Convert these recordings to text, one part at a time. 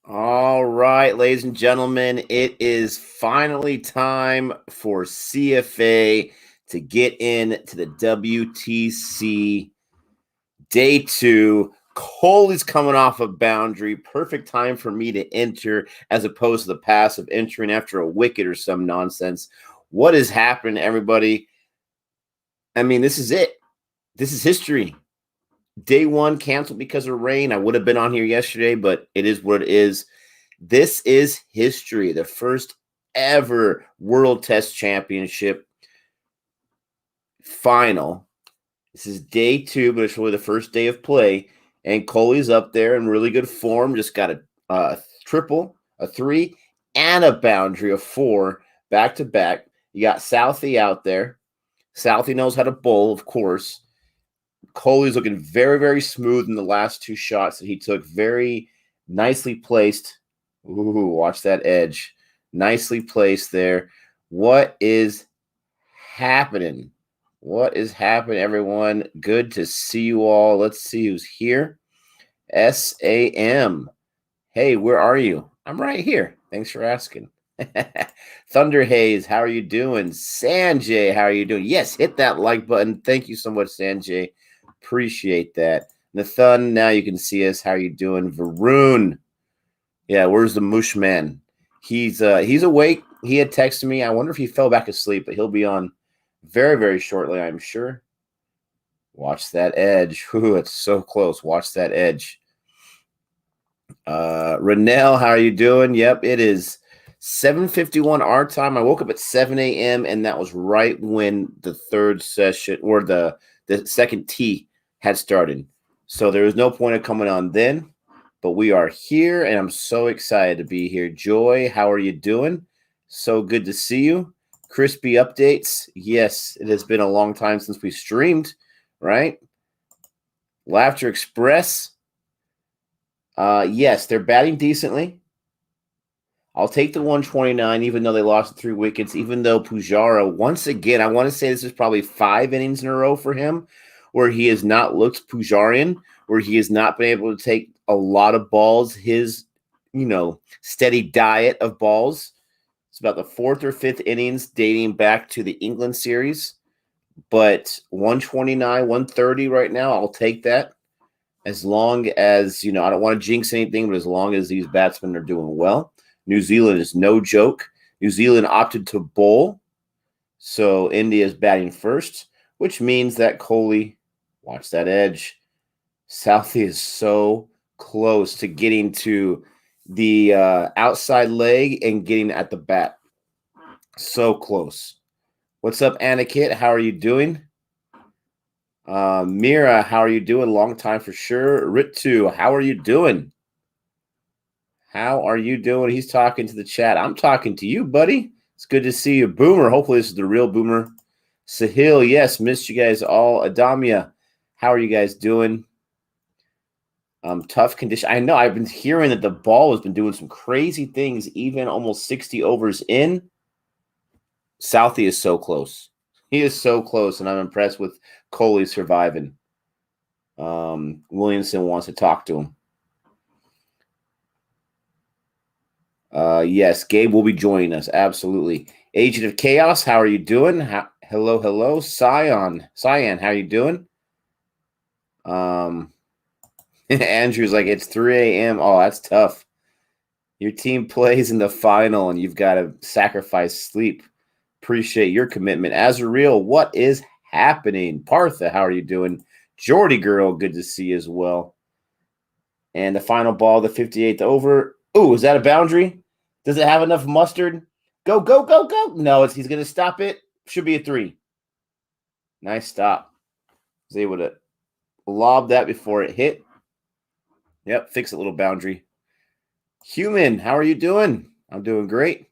All right, ladies and gentlemen, it is finally time for CFA to get into the WTC day two. Coley's coming off a boundary. Perfect time for me to enter as opposed to the passive entering after a wicket or some nonsense. What is happening, everybody? I mean, this is it. This is history. Day one canceled because of rain. I would have been on here yesterday, but it is what it is. This is history. The first ever World Test Championship final. This is day two, but it's really the first day of play. And Coley's up there in really good form. Just got a triple, a three, and a boundary of four back to back. You got Southie out there. Southie knows how to bowl, of course. Coley's looking very, very smooth in the last two shots that he took. Very nicely placed. Ooh, watch that edge. Nicely placed there. What is happening? What is happening, everyone? Good to see you all. Let's see who's here. SAM. Hey, where are you? I'm right here. Thanks for asking. Thunder Haze, how are you doing? Sanjay, how are you doing? Yes, hit that like button. Thank you so much, Sanjay. Appreciate that. Nathan, now you can see us. How are you doing? Varun. Yeah, where's the Moosh Man? He's awake. He had texted me. I wonder if he fell back asleep, but he'll be on very, very shortly, I'm sure. Watch that edge. Ooh, it's so close. Watch that edge. Renell, how are you doing? Yep, it is 7:51 our time. I woke up at 7 a.m. and that was right when the third session or the second tee had started. So there was no point of coming on then, but we are here and I'm so excited to be here. Joy, how are you doing? So good to see you. Crispy updates. Yes, it has been a long time since we streamed, right? Laughter Express. Yes, they're batting decently. I'll take the 129, even though they lost 3 wickets, even though Pujara, once again, I want to say this is probably 5 innings in a row for him, where he has not looked Pujarian, where he has not been able to take a lot of balls, his, steady diet of balls. It's about the 4th or 5th innings dating back to the England series. But 129, 130 right now, I'll take that. As long as, I don't want to jinx anything, but as long as these batsmen are doing well. New Zealand is no joke. New Zealand opted to bowl. So India is batting first, which means that Kohli, watch that edge. Southie is so close to getting to the outside leg and getting at the bat. So close. What's up, Anakit? How are you doing? Mira, how are you doing? Long time for sure. Ritu, how are you doing? How are you doing? He's talking to the chat. I'm talking to you, buddy. It's good to see you. Boomer, hopefully this is the real Boomer. Sahil, yes, missed you guys all. Adamia, how are you guys doing? Tough condition. I know I've been hearing that the ball has been doing some crazy things, even almost 60 overs in. Southie is so close. He is so close, and I'm impressed with Kohli surviving. Williamson wants to talk to him. Yes, Gabe will be joining us. Absolutely. Agent of Chaos, how are you doing? Hello. Cyan, how are you doing? Andrew's like, it's 3 a.m. Oh, that's tough. Your team plays in the final and you've got to sacrifice sleep. Appreciate your commitment. Azrael, what is happening? Partha, how are you doing? Jordy Girl, good to see you as well. And the final ball, the 58th over. Ooh, is that a boundary? Does it have enough mustard? Go. No, he's going to stop it. Should be a 3. Nice stop. Was able to lob that before it hit. Yep, fix it, little boundary. Human, how are you doing? I'm doing great.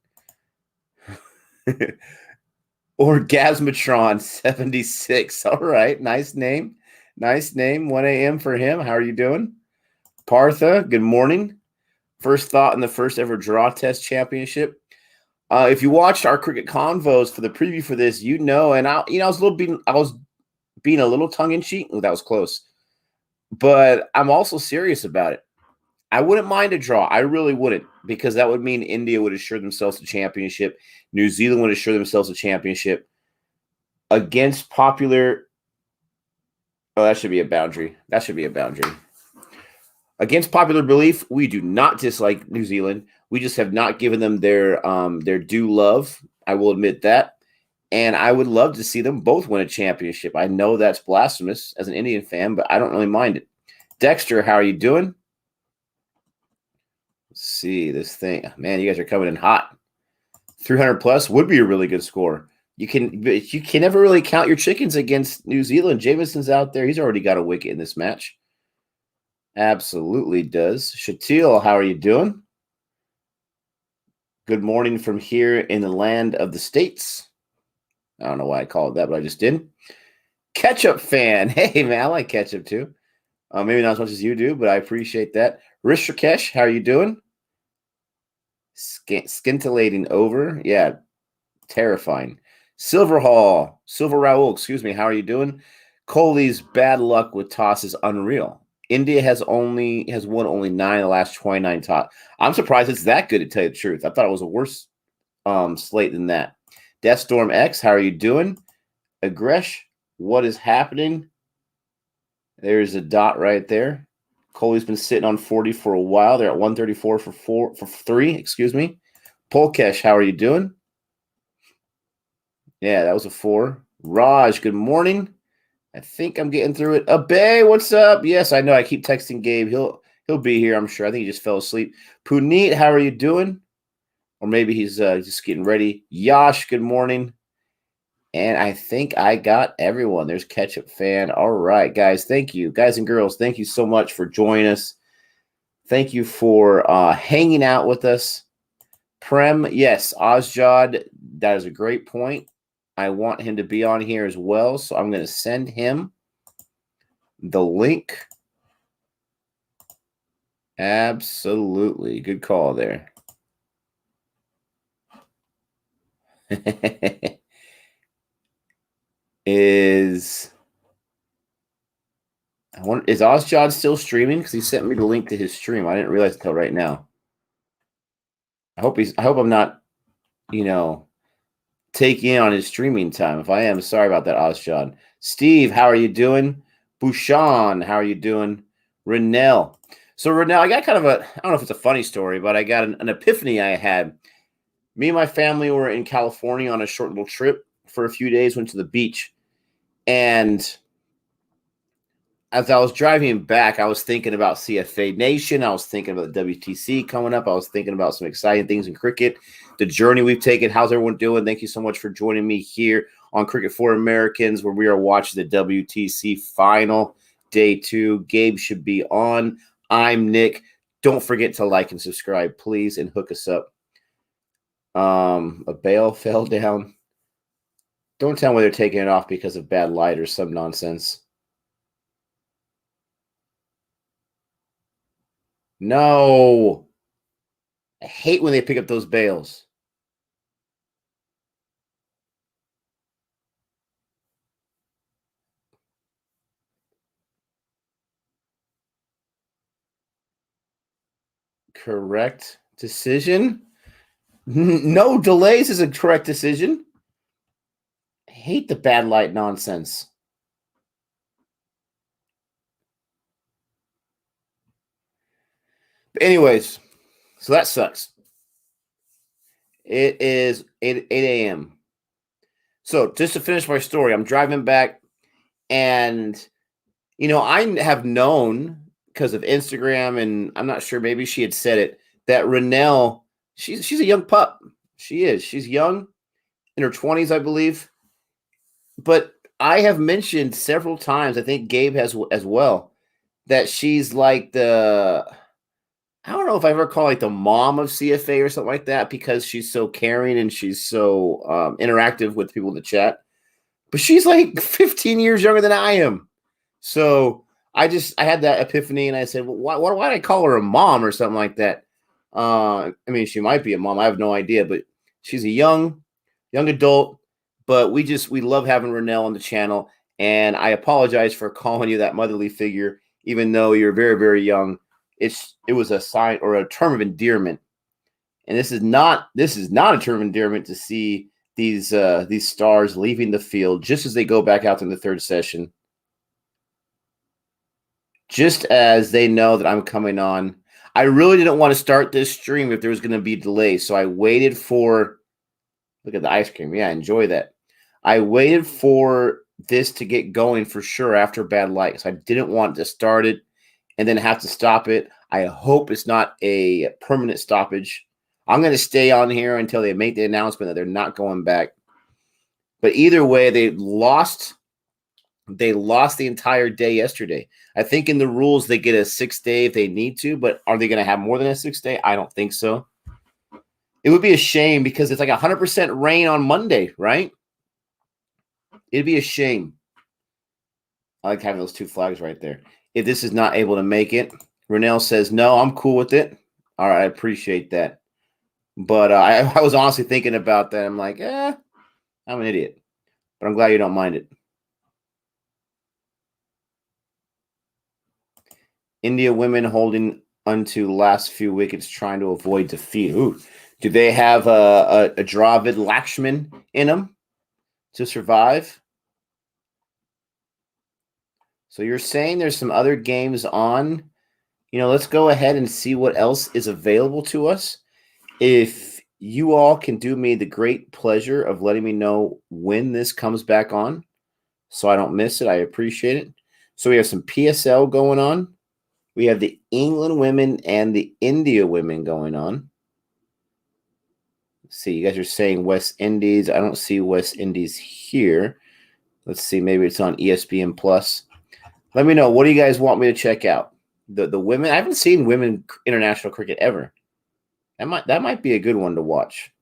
Orgasmatron 76. All right, nice name. 1 a.m. for him. How are you doing? Partha, good morning. First thought in the first ever draw test championship. If you watched our cricket convos for the preview for this, and I was being a little tongue in cheek. Oh, that was close, but I'm also serious about it. I wouldn't mind a draw. I really wouldn't, because that would mean India would assure themselves a championship. New Zealand would assure themselves a championship. Against popular – oh, that should be a boundary. That should be a boundary. Against popular belief, we do not dislike New Zealand. We just have not given them their due love. I will admit that. And I would love to see them both win a championship. I know that's blasphemous as an Indian fan, but I don't really mind it. Dexter, how are you doing? Let's see this thing. Man, you guys are coming in hot. 300 plus would be a really good score. You can never really count your chickens against New Zealand. Jamison's out there. He's already got a wicket in this match. Absolutely does. Shatil, how are you doing? Good morning from here in the land of the States. I don't know why I called it that, but I just did. Ketchup fan. Hey, man, I like ketchup too. Maybe not as much as you do, but I appreciate that. Rishrakesh, how are you doing? Scintillating over. Yeah, terrifying. Silver Raul, excuse me. How are you doing? Kohli's bad luck with toss is unreal. India has won only 9 of the last 29 toss. I'm surprised it's that good, to tell you the truth. I thought it was a worse slate than that. Deathstorm X, how are you doing? Agresh, what is happening? There's a dot right there. Kohli's been sitting on 40 for a while. They're at 134 for 3, excuse me. Polkesh, how are you doing? Yeah, that was a 4. Raj, good morning. I think I'm getting through it. Abe, what's up? Yes, I know. I keep texting Gabe. He'll be here, I'm sure. I think he just fell asleep. Puneet, how are you doing? Or maybe he's just getting ready. Yash, good morning. And I think I got everyone. There's Ketchup Fan. All right, guys. Thank you. Guys and girls, thank you so much for joining us. Thank you for hanging out with us. Prem, yes, Ozjod, that is a great point. I want him to be on here as well, so I'm going to send him the link. Absolutely. Good call there. Is Ozjod still streaming? Because he sent me the link to his stream. I didn't realize until right now. I hope I'm not, taking in on his streaming time. If I am, sorry about that, Ozjod. Steve, how are you doing? Bouchon, how are you doing? Renell. So Renell, I got kind of I don't know if it's a funny story, but I got an epiphany I had. Me and my family were in California on a short little trip for a few days, went to the beach. And as I was driving back, I was thinking about CFA Nation. I was thinking about the WTC coming up. I was thinking about some exciting things in cricket, the journey we've taken. How's everyone doing? Thank you so much for joining me here on Cricket for Americans, where we are watching the WTC final, day 2. Gabe should be on. I'm Nick. Don't forget to like and subscribe, please, and hook us up. A bail fell down. Don't tell me they're taking it off because of bad light or some nonsense. No. I hate when they pick up those bails. Correct decision. No delays is a correct decision. I hate the bad light nonsense. But anyways, so that sucks. It is 8 a.m. So just to finish my story, I'm driving back, and I have known because of Instagram, and I'm not sure, maybe she had said it, that Renell, she's a young pup. She is. She's young, in her 20s, I believe. But I have mentioned several times, I think Gabe has as well, that she's like I don't know if I ever call like the mom of CFA or something like that, because she's so caring and she's so interactive with people in the chat. But she's like 15 years younger than I am. So I had that epiphany, and I said, well, why did I call her a mom or something like that? I mean, she might be a mom. I have no idea, but she's a young adult. But we love having Renell on the channel. And I apologize for calling you that motherly figure, even though you're very, very young it was a sign or a term of endearment. And this is not a term of endearment to see these stars leaving the field just as they go back out in the third session. Just as they know that I'm coming on. I really didn't want to start this stream if there was going to be delays, so I waited for. Look at the ice cream. Yeah, enjoy that. I waited for this to get going for sure after bad light, so I didn't want to start it and then have to stop it. I hope it's not a permanent stoppage. I'm going to stay on here until they make the announcement that they're not going back. But either way, they lost the entire day yesterday. I think in the rules they get a 6th day if they need to, but are they going to have more than a 6th day? I don't think so. It would be a shame because it's like 100% rain on Monday, right? It'd be a shame. I like having those 2 flags right there. If this is not able to make it, Renell says, no, I'm cool with it. All right, I appreciate that. But I was honestly thinking about that. I'm like, I'm an idiot. But I'm glad you don't mind it. India women holding onto last few wickets trying to avoid defeat. Ooh. Do they have a Dravid Lakshman in them to survive? So you're saying there's some other games on. Let's go ahead and see what else is available to us. If you all can do me the great pleasure of letting me know when this comes back on so I don't miss it, I appreciate it. So we have some PSL going on. We have the England women and the India women going on. Let's see, you guys are saying West Indies. I don't see West Indies here. Let's see, maybe it's on ESPN Plus. Let me know. What do you guys want me to check out? The women. I haven't seen women international cricket ever. That might be a good one to watch.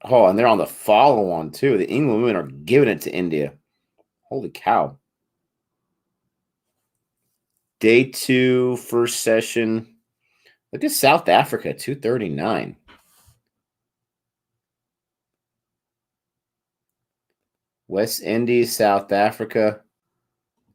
Oh, and they're on the follow-on too. The England women are giving it to India. Holy cow. Day 2, first session. Look at South Africa, 239. West Indies, South Africa.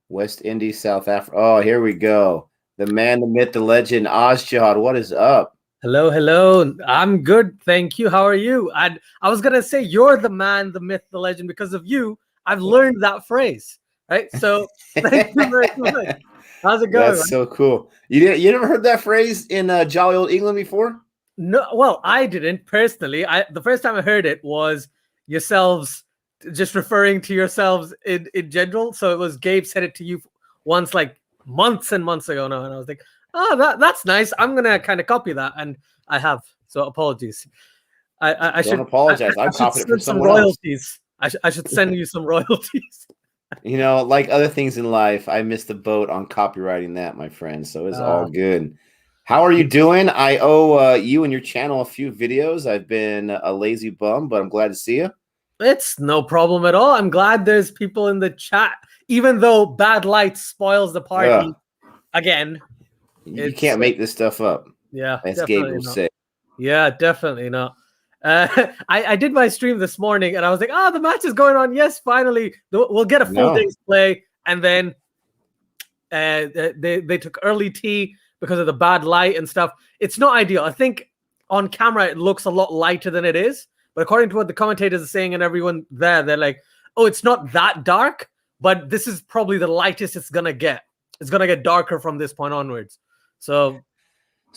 West Indies, South Africa. Oh, here we go. The man, the myth, the legend, Ozjad. What is up? Hello. I'm good, thank you. How are you? I was gonna say you're the man, the myth, the legend. Because of you, I've learned that phrase. Right. So thank you very much. How's it going? That's so cool. You never heard that phrase in jolly old England before? No, well, I didn't personally. The first time I heard it was yourselves just referring to yourselves in general. So it was Gabe said it to you once, like months and months ago now, and I was like, oh, that's nice. I'm gonna kind of copy that, and I have. So apologies. I should apologize. I copied it from someone royalties. Else. I should send you some royalties. Like other things in life, I missed the boat on copywriting that, my friend. So it's all good. How are you doing? I owe you and your channel a few videos. I've been a lazy bum, but I'm glad to see you. It's no problem at all. I'm glad there's people in the chat, even though bad light spoils the party again. You can't make this stuff up. Yeah, as Gabe will say. Yeah, definitely not. I did my stream this morning and I was like, the match is going on. Yes, finally. We'll get a full day's play. And then they took early tea because of the bad light and stuff. It's not ideal. I think on camera it looks a lot lighter than it is. But according to what the commentators are saying and everyone there, they're like, oh, it's not that dark, but this is probably the lightest it's going to get. It's going to get darker from this point onwards. So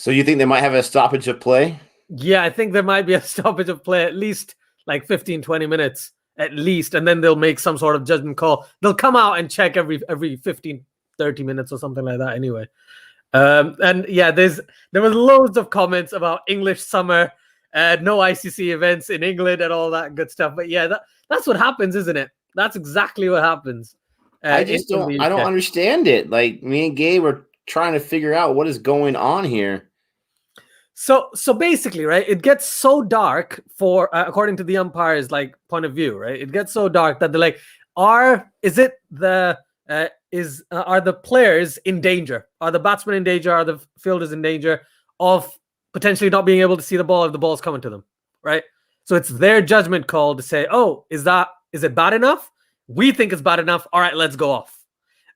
you think they might have a stoppage of play? Yeah, I think there might be a stoppage of play, at least like 15, 20 minutes at least. And then they'll make some sort of judgment call. They'll come out and check every 15, 30 minutes or something like that anyway. And yeah, there was loads of comments about English summer, no ICC events in England and all that good stuff. But yeah, that's what happens, isn't it? That's exactly what happens. I don't understand it. Like me and Gabe are trying to figure out what is going on here. So basically, right, it gets so dark for according to the umpire's point of view, right? It gets so dark that they're like, are the players in danger? Are the batsmen in danger? Are the fielders in danger of potentially not being able to see the ball if the ball's coming to them, right? So it's their judgment call to say, oh, is it bad enough? We think it's bad enough. All right, let's go off.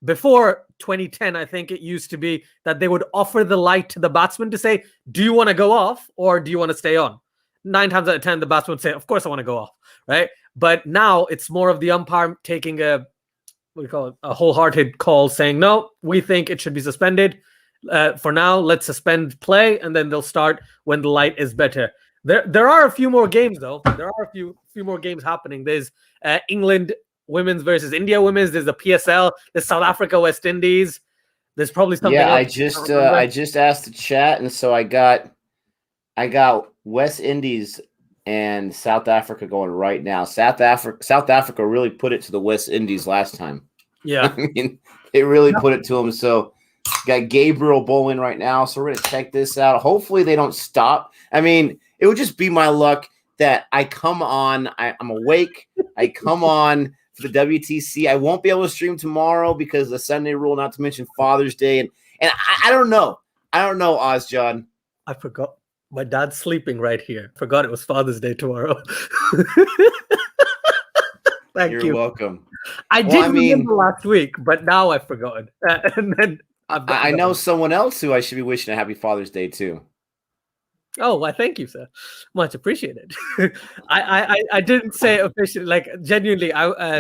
Before 2010, I think it used to be that they would offer the light to the batsman to say, do you want to go off or do you want to stay on? 9 times out of 10, the batsman would say, of course I want to go off, right? But now it's more of the umpire taking a, what do you call it, a wholehearted call saying, no, we think it should be suspended. For now, let's suspend play, and then they'll start when the light is better. There are a few more games, though. There are a few more games happening. There's England women's versus India women's. There's the PSL. There's South Africa, West Indies. There's probably something else. I just asked the chat, and so I got West Indies and South Africa going right now. South Africa really put it to the West Indies last time. Yeah. I mean, they really put it to them. So got Gabriel bowling right now. So we're going to check this out. Hopefully they don't stop. I mean, it would just be my luck that I come on, I'm awake. I come on for the WTC. I won't be able to stream tomorrow because of the Sunday rule, not to mention Father's Day. And I don't know. I don't know, Ozjon. I forgot. My dad's sleeping right here. Forgot it was Father's Day tomorrow. Thank you. You're welcome. I remember last week, but now I've forgotten. And then I know someone else who I should be wishing a happy Father's Day too. Oh, well, thank you, sir. Much appreciated. I didn't say it officially, like genuinely.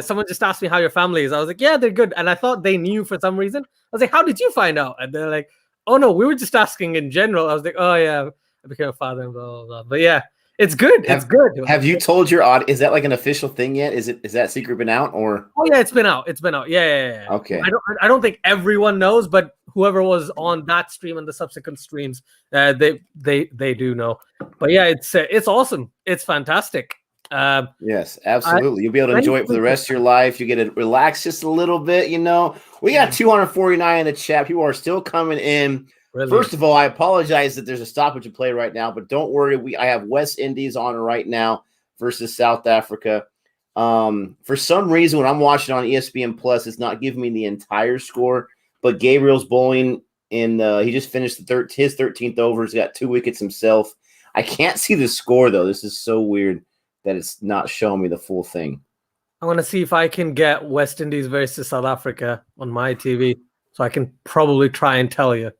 Someone just asked me how your family is. I was like, yeah, they're good. And I thought they knew for some reason. I was like, how did you find out? And they're like, oh no, we were just asking in general. I was like, oh yeah, I became a father and blah blah blah. But yeah, it's good. It's good. Have you told your audience? Is that like an official thing yet? Is that secret been out or? Oh yeah, it's been out. It's been out. Yeah. Okay. I don't think everyone knows, but whoever was on that stream and the subsequent streams, they do know. But yeah, it's awesome. It's fantastic. Yes, absolutely. You'll be able to enjoy it for the rest of your life. You get to relax just a little bit. We got 249 in the chat. People are still coming in. Really? First of all, I apologize that there's a stoppage of play right now, but don't worry. I have West Indies on right now versus South Africa. For some reason, when I'm watching on ESPN Plus, it's not giving me the entire score. But Gabriel's bowling he just finished his 13th over. He's got 2 wickets himself. I can't see the score though. This is so weird that it's not showing me the full thing. I want to see if I can get West Indies versus South Africa on my TV, so I can probably try and tell you.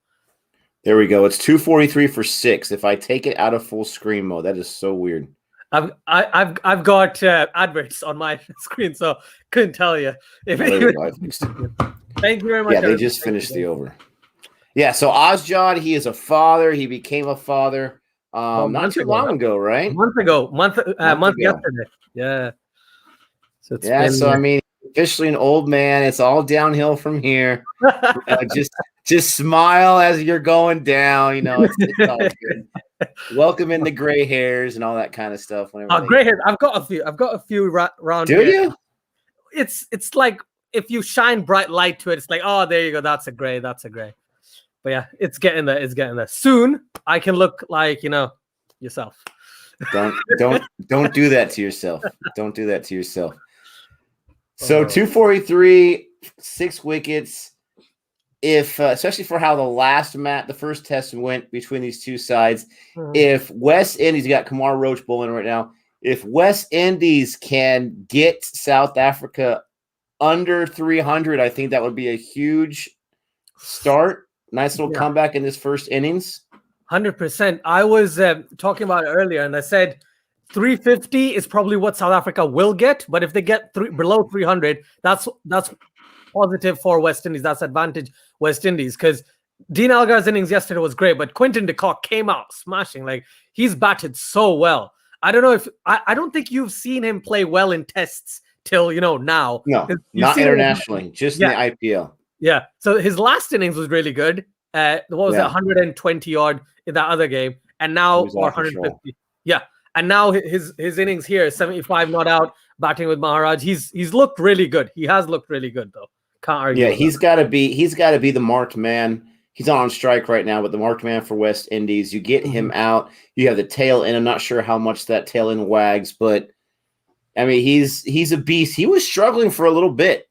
There we go. It's 243 for 6. If I take it out of full screen mode, that is so weird. I've got adverts on my screen, so couldn't tell you. Thank you very much. Yeah, they just finished the over. Yeah, so Ozjon, he is a father. He became a father not too long ago, right? A month ago. Yesterday. Yeah. So I mean, officially an old man. It's all downhill from here. Just smile as you're going down. It's all good. Welcome in the gray hairs and all that kind of stuff. Gray hairs. I've got a few round. Do you? It's like if you shine bright light to it, it's like, oh, there you go. That's a gray. But yeah, it's getting there. Soon I can look like yourself. Don't do that to yourself. Don't do that to yourself. So 243, 6 wickets. If especially for how the first test went between these two sides, if West Indies, got Kamar Roach bowling right now, if West Indies can get South Africa under 300, I think that would be a huge start. Nice little comeback in this first innings. 100%. I was talking about it earlier, and I said 350 is probably what South Africa will get, but if they get below 300, that's positive for West Indies. That's advantage West Indies, because Dean Elgar's innings yesterday was great, but Quinton de Kock came out smashing. Like, he's batted so well. I don't know if I don't think you've seen him play well in tests till now. No, not internationally, just in the IPL. Yeah. So his last innings was really good. What was it, 120 odd in that other game, and now 150. Yeah. And now his innings here, 75 not out, batting with Maharaj. He's looked really good. He has looked really good though. Can't argue. Yeah, he's got to be the marked man. He's not on strike right now, but the marked man for West Indies. You get him out. You have the tail in. I'm not sure how much that tail in wags, but I mean, he's a beast. He was struggling for a little bit.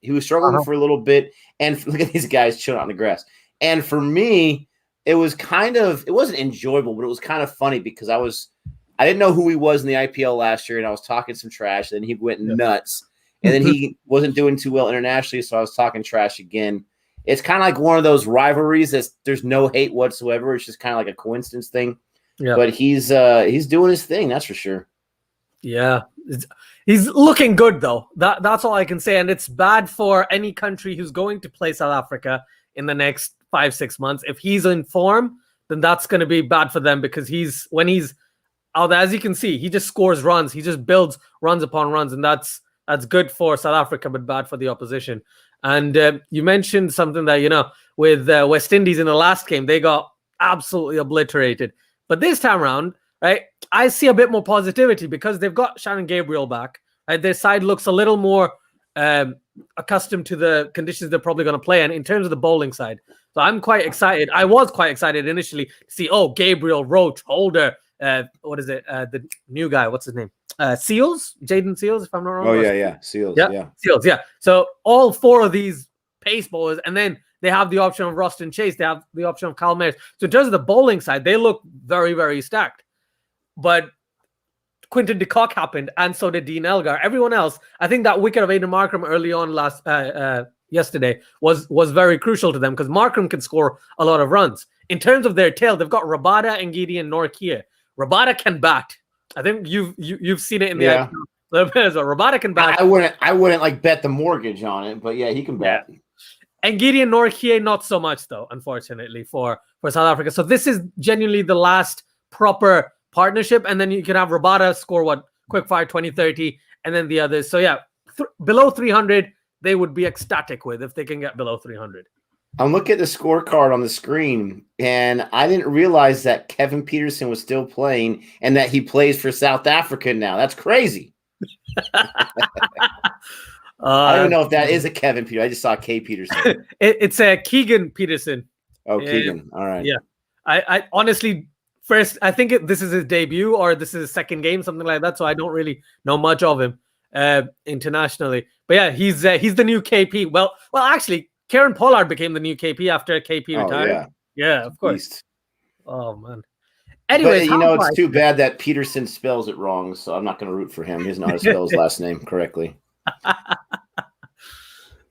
And look at these guys chilling on the grass. And for me, it wasn't enjoyable, but it was kind of funny because I didn't know who he was in the IPL last year, and I was talking some trash. Then he went nuts, and then he wasn't doing too well internationally, so I was talking trash again. it's kind of like one of those rivalries that there's no hate whatsoever. It's just kind of like a coincidence thing. Yeah. But he's doing his thing, that's for sure. Yeah. He's looking good, though. That's all I can say. And it's bad for any country who's going to play South Africa in the next 5-6 months. If he's in form, then that's going to be bad for them, because when he's out there, as you can see, he just scores runs. He just builds runs upon runs, and that's good for South Africa, but bad for the opposition. And you mentioned something that, with West Indies in the last game, they got absolutely obliterated. But this time around, right, I see a bit more positivity because they've got Shannon Gabriel back. Right? Their side looks a little more accustomed to the conditions they're probably going to play in terms of the bowling side. So I'm quite excited. I was quite excited initially to see, Gabriel, Roach, Holder, what is it? The new guy, what's his name? Seals? Jaden Seals, if I'm not wrong. Oh, yeah. Seals, yeah. Seals, yeah. So all 4 of these pace bowlers, and then they have the option of Roston Chase. They have the option of Kyle Mayers. So in terms of the bowling side, they look very, very stacked. But Quinton de Kock happened, and so did Dean Elgar. Everyone else, I think that wicket of Aidan Markram early on yesterday was very crucial to them, because Markram can score a lot of runs. In terms of their tail, they've got Rabada, Ngidi, and Norkia. Rabada can bat. I think you've seen it in the action. So Rabada can bat. I wouldn't like bet the mortgage on it, but yeah, he can bat. Yeah. And Gideon Norkie, not so much though, unfortunately, for South Africa. So this is genuinely the last proper partnership, and then you can have Rabada score quick fire 20-30, and then the others. So yeah, below 300, they would be ecstatic with if they can get below 300. I'm looking at the scorecard on the screen, and I didn't realize that Kevin Peterson was still playing and that he plays for South Africa now. That's crazy. I don't know if that is a Kevin Peterson. I just saw K. Peterson. It's a Keegan Peterson. Oh, Keegan. All right. Yeah. I honestly, first, I think this is his debut or this is his second game, something like that. So I don't really know much of him internationally. But yeah, he's the new KP. Well, actually, Kieran Pollard became the new KP after KP retired. Yeah, of course. Beast. Oh, man. Anyways, but, it's too bad that Peterson spells it wrong, so I'm not going to root for him. He doesn't know how to spell his last name correctly.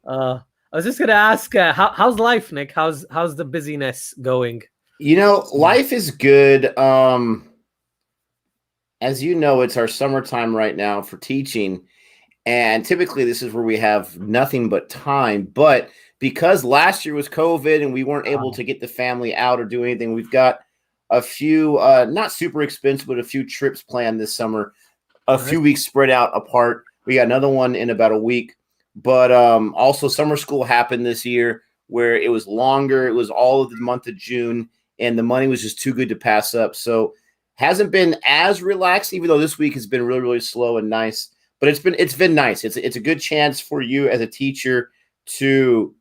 I was just going to ask, how's life, Nick? How's the busyness going? Life is good. As you know, it's our summertime right now for teaching, and typically this is where we have nothing but time. But because last year was COVID and we weren't able to get the family out or do anything, we've got a few, not super expensive, but a few trips planned this summer, a few weeks spread out apart. We got another one in about a week. But also summer school happened this year where it was longer. It was all of the month of June, and the money was just too good to pass up. So hasn't been as relaxed, even though this week has been really, really slow and nice. But it's been nice. It's a good chance for you as a teacher to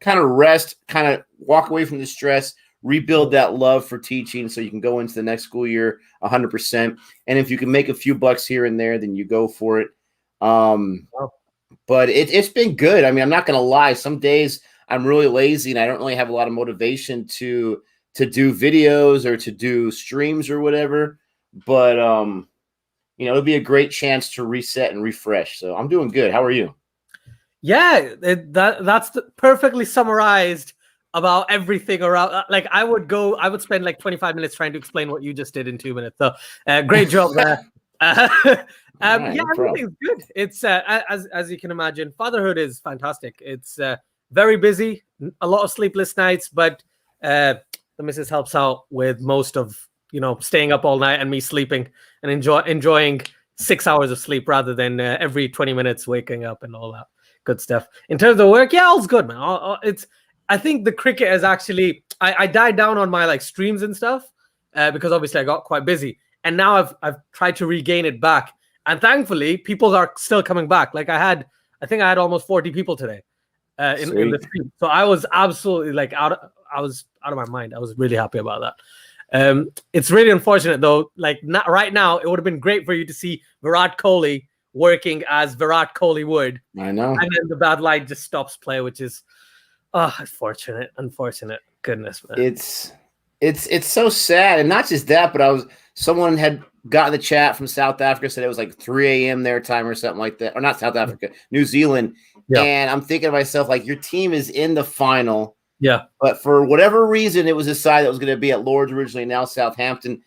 kind of rest, kind of walk away from the stress, rebuild that love for teaching so you can go into the next school year 100%. And if you can make a few bucks here and there, then you go for it. But it's been good. I mean, I'm not going to lie. Some days I'm really lazy and I don't really have a lot of motivation to do videos or to do streams or whatever. But, it'll be a great chance to reset and refresh. So I'm doing good. How are you? Yeah, that's perfectly summarized about everything around. Like I would spend like 25 minutes trying to explain what you just did in 2 minutes. So great job there. Everything's good. It's as you can imagine, fatherhood is fantastic. It's very busy, a lot of sleepless nights, but the missus helps out with most of staying up all night and me sleeping and enjoying 6 hours of sleep rather than every 20 minutes waking up and all that good stuff. In terms of work, all's good, man. I think the cricket is actually I died down on my like streams and stuff because obviously I got quite busy, and now I've tried to regain it back. And thankfully, people are still coming back. Like I think I had almost 40 people today in the stream. So I was absolutely like I was out of my mind. I was really happy about that. It's really unfortunate though. Like not right now, it would have been great for you to see Virat Kohli working as Virat Kohli would. I know. And then the bad light just stops play, which is unfortunate. Goodness, man. It's so sad. And not just that, but someone had got in the chat from South Africa, said it was like 3 a.m. their time or something like that. Or not South Africa, New Zealand. Yeah. And I'm thinking to myself, like, your team is in the final. Yeah. But for whatever reason, it was decided that was going to be at Lord's originally, now Southampton.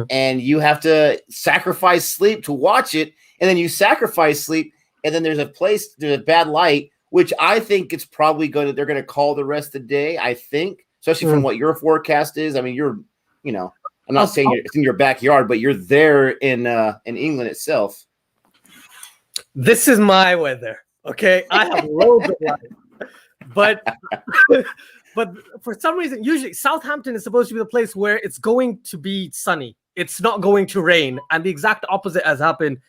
And you have to sacrifice sleep to watch it. And then you sacrifice sleep. And then there's a bad light, which I think it's probably they're going to call the rest of the day, I think, especially from what your forecast is. I mean, I'm not saying it's in your backyard, but you're there in England itself. This is my weather, okay? I have loads of light. But for some reason, usually Southampton is supposed to be the place where it's going to be sunny. It's not going to rain. And the exact opposite has happened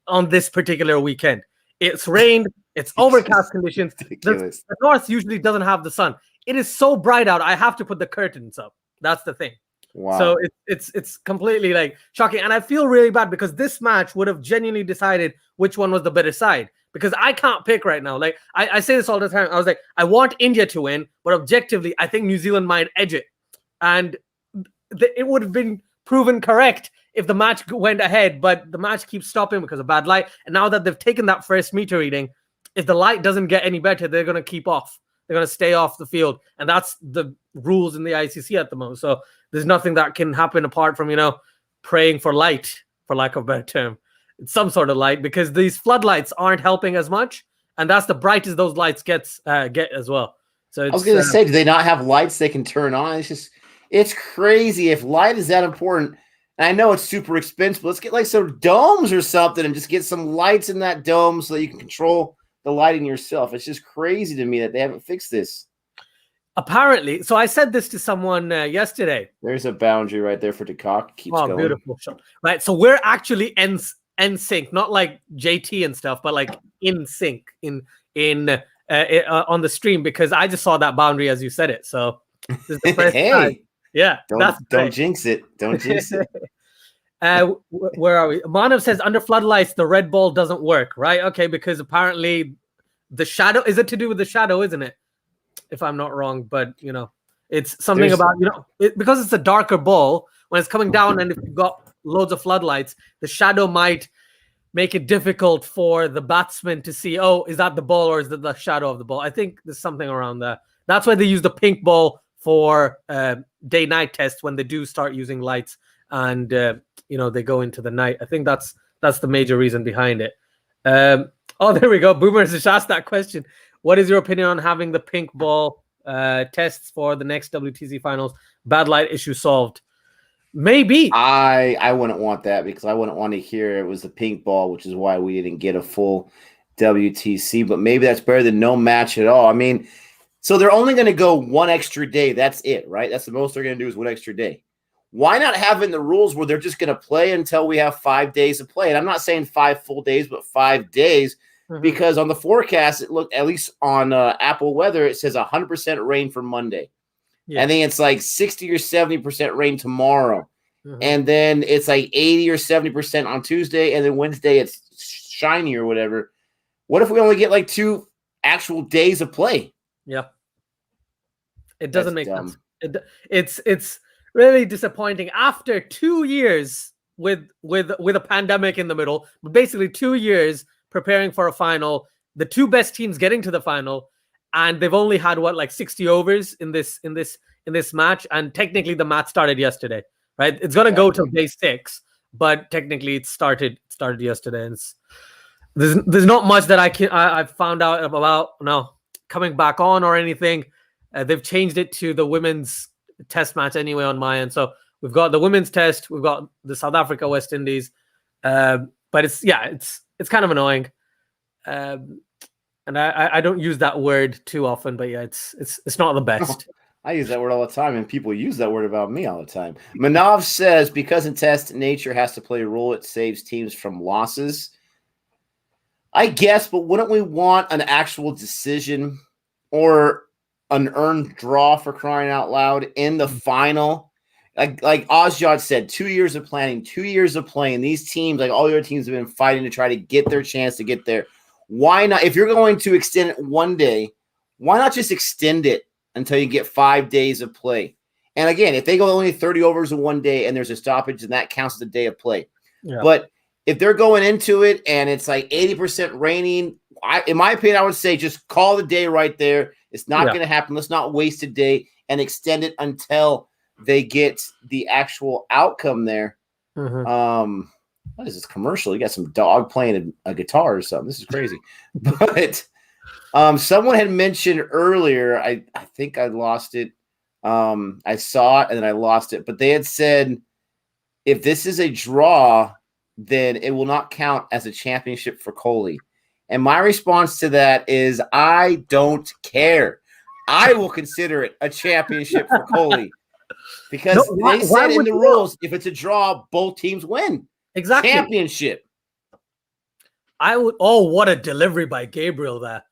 on this particular weekend. It's rained. It's overcast conditions. The north usually doesn't have the sun. It is so bright out, I have to put the curtains up. That's the thing. Wow. So it's completely like shocking. And I feel really bad because this match would have genuinely decided which one was the better side. Because I can't pick right now. Like I say this all the time. I was like, I want India to win, but objectively, I think New Zealand might edge it. And it would have been proven correct if the match went ahead, but the match keeps stopping because of bad light. And now that they've taken that first meter reading, if the light doesn't get any better, they're going to keep off. They're going to stay off the field. And that's the rules in the ICC at the moment. So there's nothing that can happen apart from, praying for light, for lack of a better term. It's some sort of light, because these floodlights aren't helping as much. And that's the brightest those lights get as well. So I was going to say, do they not have lights they can turn on? It's crazy. If light is that important, and I know it's super expensive, let's get like some domes or something and just get some lights in that dome so that you can control the lighting yourself. It's just crazy to me that they haven't fixed this. Apparently. So I said this to someone yesterday. There's a boundary right there for DeCock. Keeps going. Beautiful shot. Right. So we're actually in sync, not like JT and stuff, but like in sync on the stream, because I just saw that boundary as you said it. So this is the first time. Yeah. Don't jinx it. Don't jinx it. Where are we? Manav says under floodlights, the red ball doesn't work, right? Okay, because apparently the shadow, is it to do with the shadow, isn't it? If I'm not wrong, but it's something about, because it's a darker ball, when it's coming down and if you've got loads of floodlights, the shadow might make it difficult for the batsman to see, is that the ball or is that the shadow of the ball? I think there's something around that. That's why they use the pink ball for day-night tests when they do start using lights and, they go into the night. I think that's the major reason behind it. There we go. Boomer just asked that question. What is your opinion on having the pink ball tests for the next WTC finals? Bad light issue solved. Maybe. I wouldn't want that, because I wouldn't want to hear it was the pink ball, which is why we didn't get a full WTC. But maybe that's better than no match at all. I mean, so they're only going to go one extra day. That's it, right? That's the most they're going to do is one extra day. Why not have in the rules where they're just going to play until we have 5 days of play? And I'm not saying 5 full days, but 5 days, because on the forecast, it looked, at least on Apple Weather, it says 100% rain for Monday. Yeah. I think it's like 60 or 70% rain tomorrow. And then it's like 80 or 70% on Tuesday. And then Wednesday, it's shiny or whatever. What if we only get like 2 actual days of play? Yeah. It doesn't make sense. It's really disappointing after 2 years with a pandemic in the middle, but basically 2 years preparing for a final, the 2 best teams getting to the final, and they've only had 60 overs in this match, and technically the match started yesterday, right? It's going to go till day 6, but technically it started yesterday, and there's not much that I've found out about coming back on or anything. They've changed it to the women's test match anyway on my end. So we've got the women's test, we've got the South Africa West Indies, but it's kind of annoying, and I don't use that word too often, but yeah, it's not the best. I use that word all the time, and people use that word about me all the time. Manav says, because in test, nature has to play a role, it saves teams from losses. I guess, but wouldn't we want an actual decision or an earned draw, for crying out loud, in the final? Like Ozjot said, 2 years of planning, 2 years of playing. These teams, like all your teams, have been fighting to try to get their chance to get there. Why not? If you're going to extend it one day, why not just extend it until you get 5 days of play? And again, if they go only 30 overs in one day and there's a stoppage, then that counts as a day of play. Yeah. But if they're going into it and it's like 80% raining, in my opinion, I would say just call the day right there. It's not going to happen. Let's not waste a day and extend it until they get the actual outcome there. Mm-hmm. What is this commercial? You got some dog playing a guitar or something. This is crazy. But someone had mentioned earlier, I think I lost it. I saw it and then I lost it. But they had said if this is a draw, then it will not count as a championship for Coley. And my response to that is I don't care. I will consider it a championship for Coley. Because they said in the rules, if it's a draw, both teams win. Exactly. Championship. I would. Oh, what a delivery by Gabriel there.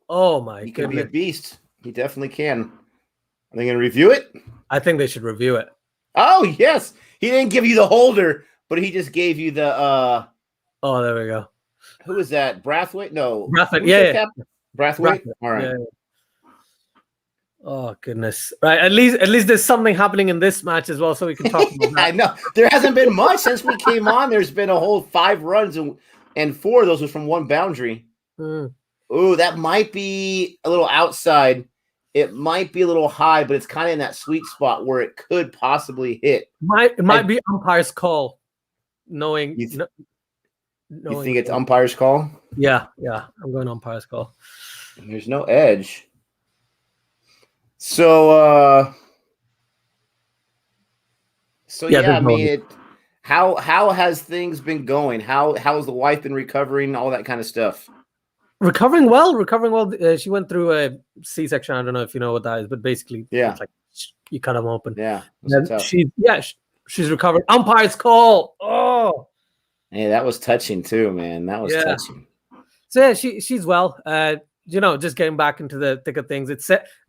Oh, my goodness. He can be a beast. He definitely can. Are they going to review it? I think they should review it. Oh, yes. He didn't give you the holder, but he just gave you the Oh, there we go. Who is that? Brathwaite? No. Brathwaite, yeah. Brathwaite? All right. Yeah. Oh, goodness. Right. At least there's something happening in this match as well, so we can talk about that. I know. There hasn't been much since we came on. There's been a whole 5 runs, and 4 of those was from one boundary. Ooh, that might be a little outside. It might be a little high, but it's kind of in that sweet spot where it could possibly hit. It might be umpire's call, knowing. You think it's umpire's call? Yeah. I'm going umpire's call. There's no edge. So yeah, I mean, how has things been going? How has the wife been recovering? All that kind of stuff. Recovering well. She went through a C-section. I don't know if you know what that is, but basically, it's like you cut them open. Yeah, she's recovered. Umpire's call. Oh, hey, that was touching too, man. That was touching. So yeah, she's well. Just getting back into the thick of things.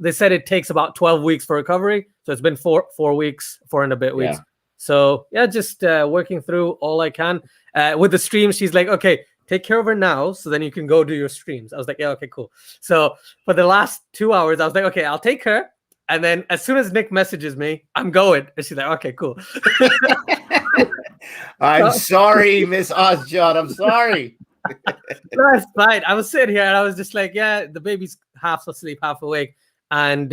They said it takes about 12 weeks for recovery. So it's been 4 weeks, 4 and a bit weeks. So yeah, just working through all I can. With the stream, she's like, okay, take care of her now, so then you can go do your streams. I was like, yeah, okay, cool. So for the last 2 hours, I was like, okay, I'll take her. And then as soon as Nick messages me, I'm going. And she's like, okay, cool. I'm sorry, Miss Ozjot. I'm sorry. That's fine. I was sitting here and I was just like, yeah, the baby's half asleep, half awake. And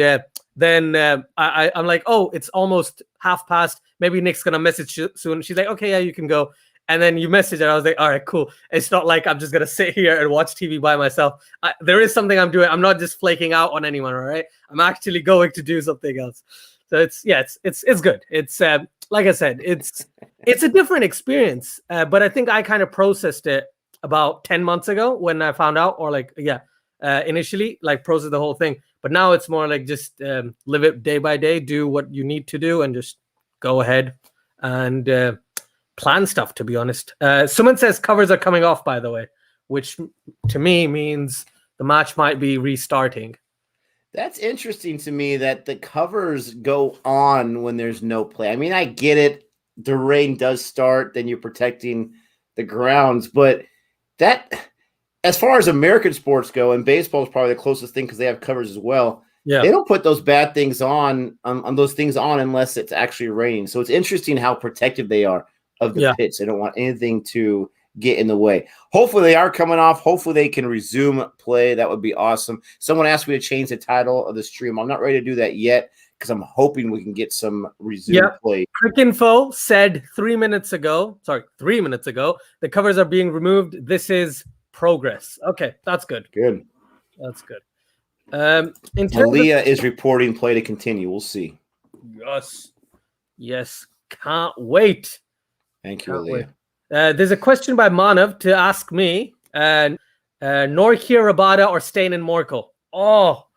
then I'm like, oh, it's almost past. Maybe Nick's going to message you soon. She's like, okay, yeah, you can go. And then you message her. I was like, all right, cool. It's not like I'm just going to sit here and watch TV by myself. There is something I'm doing. I'm not just flaking out on anyone, all right? I'm actually going to do something else. So it's good. It's like I said, it's a different experience. But I think I kind of processed it about 10 months ago when I found out, or initially process the whole thing. But now it's more like just live it day by day, do what you need to do, and just go ahead and plan stuff, to be honest. Someone says covers are coming off, by the way, which to me means the match might be restarting. That's interesting to me that the covers go on when there's no play. I mean, I get it. The rain does start, then you're protecting the grounds, but that, as far as American sports go, and baseball is probably the closest thing because they have covers as well. Yeah, they don't put those bad things on those things on unless it's actually raining. So it's interesting how protective they are of the pitch. They don't want anything to get in the way. Hopefully they are coming off. Hopefully they can resume play. That would be awesome. Someone asked me to change the title of the stream. I'm not ready to do that yet because I'm hoping we can get some resume play. Quick info said 3 minutes ago, the covers are being removed. This is progress. Okay, that's good. Good. That's good. Aaliyah is reporting play to continue. We'll see. Yes. Can't wait. Thank you, Aaliyah. There's a question by Manav to ask me. Norkia Rabada or Stain and Morkel? Oh,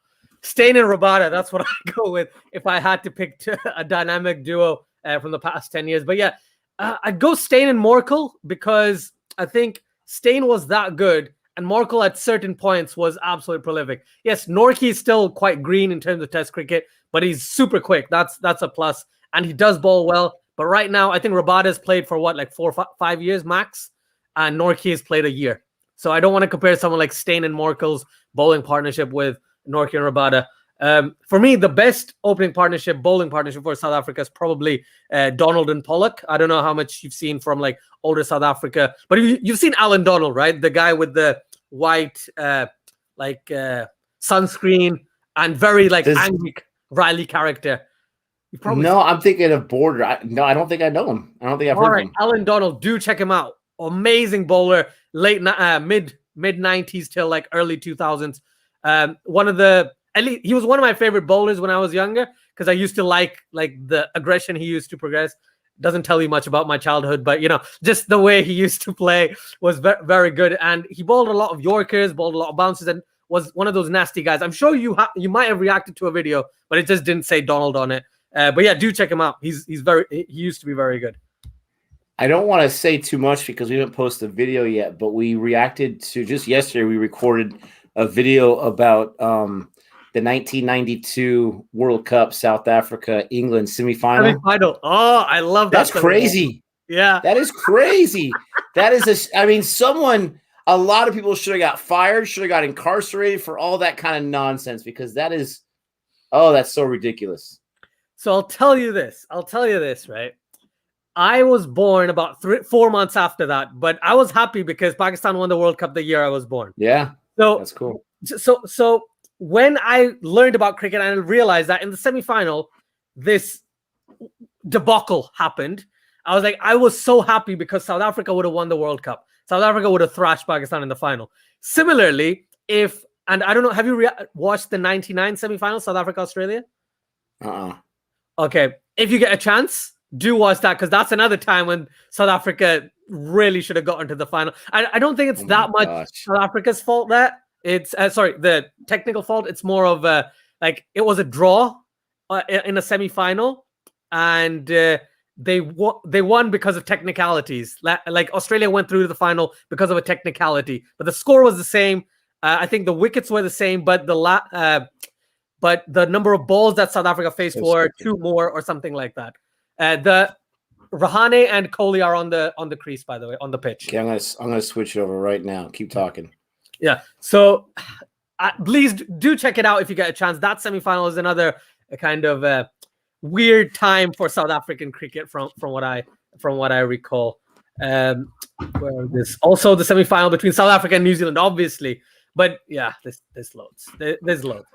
Stain and Rabada. That's what I go with if I had to pick a dynamic duo from the past 10 years. But yeah, I'd go Stain and Morkel because I think Stain was that good and Morkel at certain points was absolutely prolific. Yes, Norkie is still quite green in terms of Test cricket, but he's super quick. That's a plus. And he does bowl well. But right now, I think Rabada's played for 4 or 5 years max, and Norkie has played a year. So I don't want to compare someone like Stain and Morkel's bowling partnership with Norkie and Rabada. For me, the best opening partnership, bowling partnership for South Africa is probably Donald and Pollock. I don't know how much you've seen from like older South Africa, but you've seen Alan Donald, right? The guy with the white sunscreen and very like angry Riley character. No, I'm thinking of Border. I don't think I know him. I don't think I've heard of him. Alan Donald, do check him out. Amazing bowler, late mid 90s till like early 2000s. He was one of my favorite bowlers when I was younger because I used to like the aggression he used to progress. Doesn't tell you much about my childhood, but just the way he used to play was very good. And he bowled a lot of Yorkers, bowled a lot of bounces, and was one of those nasty guys. I'm sure you might have reacted to a video, but it just didn't say Donald on it. But yeah, do check him out. He used to be very good. I don't want to say too much because we haven't posted a video yet, but we reacted to just yesterday. We recorded a video about the 1992 World Cup, South Africa, England semifinal. Oh, I love that. That's crazy. Yeah, that is crazy. That is a lot of people should have got fired, should have got incarcerated for all that kind of nonsense because that's so ridiculous. So I'll tell you this, right? I was born about 4 months after that, but I was happy because Pakistan won the World Cup the year I was born. Yeah, so that's cool. So when I learned about cricket and I realized that in the semifinal, this debacle happened, I was so happy because South Africa would have won the World Cup. South Africa would have thrashed Pakistan in the final. Similarly, and I don't know, have you watched the 99 semifinal, South Africa, Australia? Okay, if you get a chance, do watch that because that's another time when South Africa really should have gotten to the final. I don't think it's that much South Africa's fault that it's the technical fault. It's more of it was a draw in a semifinal, and they won because of technicalities. Like Australia went through to the final because of a technicality, but the score was the same. I think the wickets were the same, but the number of balls that South Africa faced were 2 more or something like that. The Rahane and Kohli are on the crease, by the way, on the pitch. Okay, I'm gonna switch it over right now. Keep talking. Yeah. So please do check it out if you get a chance. That semifinal is another kind of weird time for South African cricket from what I recall. Also the semifinal between South Africa and New Zealand, obviously. But yeah, there's loads. There's loads.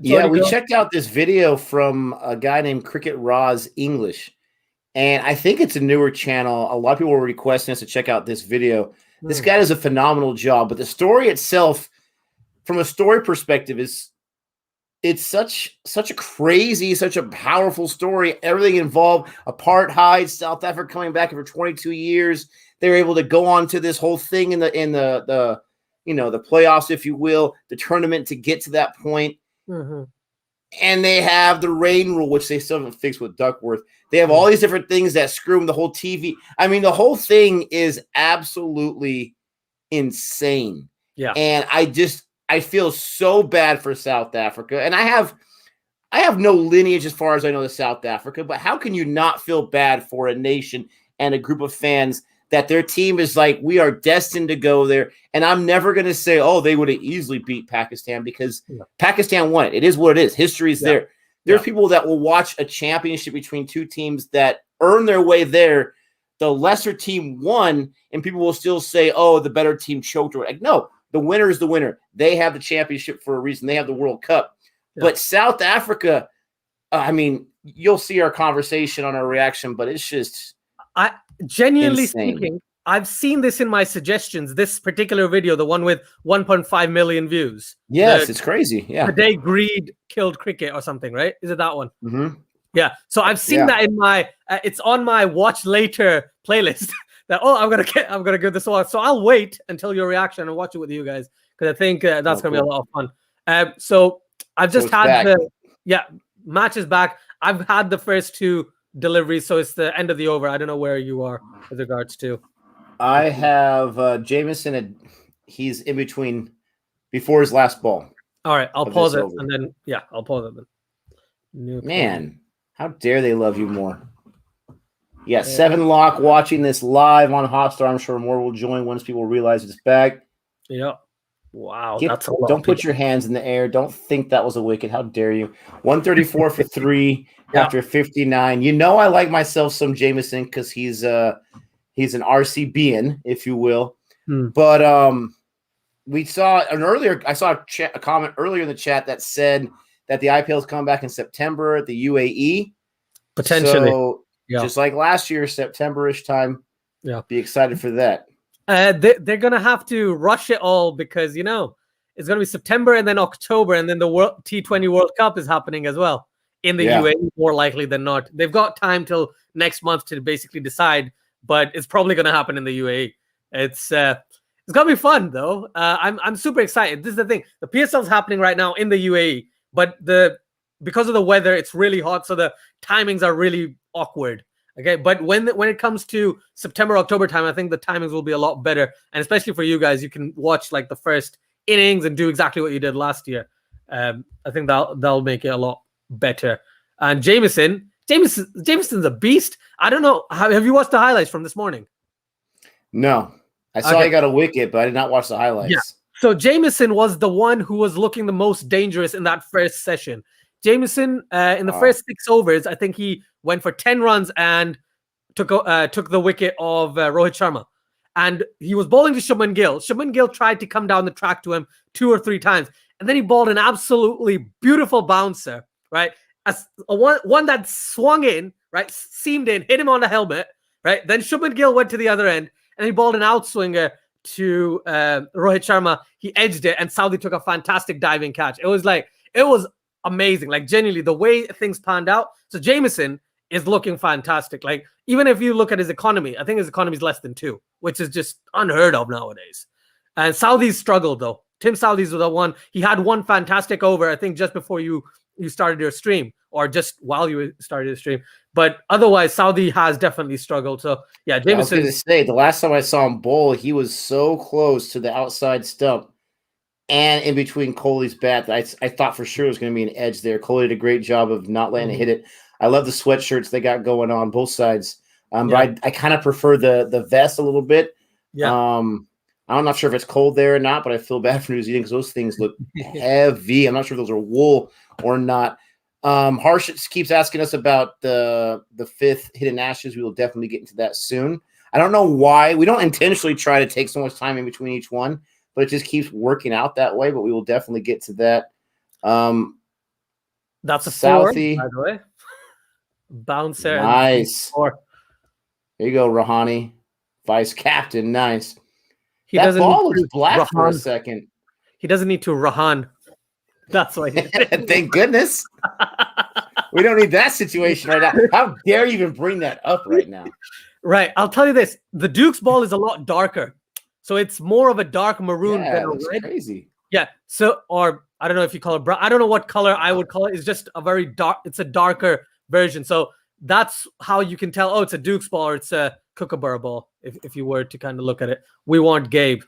We checked out this video from a guy named Cricket Roz English, and I think it's a newer channel. A lot of people were requesting us to check out this video. This guy does a phenomenal job, but the story itself, from a story perspective, it's such a crazy, such a powerful story. Everything involved: apartheid, South Africa coming back for 22 years. They were able to go on to this whole thing in the the playoffs, if you will, the tournament to get to that point. Mm-hmm. And they have the rain rule, which they still haven't fixed with Duckworth. They have all these different things that screw them, the whole TV. I mean, the whole thing is absolutely insane. Yeah. And I feel so bad for South Africa. And I have no lineage as far as I know to South Africa, but how can you not feel bad for a nation and a group of fans that their team is like, we are destined to go there. And I'm never going to say, oh, they would have easily beat Pakistan because Pakistan won it. It is what it is. History is there. There's people that will watch a championship between two teams that earn their way there. The lesser team won, and people will still say, oh, the better team choked. Like, no, the winner is the winner. They have the championship for a reason. They have the World Cup. Yeah. But South Africa, you'll see our conversation on our reaction, but it's just genuinely insane. Speaking, I've seen this in my suggestions. This particular video, the one with 1.5 million views. Yes, it's crazy. Yeah. The day greed killed cricket or something, right? Is it that one? Mm-hmm. Yeah. So I've seen that in my. It's on my watch later playlist. That I'm gonna give this a watch. So I'll wait until your reaction and watch it with you guys because I think that's gonna be a lot of fun. So I've just had match is back. I've had the first 2 deliveries, so it's the end of the over. I don't know where you are with regards to. I have Jameson. He's in between before his last ball. All right, I'll pause it and then I'll pause it then. Man, how dare they love you more? Yeah, 7 lock watching this live on Hotstar. I'm sure more will join once people realize it's back. Yeah. Wow, that's a lot. Don't put your hands in the air. Don't think that was a wicket. How dare you? 134 for 3 Yeah. after 59. You know I like myself some Jameson because he's an RCBian, if you will. But I saw a comment earlier in the chat that said that the IPL is coming back in September at the UAE. Potentially. So just like last year, September-ish time. Yeah. Be excited for that. They're going to have to rush it all because, it's going to be September and then October, and then the T20 World Cup is happening as well in the UAE, more likely than not. They've got time till next month to basically decide, but it's probably going to happen in the UAE. It's going to be fun, though. I'm super excited. This is the thing. The PSL is happening right now in the UAE, but because of the weather, it's really hot, so the timings are really awkward. Okay, but when it comes to September, October time, I think the timings will be a lot better, and especially for you guys, you can watch like the first innings and do exactly what you did last year. I think that'll make it a lot better. And Jameson's a beast. I don't know. Have you watched the highlights from this morning? No, I saw he got a wicket, but I did not watch the highlights. Yeah. So Jameson was the one who was looking the most dangerous in that first session. Jameson, in the first 6 overs, I think he went for 10 runs and took the wicket of Rohit Sharma. And he was bowling to Shubman Gill. Shubman Gill tried to come down the track to him 2 or 3 times. And then he bowled an absolutely beautiful bouncer, right? One that swung in, right? Seamed in, hit him on the helmet, right? Then Shubman Gill went to the other end and he bowled an outswinger to Rohit Sharma. He edged it and Saudi took a fantastic diving catch. It was amazing. Like, genuinely, the way things panned out. So Jameson is looking fantastic. Like, even if you look at his economy, I think his economy is less than 2, which is just unheard of nowadays. And Saudis struggled, though. Tim Saudis was the one. He had one fantastic over, I think, just before you started your stream, or just while you started your stream. But otherwise, Saudi has definitely struggled. So, yeah, Jameson. I was going to say, the last time I saw him bowl, he was so close to the outside stump and in between Kohli's bat that I thought for sure it was going to be an edge there. Kohli did a great job of not letting it hit it. I love the sweatshirts they got going on both sides. But I kind of prefer the vest a little bit. Yeah. I'm not sure if it's cold there or not, but I feel bad for New Zealand because those things look heavy. I'm not sure if those are wool or not. Harsh keeps asking us about the 5th Hidden Ashes. We will definitely get into that soon. I don't know why. We don't intentionally try to take so much time in between each one, but it just keeps working out that way. But we will definitely get to that. That's a Southie, 4, by the way. Bouncer. Nice. There you go, Rahani. Vice captain. Nice. That ball looks black for a second. He doesn't need to Rahan. That's why. Thank goodness. We don't need that situation right now. How dare you even bring that up right now? Right. I'll tell you this. The Duke's ball is a lot darker. So it's more of a dark maroon than a red. Crazy. Yeah. So, or I don't know if you call it brown. I don't know what color I would call it. It's just a very dark, it's a darker version. So that's how you can tell, oh, it's a Duke's ball or it's a Kookaburra ball, if you were to kind of look at it. We want Gabe.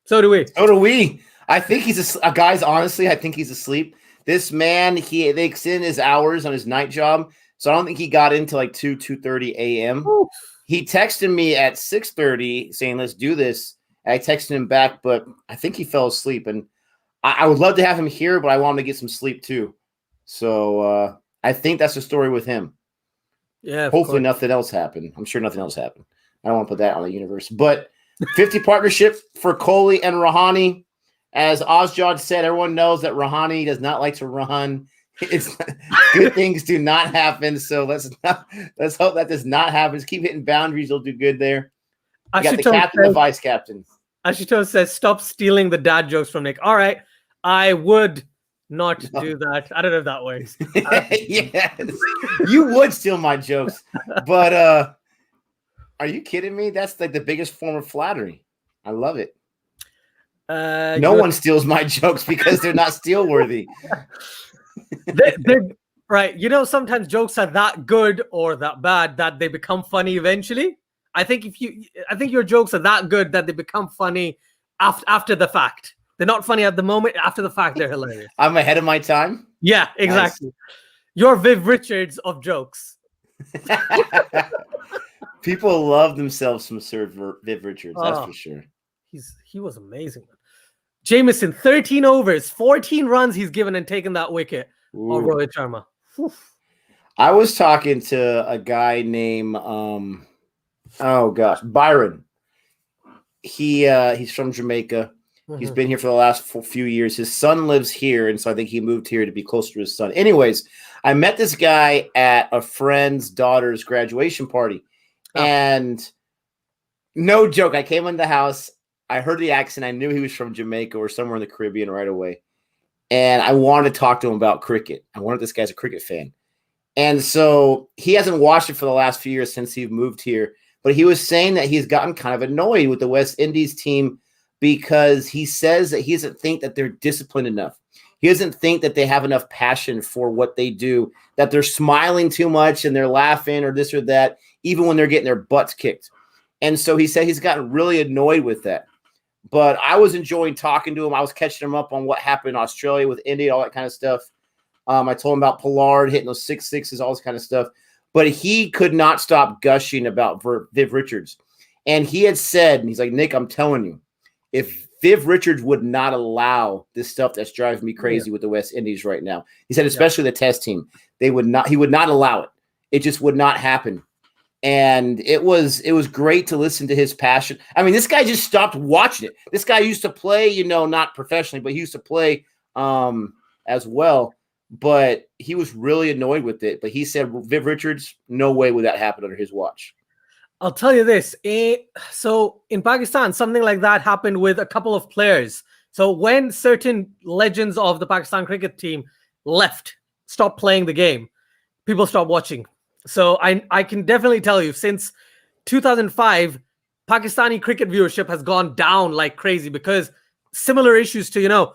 So do we. So do we. I think he's guys, honestly, I think he's asleep. This man, they extend his hours on his night job. So I don't think he got into like 2:30 a.m. He texted me at 6:30 saying, let's do this. And I texted him back, but I think he fell asleep. And I would love to have him here, but I want him to get some sleep too. So I think that's the story with him. Yeah. Hopefully nothing else happened. I'm sure nothing else happened. I don't want to put that on the universe. But 50 partnership for Kohli and Rahani. As Ozjod said, everyone knows that Rahani does not like to run. It's good things do not happen. So let's hope that does not happen. Just keep hitting boundaries. They'll do good there. You got the captain, the vice captain. Ashito says, stop stealing the dad jokes from Nick. All right. I would not do that. I don't know if that works. Yes. You would steal my jokes. But are you kidding me? That's like the biggest form of flattery. I love it. No one steals my jokes because they're not steal worthy. they're right. You know, sometimes jokes are that good or that bad that they become funny eventually. I think your jokes are that good that they become funny after the fact. They're not funny at the moment. After the fact, they're hilarious. I'm ahead of my time. Yeah, exactly. Nice. You're Viv Richards of jokes. People love themselves some Sir Viv Richards. That's for sure. He was amazing. Jameson, 13 overs, 14 runs he's given and taken that wicket. Or Rohit Sharma. Whew. I was talking to a guy named Byron. He's from Jamaica. He's been here for the last few years. His son lives here, and so I think he moved here to be closer to his son. Anyways, I met this guy at a friend's daughter's graduation party, and no joke, I came in the house, I heard the accent, I knew he was from Jamaica or somewhere in the Caribbean right away, and I wanted to talk to him about cricket. I wanted this guy's a cricket fan, and so he hasn't watched it for the last few years since he moved here, but he was saying that he's gotten kind of annoyed with the West Indies team because he says that he doesn't think that they're disciplined enough. He doesn't think that they have enough passion for what they do, that they're smiling too much and they're laughing or this or that, even when they're getting their butts kicked. And so he said he's gotten really annoyed with that. But I was enjoying talking to him. I was catching him up on what happened in Australia with India, all that kind of stuff. I told him about Pollard hitting those 6-6s, all this kind of stuff. But he could not stop gushing about Viv Richards. And he had said, and he's like, Nick, I'm telling you, if Viv Richards would not allow this stuff that's driving me crazy with the West Indies right now, he said, especially the test team, he would not allow it. It just would not happen. And it was great to listen to his passion. I mean, this guy just stopped watching it. This guy used to play, not professionally, but he used to play as well. But he was really annoyed with it. But he said, Viv Richards, no way would that happen under his watch. I'll tell you this. So in Pakistan, something like that happened with a couple of players. So when certain legends of the Pakistan cricket team stopped playing the game, people stopped watching. So I can definitely tell you, since 2005, Pakistani cricket viewership has gone down like crazy because similar issues to,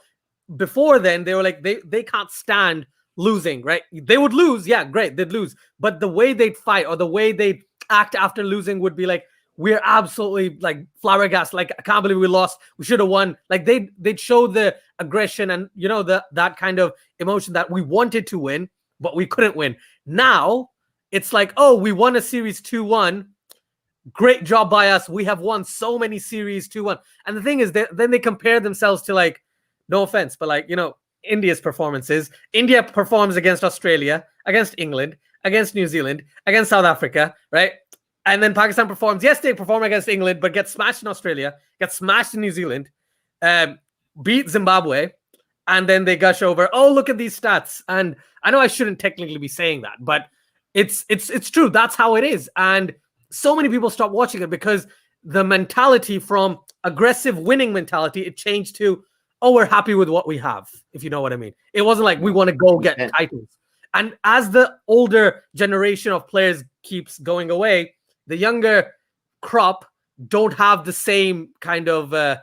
before then, they were like, they can't stand losing, right? They would lose. Yeah, great. They'd lose. But the way they'd fight or the way they'd act after losing would be like, we're absolutely like flabbergasted. Like, I can't believe we lost. We should have won. Like they'd show the aggression and, that kind of emotion that we wanted to win, but we couldn't win. Now it's like, oh, we won a series 2-1. Great job by us. We have won so many series 2-1. And the thing is that then they compare themselves to, like, no offense, but like, India's performances. India performs against Australia, against England, against New Zealand, against South Africa, right? And then Pakistan performs. Yes, they perform against England, but get smashed in Australia, get smashed in New Zealand, beat Zimbabwe, and then they gush over, oh, look at these stats. And I know I shouldn't technically be saying that, but it's true. That's how it is. And so many people stop watching it because the mentality from aggressive winning mentality, it changed to, oh, we're happy with what we have, if you know what I mean. It wasn't like we want to go get titles. And as the older generation of players keeps going away, the younger crop don't have the same kind of, what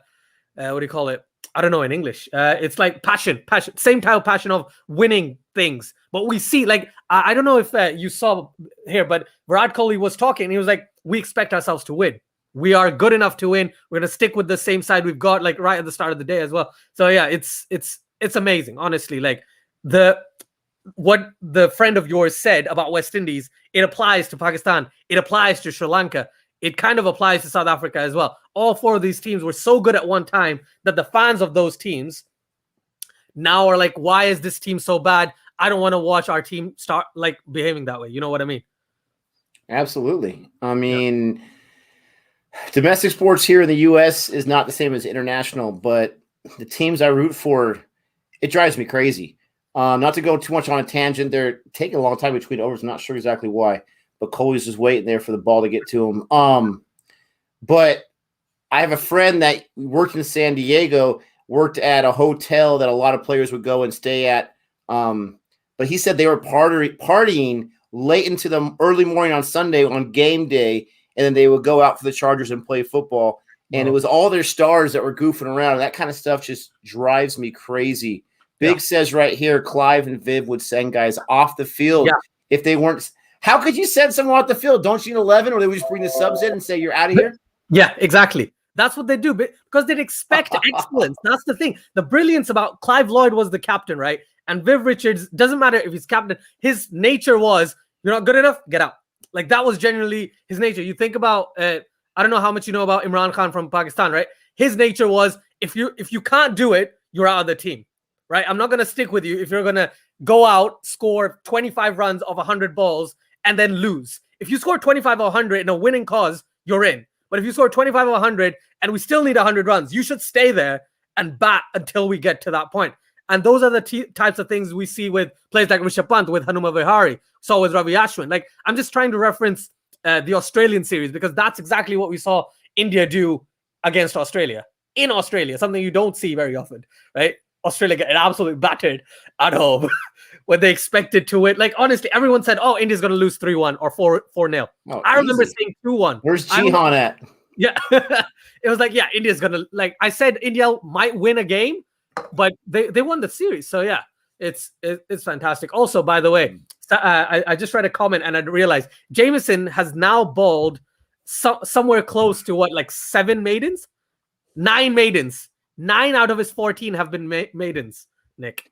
do you call it? I don't know in English. It's like passion, same type of passion of winning things. But we see, like, I don't know if you saw here, but Virat Kohli was talking. And he was like, we expect ourselves to win. We are good enough to win. We're going to stick with the same side we've got, like, right at the start of the day as well. So, yeah, it's amazing, honestly. Like, what the friend of yours said about West Indies, it applies to Pakistan. It applies to Sri Lanka. It kind of applies to South Africa as well. All four of these teams were so good at one time that the fans of those teams now are like, why is this team so bad? I don't want to watch our team start like behaving that way. You know what I mean? Absolutely. I mean, domestic sports here in the U.S. is not the same as international, but the teams I root for, it drives me crazy. Not to go too much on a tangent, they're taking a long time between overs. I'm not sure exactly why, but Kohli's just waiting there for the ball to get to him. But I have a friend that worked in San Diego, worked at a hotel that a lot of players would go and stay at. But he said they were partying late into the early morning on Sunday on game day, and then they would go out for the Chargers and play football. And it was all their stars that were goofing around. And that kind of stuff just drives me crazy. Big says right here, Clive and Viv would send guys off the field if they weren't. How could you send someone off the field? Don't you need 11, or they would just bring the subs in and say, you're out of here? Yeah, exactly. That's what they do because they'd expect excellence. That's the thing. The brilliance about Clive Lloyd was the captain, right? And Viv Richards, doesn't matter if he's captain, his nature was, you're not good enough, get out. Like, that was genuinely his nature. You think about, I don't know how much you know about Imran Khan from Pakistan, right? his nature was, if you can't do it, you're out of the team, right? I'm not going to stick with you if you're going to go out, score 25 runs of 100 balls, and then lose. If you score 25 or 100 in a winning cause, you're in. But if you score 25 or 100 and we still need 100 runs, you should stay there and bat until we get to that point. And those are the types of things we see with players like Rishabh Pant, with Hanuma Vihari, saw with Ravi Ashwin. Like, I'm just trying to reference the Australian series, because that's exactly what we saw India do against Australia. In Australia, something you don't see very often, right? Australia get absolutely battered at home when they expected to win. Like, honestly, everyone said, oh, India's going to lose 3-1 or 4-0. Oh, I remember saying 2-1. Where's Jihan at? Yeah. It was like, yeah, India's going to, like, I said India might win a game, but they won the series. So, yeah, it's fantastic. Also, by the way, I just read a comment and I realized Jameson has now bowled somewhere close to what, like 7 maidens? 9 maidens. 9 out of his 14 have been maidens, Nick.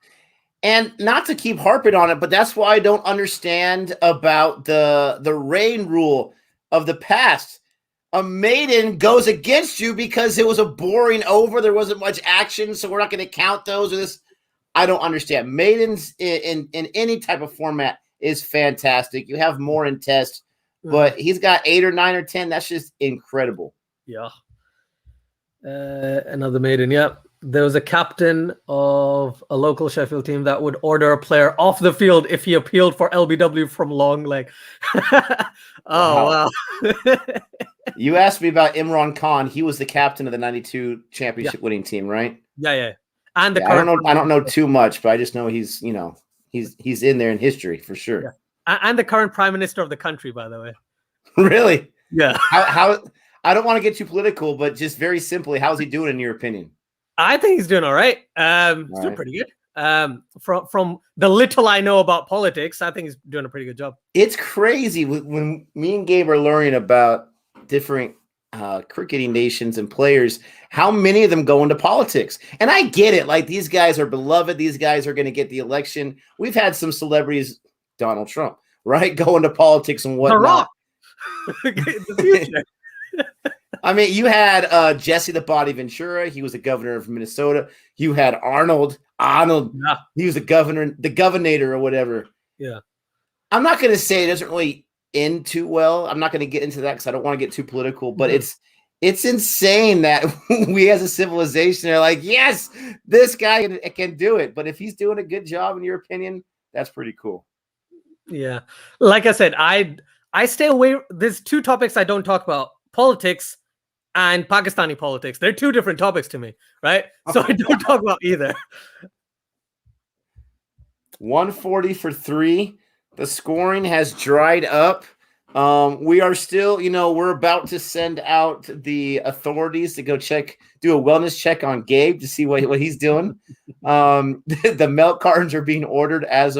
And not to keep harping on it, but that's why I don't understand about the rain rule of the past. A maiden goes against you because it was a boring over. There wasn't much action, so we're not going to count those. Or this, I don't understand. Maidens in any type of format is fantastic. You have more in test, but he's got 8 or 9 or 10. That's just incredible. Yeah. Another maiden. Yeah. There was a captain of a local Sheffield team that would order a player off the field if he appealed for LBW from long leg. Wow. You asked me about Imran Khan. He was the captain of the 92 championship winning team, right? Yeah. And I don't know too much, but I just know he's in there in history for sure. Yeah. And the current prime minister of the country, by the way. Really? Yeah. How I don't want to get too political, but just very simply, how's he doing in your opinion? I think he's doing all right. He's doing pretty good. From the little I know about politics, I think he's doing a pretty good job. It's crazy when me and Gabe are learning about different cricketing nations and players, how many of them go into politics. And I get it. Like, these guys are beloved. These guys are going to get the election. We've had some celebrities, Donald Trump, right, go into politics and whatnot. The future. I mean, you had Jesse the Body Ventura. He was the governor of Minnesota. You had Arnold. Yeah. He was the governor or whatever. Yeah. I'm not going to say it doesn't really end too well. I'm not going to get into that because I don't want to get too political. But it's insane that we as a civilization are like, yes, this guy can do it. But if he's doing a good job, in your opinion, that's pretty cool. Yeah. Like I said, I stay away. There's 2 topics I don't talk about. Politics and Pakistani politics. They're 2 different topics to me, right? So I don't talk about either. 140 for 3. The scoring has dried up. We are still, we're about to send out the authorities to go do a wellness check on Gabe to see what he's doing. The milk cartons are being ordered as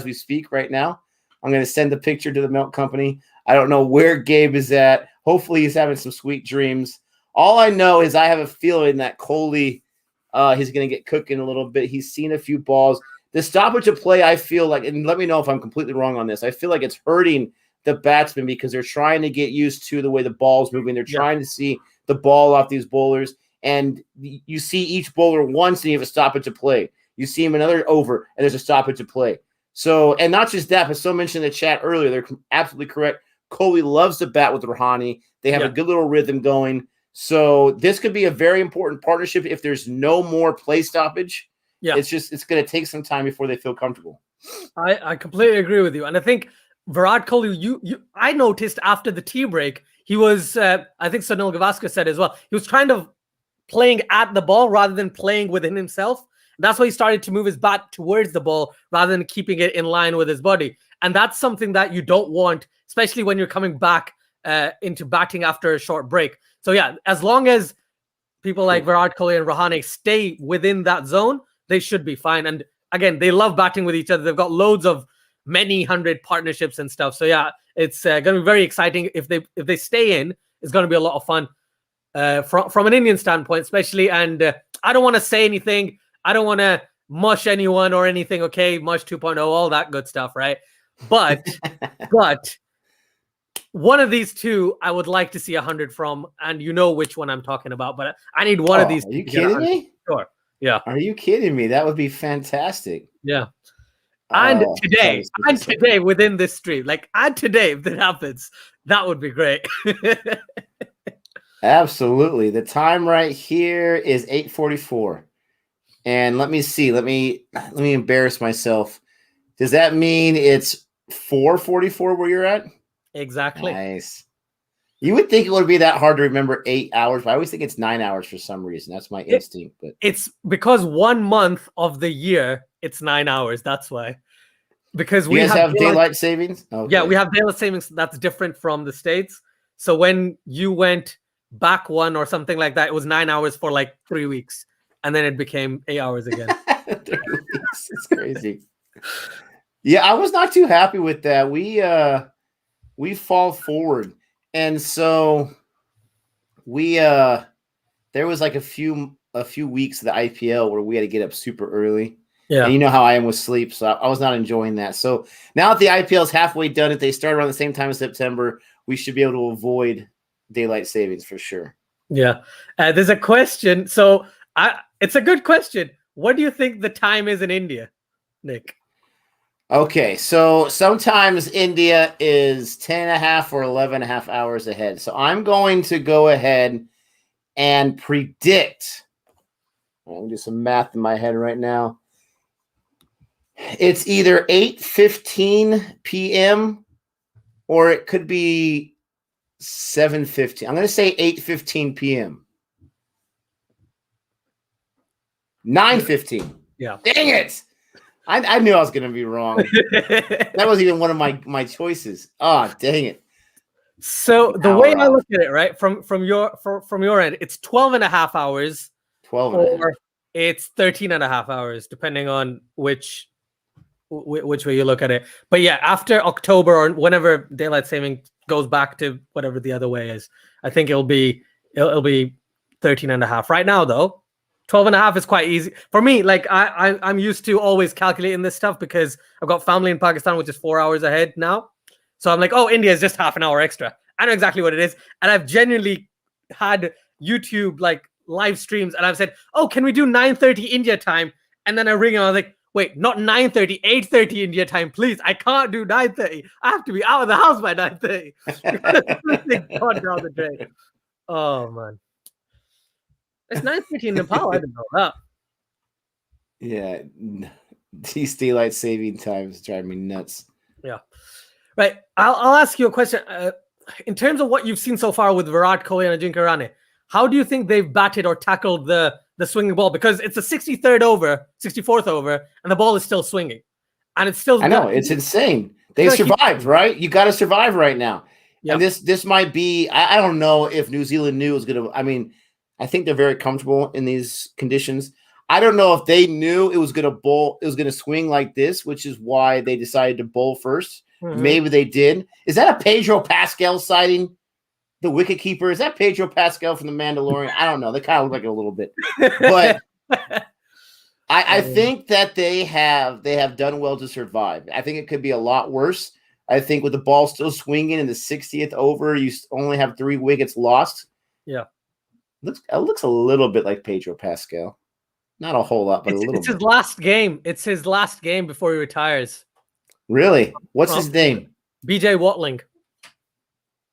we speak right now. I'm going to send the picture to the milk company. I don't know where Gabe is at. Hopefully he's having some sweet dreams. All I know is I have a feeling that Kohli, he's going to get cooking a little bit. He's seen a few balls. The stoppage of play, I feel like, and let me know if I'm completely wrong on this, I feel like it's hurting the batsmen because they're trying to get used to the way the ball's moving. They're trying to see the ball off these bowlers. And you see each bowler once and you have a stoppage of play. You see him another over and there's a stoppage of play. So, and not just that, but so mentioned in the chat earlier, they're absolutely correct. Kohli loves to bat with Rahane. They have a good little rhythm going. So this could be a very important partnership if there's no more play stoppage. Yeah, it's going to take some time before they feel comfortable. I completely agree with you. And I think Virat Kohli, I noticed after the tea break, he was, I think Sunil Gavaskar said as well, he was kind of playing at the ball rather than playing within himself. That's why he started to move his bat towards the ball rather than keeping it in line with his body. And that's something that you don't want, especially when you're coming back into batting after a short break. So yeah, as long as people like Virat Kohli and Rahane stay within that zone, they should be fine. And again, they love batting with each other. They've got loads of many hundred partnerships and stuff. So yeah, it's going to be very exciting. If they stay in, it's going to be a lot of fun from an Indian standpoint, especially. And I don't want to say anything. I don't want to mush anyone or anything. Okay, mush 2.0, all that good stuff, right? But one of these two, I would like to see 100 from, and you know which one I'm talking about. But I need one of these. Are you kidding me? Sure. Yeah. Are you kidding me? That would be fantastic. Yeah. And today, within this stream, and today, if that happens, that would be great. Absolutely. The time right here is 8:44. And let me see. Let me embarrass myself. Does that mean it's 4:44 where you're at? Exactly. Nice. You would think it would be that hard to remember 8 hours, but I always think it's 9 hours for some reason. That's my instinct. But it's because 1 month of the year, it's 9 hours. That's why. Because we have daylight savings? Okay. Yeah, we have daylight savings. That's different from the States. So when you went back one or something like that, it was 9 hours for 3 weeks. And then it became 8 hours again. 3 weeks. It's crazy. Yeah, I was not too happy with that. We fall forward. And so there was a few weeks of the IPL where we had to get up super early. Yeah. And you know how I am with sleep, so I was not enjoying that. So now that the IPL is halfway done, if they start around the same time as September, we should be able to avoid daylight savings for sure. Yeah. There's a question. So it's a good question. What do you think the time is in India, Nick? Okay, so sometimes India is 10.5 or 11.5 hours ahead. So I'm going to go ahead and predict. Let me do some math in my head right now. It's either 8:15 p.m. or it could be 7:15. I'm going to say 8:15 p.m. 9:15. Yeah. Dang it. I knew I was going to be wrong. That wasn't even one of my choices. Oh, dang it. So the way I look at it, right, from your end, it's 12.5 hours. 12 or it's 13.5 hours, depending on which way you look at it. But yeah, after October or whenever daylight saving goes back to whatever the other way is, I think it'll be 13.5. Right now, though, 12.5 is quite easy for me. I'm used to always calculating this stuff because I've got family in Pakistan, which is 4 hours ahead now. So I'm like, oh, India is just half an hour extra. I know exactly what it is. And I've genuinely had YouTube live streams and I've said, oh, can we do 9:30 India time? And then I ring and I was like, wait, not 9:30, 8:30 India time, please. I can't do 9:30. I have to be out of the house by 9:30. God down the drain. Oh, man. It's 9:30 in Nepal. I didn't know that. Yeah. These daylight saving times drive me nuts. Yeah. Right. I'll ask you a question. In terms of what you've seen so far with Virat Kohli and Ajinkya Rahane, how do you think they've batted or tackled the swinging ball? Because it's the 64th over, and the ball is still swinging. And it's still... I know. It's insane. They survived, right? You got to survive right now. Yep. And this might be... I don't know if New Zealand knew it was going to... I mean, I think they're very comfortable in these conditions. I don't know if they knew it was going to swing like this, which is why they decided to bowl first. Mm-hmm. Maybe they did. Is that a Pedro Pascal sighting? The wicketkeeper? Is that Pedro Pascal from The Mandalorian? I don't know. They kind of look like it a little bit. But I think that they have done well to survive. I think it could be a lot worse. I think with the ball still swinging in the 60th over, you only have 3 wickets lost. Yeah. It looks a little bit like Pedro Pascal. Not a whole lot, but a little bit. It's his last game. It's his last game before he retires. Really? What's his name? BJ Watling.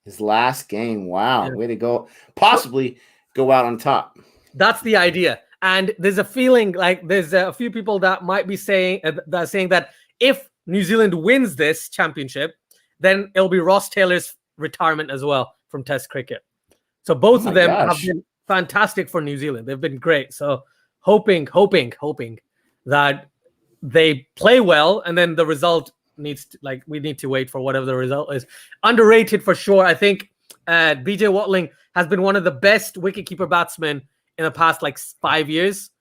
His last game. Wow. Yeah. Way to go. Possibly go out on top. That's the idea. And there's a feeling like there's a few people that might be saying that if New Zealand wins this championship, then it'll be Ross Taylor's retirement as well from Test cricket. So both of them have been fantastic for New Zealand. They've been great. So hoping that they play well, and then the result we need to wait for whatever the result is. Underrated for sure. I think BJ Watling has been one of the best wicketkeeper batsmen in the past 5 years.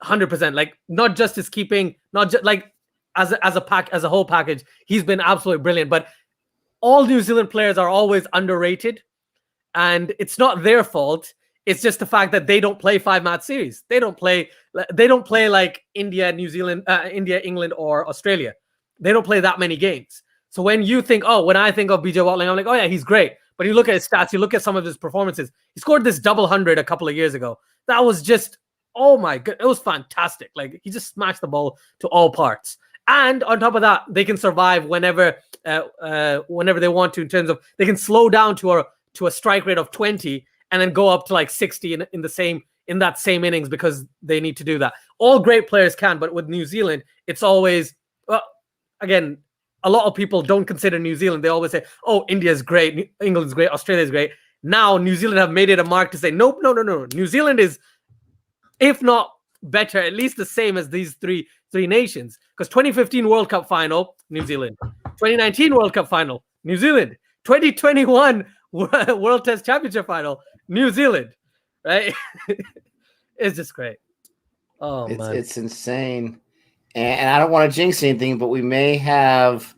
100%. Not just his keeping, not just as a whole package. He's been absolutely brilliant. But all New Zealand players are always underrated, and it's not their fault. It's just the fact that they don't play 5-match series. They don't play like India, New Zealand, India, England, or Australia. They don't play that many games. So when I think of BJ Watling, I'm like, oh yeah, he's great. But you look at his stats, you look at some of his performances. He scored this double 100 a couple of years ago. That was just, oh my god, it was fantastic. Like he just smashed the ball to all parts. And on top of that, they can survive whenever they want to, in terms of they can slow down to a strike rate of 20 and then go up to like 60 in that same innings because they need to do that. All great players can, but with New Zealand, it's always again, a lot of people don't consider New Zealand. They always say, "Oh, India's great, England's great, Australia's great." Now New Zealand have made it a mark to say, "Nope, no. New Zealand is, if not better, at least the same as these three nations." Because 2015 World Cup final, New Zealand. 2019 World Cup final, New Zealand. 2021 World Test Championship final, New Zealand. Right? It's just great. Oh man, it's insane. And I don't want to jinx anything, but we may have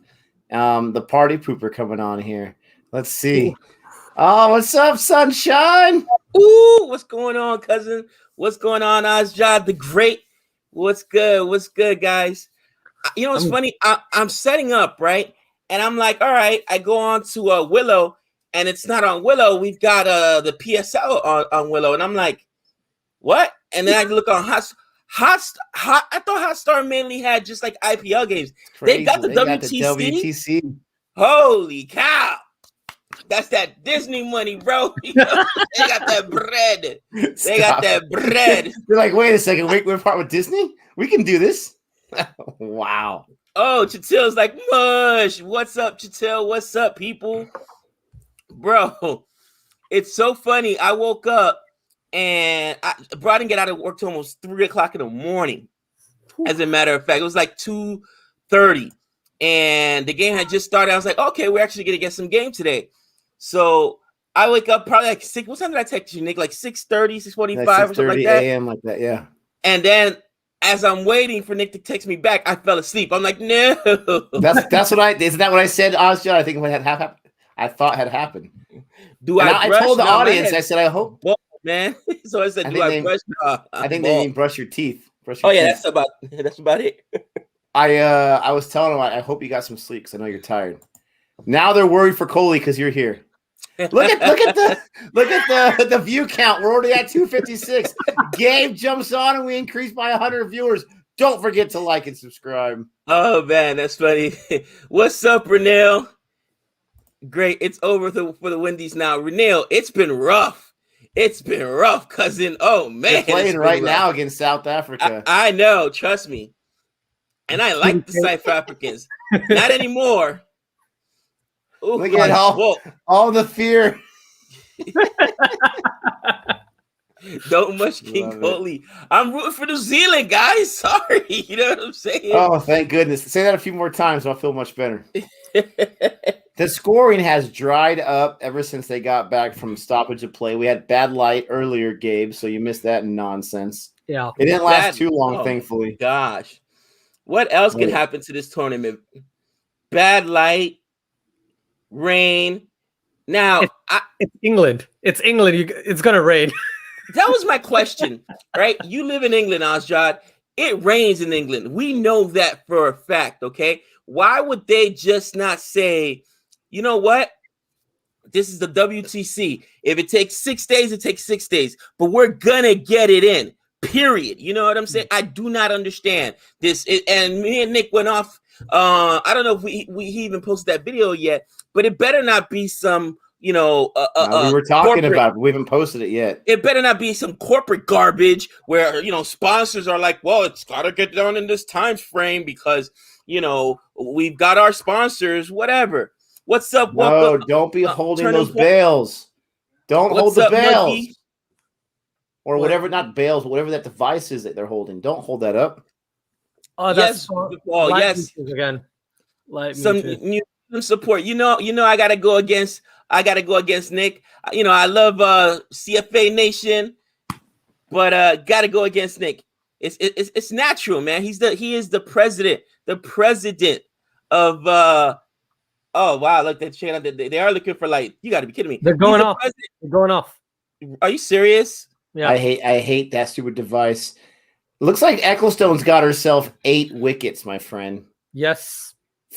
the party pooper coming on here. Let's see. Ooh. Oh, what's up, sunshine? Ooh, what's going on, cousin? What's going on, Azjad the Great? What's good? What's good, guys? You know, it's funny. I'm setting up, right? And I'm like, all right, I go on to Willow, and it's not on Willow. We've got the PSL on Willow. And I'm like, what? And then I look on Hot. I thought Hotstar mainly had just like IPL games. They got the WTC. Holy cow! That's that Disney money, bro. They got that bread. They got that bread. You're like, wait a second. We're part with Disney. We can do this. Wow. Oh, Chatil's like, mush. What's up, Chatil? What's up, people? Bro, it's so funny. I woke up. And I didn't get out of work till almost 3 o'clock in the morning. As a matter of fact, it was like 2:30, and the game had just started. I was like, okay, we're actually gonna get some game today. So I wake up probably like 6. What time did I text you, Nick? Like 6:30, 6:45 or something like that. 6:30 a.m. like that, yeah. And then as I'm waiting for Nick to text me back, I fell asleep. I'm like, no. That's what isn't that what I said, Ozja? I think what had happened. I thought had happened. I told the audience, I said, I hope. Well, man. So I said, brush? I think they mean brush your teeth. Teeth. That's about it. I was telling them, I hope you got some sleep because I know you're tired. Now they're worried for Coley because you're here. Look at the view count. We're already at 256. Gabe jumps on and we increase by 100 viewers. Don't forget to like and subscribe. Oh man, that's funny. What's up, Renelle? Great. It's over for the Wendy's now. Renelle, it's been rough. It's been rough, cousin. Oh, man. They're playing right now against South Africa. I know. Trust me. And I like the South Africans. Not anymore. Ooh, look at all the fear. Don't much King Coley. I'm rooting for New Zealand, guys. Sorry. You know what I'm saying? Oh, thank goodness. Say that a few more times. I'll feel much better. The scoring has dried up ever since they got back from stoppage of play. We had bad light earlier, Gabe, so you missed that nonsense. Yeah. It didn't last too long, thankfully. Gosh. What else could happen to this tournament? Bad light, rain. Now, it's England. It's England. It's going to rain. That was my question, right? You live in England, Azjad. It rains in England. We know that for a fact, okay? Why would they just not say, you know what? This is the WTC. If it takes 6 days, it takes 6 days. But we're going to get it in, period. You know what I'm saying? I do not understand this. And me and Nick went off. I don't know if he even posted that video yet, but it better not be some, we were talking about it. We haven't posted it yet. It better not be some corporate garbage where, sponsors are like, well, it's got to get done in this time frame because, we've got our sponsors, whatever. What's up? No, don't be holding those bales. Don't hold the bales. Mookie? Or whatever, not bales, but whatever that device is that they're holding. Don't hold that up. Oh, that's yes. Again. Some new support. I gotta go against Nick. I love CFA Nation, but gotta go against Nick. It's natural, man. He is the president of oh wow, look, they are looking for light. You gotta be kidding me. They're going off. They're going off. Are you serious? Yeah. I hate that stupid device. Looks like Ecclestone's got herself 8 wickets, my friend. Yes.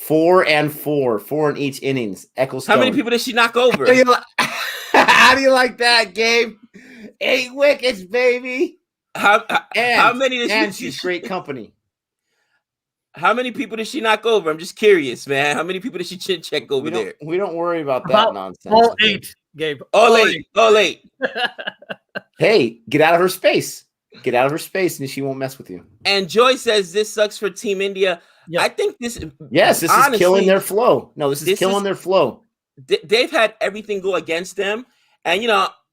4-4, 4 in each innings. Ecclestone. How many people did she knock over? How do you like that, Gabe? 8 wickets, baby. How many did she's great company. How many people did she knock over? I'm just curious, man. How many people did she chin check over there? We don't worry about that nonsense. All 8, Gabe. All eight. Hey, get out of her space. Get out of her space, and she won't mess with you. And Joy says this sucks for Team India. Yep. I think this. Yes, this honestly, is killing their flow. No, this is killing their flow. They've had everything go against them, and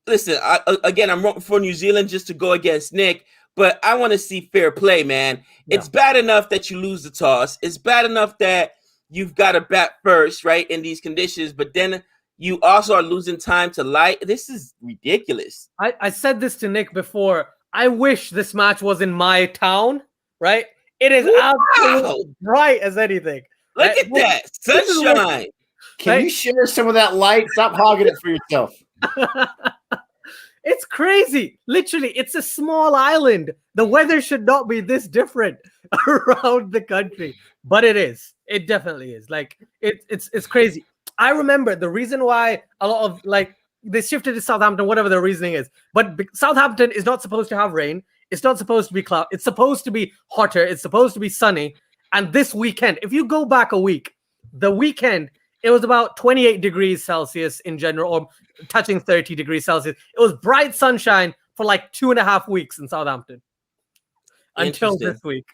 listen. I'm rooting for New Zealand just to go against Nick, but I want to see fair play, man. Yeah. It's bad enough that you lose the toss. It's bad enough that you've got to bat first, right, in these conditions, but then you also are losing time to light. This is ridiculous. I said this to Nick before. I wish this match was in my town, right? It is absolutely bright as anything. Look at that. Sunshine. Can you share some of that light? Stop hogging it for yourself. It's crazy. Literally, it's a small island. The weather should not be this different around the country, but it is. It definitely is. Like it's crazy. I remember the reason why a lot of they shifted to Southampton, whatever the reasoning is. But Southampton is not supposed to have rain. It's not supposed to be cloud. It's supposed to be hotter. It's supposed to be sunny. And this weekend, if you go back a week, the weekend, it was about 28 degrees Celsius in general, or touching 30 degrees Celsius. It was bright sunshine for like 2.5 weeks in Southampton. Until this week.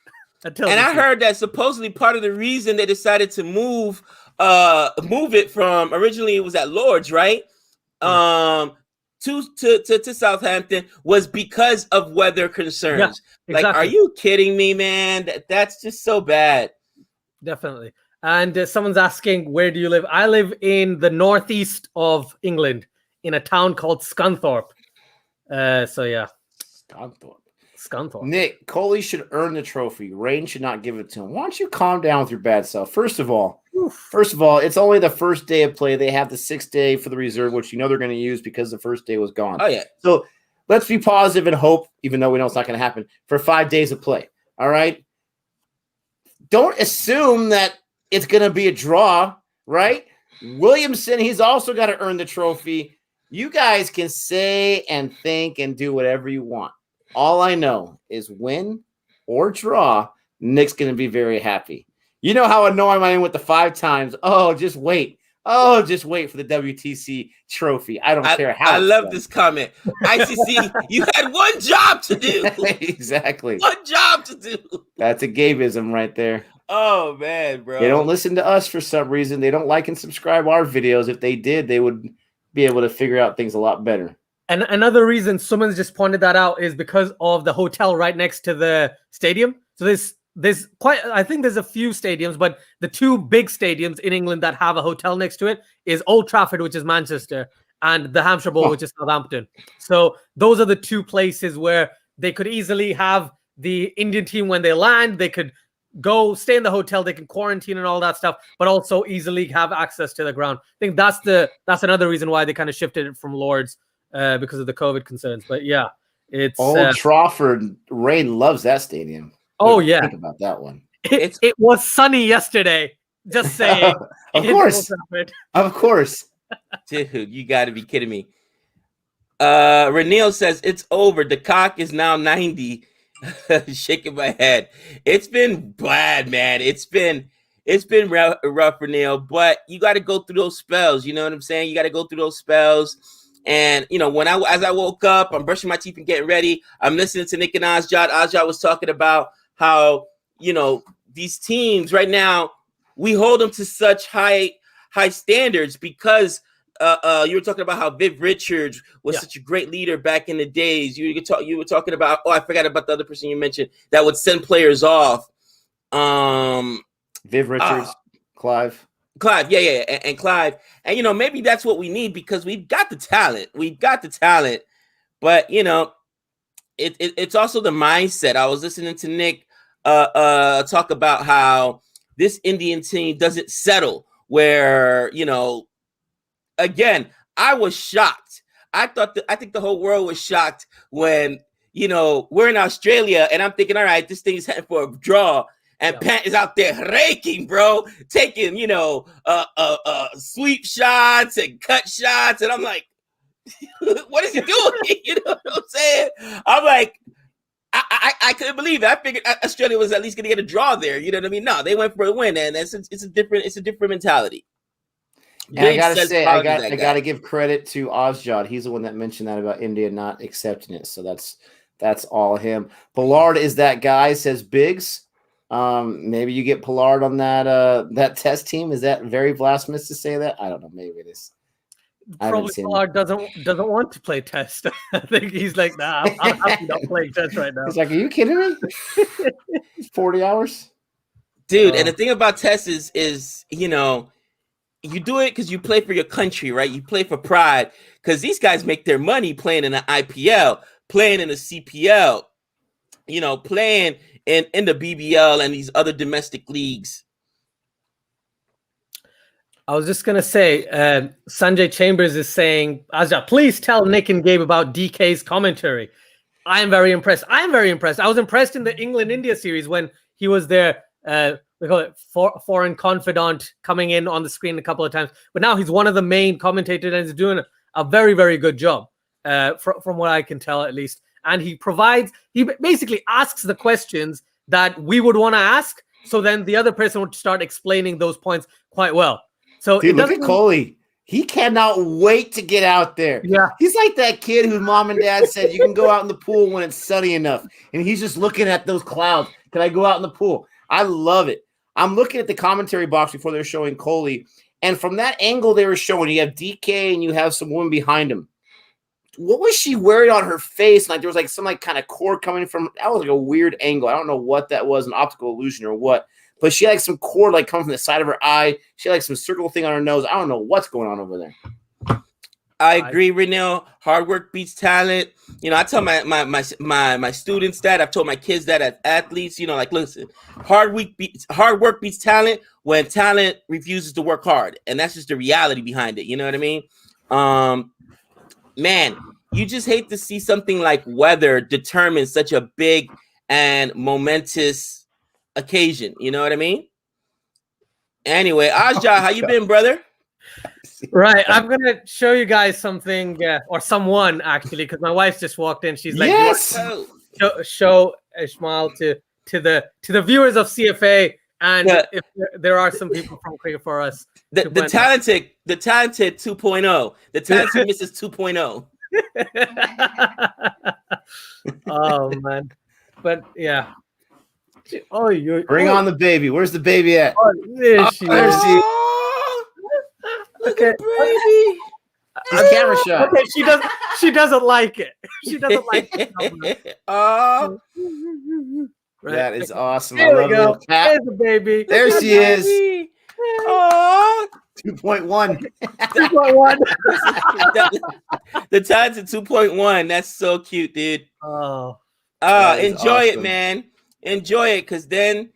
I heard that supposedly part of the reason they decided to move it from, originally it was at Lord's, right? To Southampton was because of weather concerns. Yeah, exactly. Like, are you kidding me, man? That's just so bad. Definitely. And someone's asking, where do you live? I live in the northeast of England, in a town called Scunthorpe. So yeah. Scunthorpe. Nick, Kohli should earn the trophy. Rain should not give it to him. Why don't you calm down with your bad self? First of all, it's only the first day of play. They have the 6th day for the reserve, which they're going to use because the first day was gone. Oh, yeah. So let's be positive and hope, even though we know it's not going to happen, for 5 days of play. All right? Don't assume that it's going to be a draw, right? Williamson, he's also got to earn the trophy. You guys can say and think and do whatever you want. All I know is win or draw, Nick's going to be very happy. You know how annoying I am with the 5 times. Oh, just wait. Oh, just wait for the WTC trophy. I don't care how. I love this comment. ICC, you had one job to do. Exactly. One job to do. That's a Gabeism right there. Oh, man, bro. They don't listen to us for some reason. They don't like and subscribe our videos. If they did, they would be able to figure out things a lot better. And another reason someone's just pointed that out is because of the hotel right next to the stadium. So there's I think there's a few stadiums, but the 2 big stadiums in England that have a hotel next to it is Old Trafford, which is Manchester, and the Hampshire Bowl, which is Southampton. So those are the 2 places where they could easily have the Indian team when they land. They could go stay in the hotel, they can quarantine and all that stuff, but also easily have access to the ground. I think that's another reason why they kind of shifted it from Lord's because of the COVID concerns. But yeah, it's Old Trafford. Rain loves that stadium. Oh yeah, think about that one. It was sunny yesterday. Just saying. Of course. Dude, you got to be kidding me. Renil says it's over. The cock is now 90. Shaking my head. It's been bad, man. It's been rough, Renil. But you got to go through those spells. You know what I'm saying? You got to go through those spells. And as I woke up, I'm brushing my teeth and getting ready. I'm listening to Nick and Azjad. Azjad was talking about how these teams right now, we hold them to such high standards because you were talking about how Viv Richards was such a great leader back in the days. You were talking about, I forgot about the other person you mentioned that would send players off. Viv Richards, Clive, yeah, and Clive, and maybe that's what we need because we've got the talent. But it's also the mindset. I was listening to Nick talk about how this Indian team doesn't settle. Where again, I was shocked. I think the whole world was shocked when we're in Australia, and I'm thinking, all right, this thing's heading for a draw, and Pat is out there raking, bro, taking, sweep shots and cut shots. And I'm like, what is he doing? You know what I'm saying? I'm like, I couldn't believe it. I figured Australia was at least going to get a draw there. You know what I mean? No, they went for a win, and it's a different mentality. And I gotta say, I gotta give credit to Ozjod. He's the one that mentioned that about India not accepting it. So that's all him. Pollard is that guy, says Biggs. Maybe you get Pollard on that test team. Is that very blasphemous to say that? I don't know. Maybe it is. Probably Pollard doesn't want to play test. I think he's like, nah, I'm happy not playing test right now. He's like, are you kidding me? 40 hours? Dude, and the thing about test is you do it because you play for your country, right? You play for pride, because these guys make their money playing in the IPL, playing in the CPL, playing in the BBL and these other domestic leagues. I was just going to say, Sanjay Chambers is saying, Azja, please tell Nick and Gabe about DK's commentary. I am very impressed. I was impressed in the England-India series when he was there. We call it foreign confidant, coming in on the screen a couple of times. But now he's one of the main commentators, and he's doing a very, very good job, from what I can tell at least. And he basically asks the questions that we would want to ask. So then the other person would start explaining those points quite well. So dude, look at Coley. He cannot wait to get out there. Yeah. He's like that kid whose mom and dad said you can go out in the pool when it's sunny enough. And he's just looking at those clouds. Can I go out in the pool? I love it. I'm looking at the commentary box before they're showing Coley. And from that angle they were showing, you have DK and you have some woman behind him. What was she wearing on her face? Like there was like some kind of cord coming from. That was like a weird angle. I don't know what that was, an optical illusion or what. But she had some cord coming from the side of her eye. She had some circle thing on her nose. I don't know what's going on over there. I agree, Renell. Hard work beats talent. I tell my students that. I've told my kids that as athletes. Listen, hard work beats talent when talent refuses to work hard, and that's just the reality behind it. You know what I mean? Man, you just hate to see something like weather determine such a big and momentous occasion. You know what I mean? Anyway, Ozja, how you been, brother? Right, I'm gonna show you guys something, or someone actually, because my wife just walked in. She's like, yes, show Ishmael to the viewers of CFA, and if there are some people from Cricket for Us, the talented 2.0, the talented Mrs. 2.0. Oh man, but yeah. Oh, bring on the baby. Where's the baby at? Oh, there she is. Look at baby. It's camera shot. Okay, she doesn't like it. She doesn't like it. Oh, right. That is awesome. There I love little cat. There's the baby. There she is. Oh, 2.1. 2.1. The talented 2.1. That's so cute, dude. Oh, enjoy it, man. Enjoy it, because then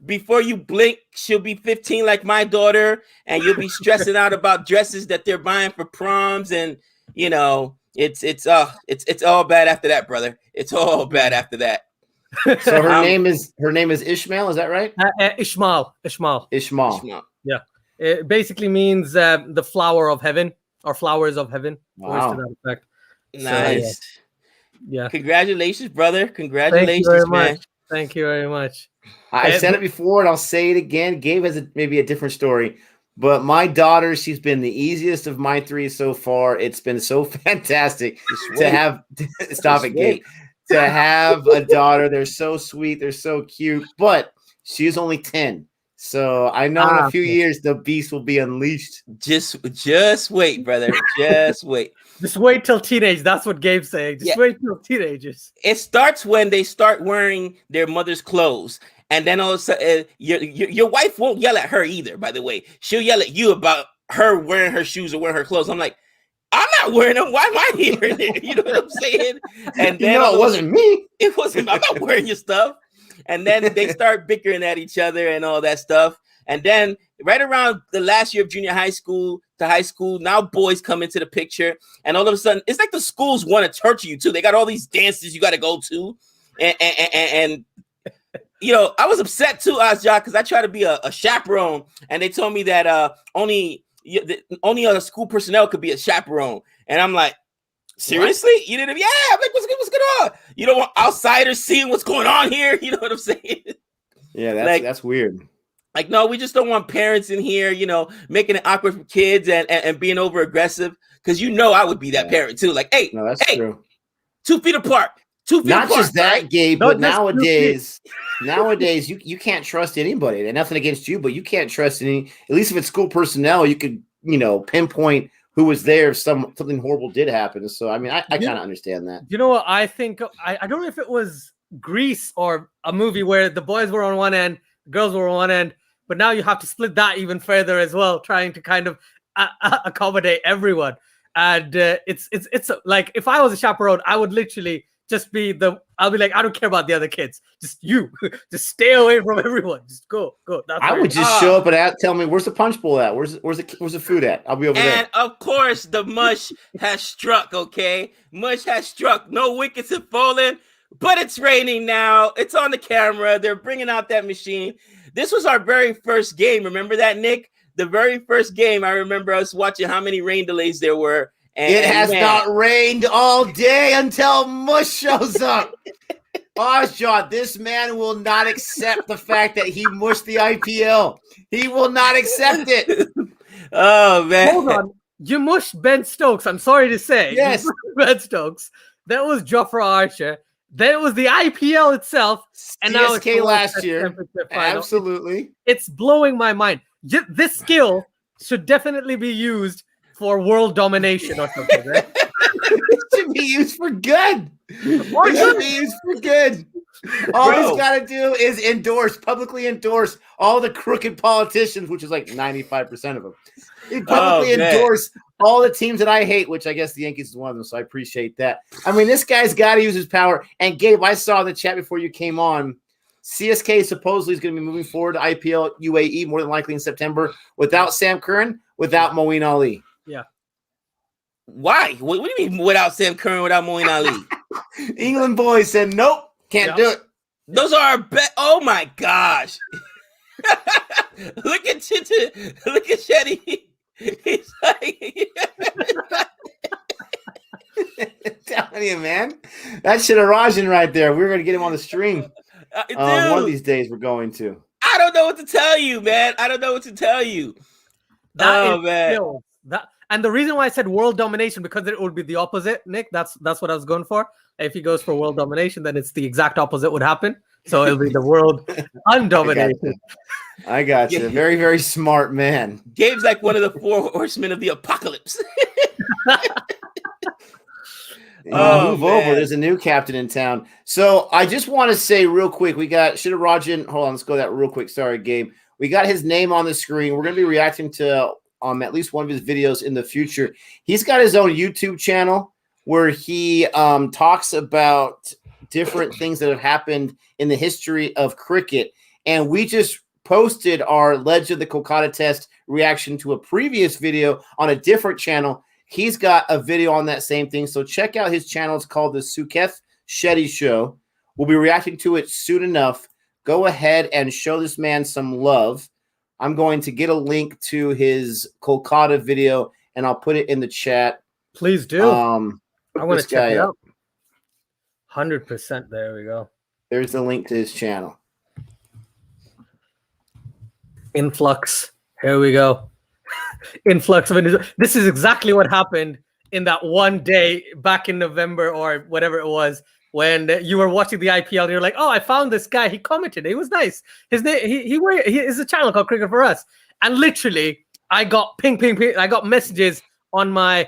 before you blink, she'll be 15 like my daughter, and you'll be stressing out about dresses that they're buying for proms, and it's all bad after that, brother. It's all bad after that. So her name is Ishmael, is that right? Ishmael. Yeah, it basically means the flower of heaven, or flowers of heaven. Wow. To that effect. Nice. So, yeah. Congratulations, brother. Congratulations, man. Thank you very much. I said it before and I'll say it again. Gabe has maybe a different story, but my daughter, she's been the easiest of my three so far. It's been so fantastic to have stop it, Gabe. To have a daughter. They're so sweet, they're so cute, but she's only 10. So I know in a few years the beast will be unleashed. Just wait, brother. Just wait. Just wait till teenage. That's what Gabe's saying. Just wait till teenagers. It starts when they start wearing their mother's clothes. And then all of a sudden, your wife won't yell at her either, by the way. She'll yell at you about her wearing her shoes or wearing her clothes. I'm like, I'm not wearing them. Why am I hearing it? You know what I'm saying? And then it wasn't me. It wasn't. I'm not wearing your stuff. And then they start bickering at each other and all that stuff. And then right around the last year of junior high school to high school, now boys come into the picture. And all of a sudden, it's like the schools want to torture you too. They got all these dances you got to go to. And I was upset too, Asja, because I tried to be a chaperone, and they told me that only other school personnel could be a chaperone, and I'm like, seriously? What? You didn't? Yeah. I'm like, what's going on? You don't want outsiders seeing what's going on here? You know what I'm saying? Yeah, that's weird. Like, no, we just don't want parents in here, making it awkward for kids and being over aggressive. Because I would be that parent too. Like, hey, true. 2 feet apart. 2 feet Not apart. Not just that, right? Gabe, but nowadays you can't trust anybody. And nothing against you, but you can't trust any. At least if it's school personnel, you could pinpoint who was there if something horrible did happen. So I mean, I kind of understand that. You know what I think? I don't know if it was Grease or a movie where the boys were on one end, the girls were on one end, but now you have to split that even further as well, trying to kind of accommodate everyone. And it's like, if I was a chaperone, I would literally just be I'll be like, I don't care about the other kids. Just just stay away from everyone. Just go. That's I would just show up and tell me, where's the punch bowl at? Where's the food at? I'll be over there. And of course, the mush has struck. Okay, mush has struck. No wickets have fallen, but it's raining now. It's on the camera. They're bringing out that machine. This was our very first game. Remember that, Nick? The very first game. I remember us watching how many rain delays there were. It has not rained all day until mush shows up. Ozjot, this man will not accept the fact that he mushed the IPL. He will not accept it. Oh, man. Hold on. You mushed Ben Stokes. I'm sorry to say. Yes. Ben Stokes. That was Jofra Archer. Then it was the IPL itself. And now it's last year. Absolutely. It's blowing my mind. This skill should definitely be used for world domination or something, right? It should be used for good. It should be used for good. All he's got to do is publicly endorse all the crooked politicians, which is like 95% of them. He publicly endorse all the teams that I hate, which I guess the Yankees is one of them, so I appreciate that. I mean, this guy's got to use his power. And Gabe, I saw the chat before you came on. CSK supposedly is going to be moving forward to IPL UAE more than likely in September without Sam Curran, without Moeen Ali. Yeah. Why? What do you mean without Sam Curran, without Moeen Ali? England boys said, nope, can't do it. Those are our best. Oh, my gosh. Look at Shetty. He's like... telling you, man. That's Shidarajan right there. We're going to get him on the stream. One of these days we're going to. I don't know what to tell you, man. I don't know what to tell you. Man. And the reason why I said world domination, because it would be the opposite, Nick. That's what I was going for. If he goes for world domination, then it's the exact opposite would happen. So it'll be the world undominated. I got you. Very, very smart man. Gabe's like one of the 4 horsemen of the apocalypse. Move over. There's a new captain in town. So I just want to say real quick, we got Shidarajan. Hold on, let's go that real quick. Sorry, Gabe. We got his name on the screen. We're going to be reacting to at least one of his videos in the future. He's got his own YouTube channel where he talks about different things that have happened in the history of cricket. And we just posted our Ledge of the Kolkata Test reaction to a previous video on a different channel. He's got a video on that same thing. So check out his channel. It's called the Suketh Shetty Show. We'll be reacting to it soon enough. Go ahead and show this man some love. I'm going to get a link to his Kolkata video, and I'll put it in the chat. Please do. I want to check it out. 100%. There we go. There's the link to his channel. Influx. Here we go. Influx of it. This is exactly what happened in that one day back in November or whatever it was when you were watching the IPL and you're like, oh, I found this guy. He commented. He was nice. His name, he is a channel called Cricket for Us. And literally, I got ping. I got messages on my